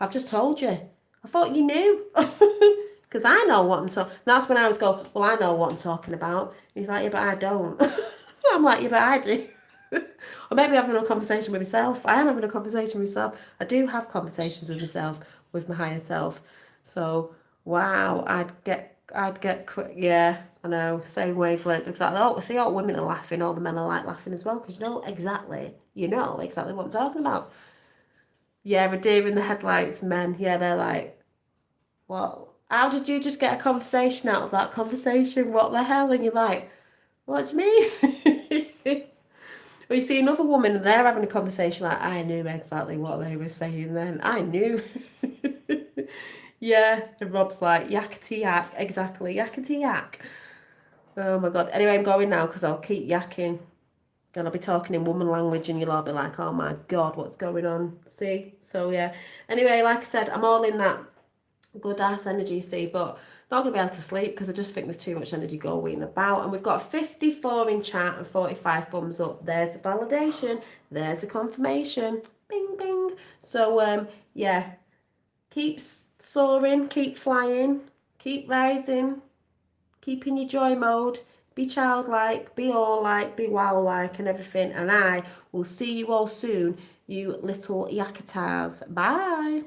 I've just told you. I thought you knew. Because I know what I'm talking. That's when I was going, well, I know what I'm talking about. He's like, yeah, but I don't. I'm like, yeah, but I do. Or maybe having a conversation with myself. I am having a conversation with myself. I do have conversations with myself, with my higher self. So, wow, yeah, I know, same wavelength. Exactly. Oh, see, all women are laughing, all the men are like laughing as well, because you know exactly what I'm talking about. Yeah, a deer in the headlights, men. Yeah, they're like, what? How did you just get a conversation out of that conversation? What the hell? And you're like, what do you mean? Or you see another woman and they're having a conversation like, I knew exactly what they were saying then. I knew. Yeah. And Rob's like, yakety yak. Exactly. Yakety yak. Oh my God. Anyway, I'm going now because I'll keep yakking. And I'll be talking in woman language and you'll all be like, oh my God, what's going on? See? So yeah. Anyway, like I said, I'm all in that good ass energy, see, but not going to be able to sleep because I just think there's too much energy going about. And we've got 54 in chat and 45 thumbs up. There's the validation. There's the confirmation. Bing, bing. So, yeah, keep soaring, keep flying, keep rising, keep in your joy mode. Be childlike, be all-like, be wow-like and everything. And I will see you all soon, you little yakatars. Bye.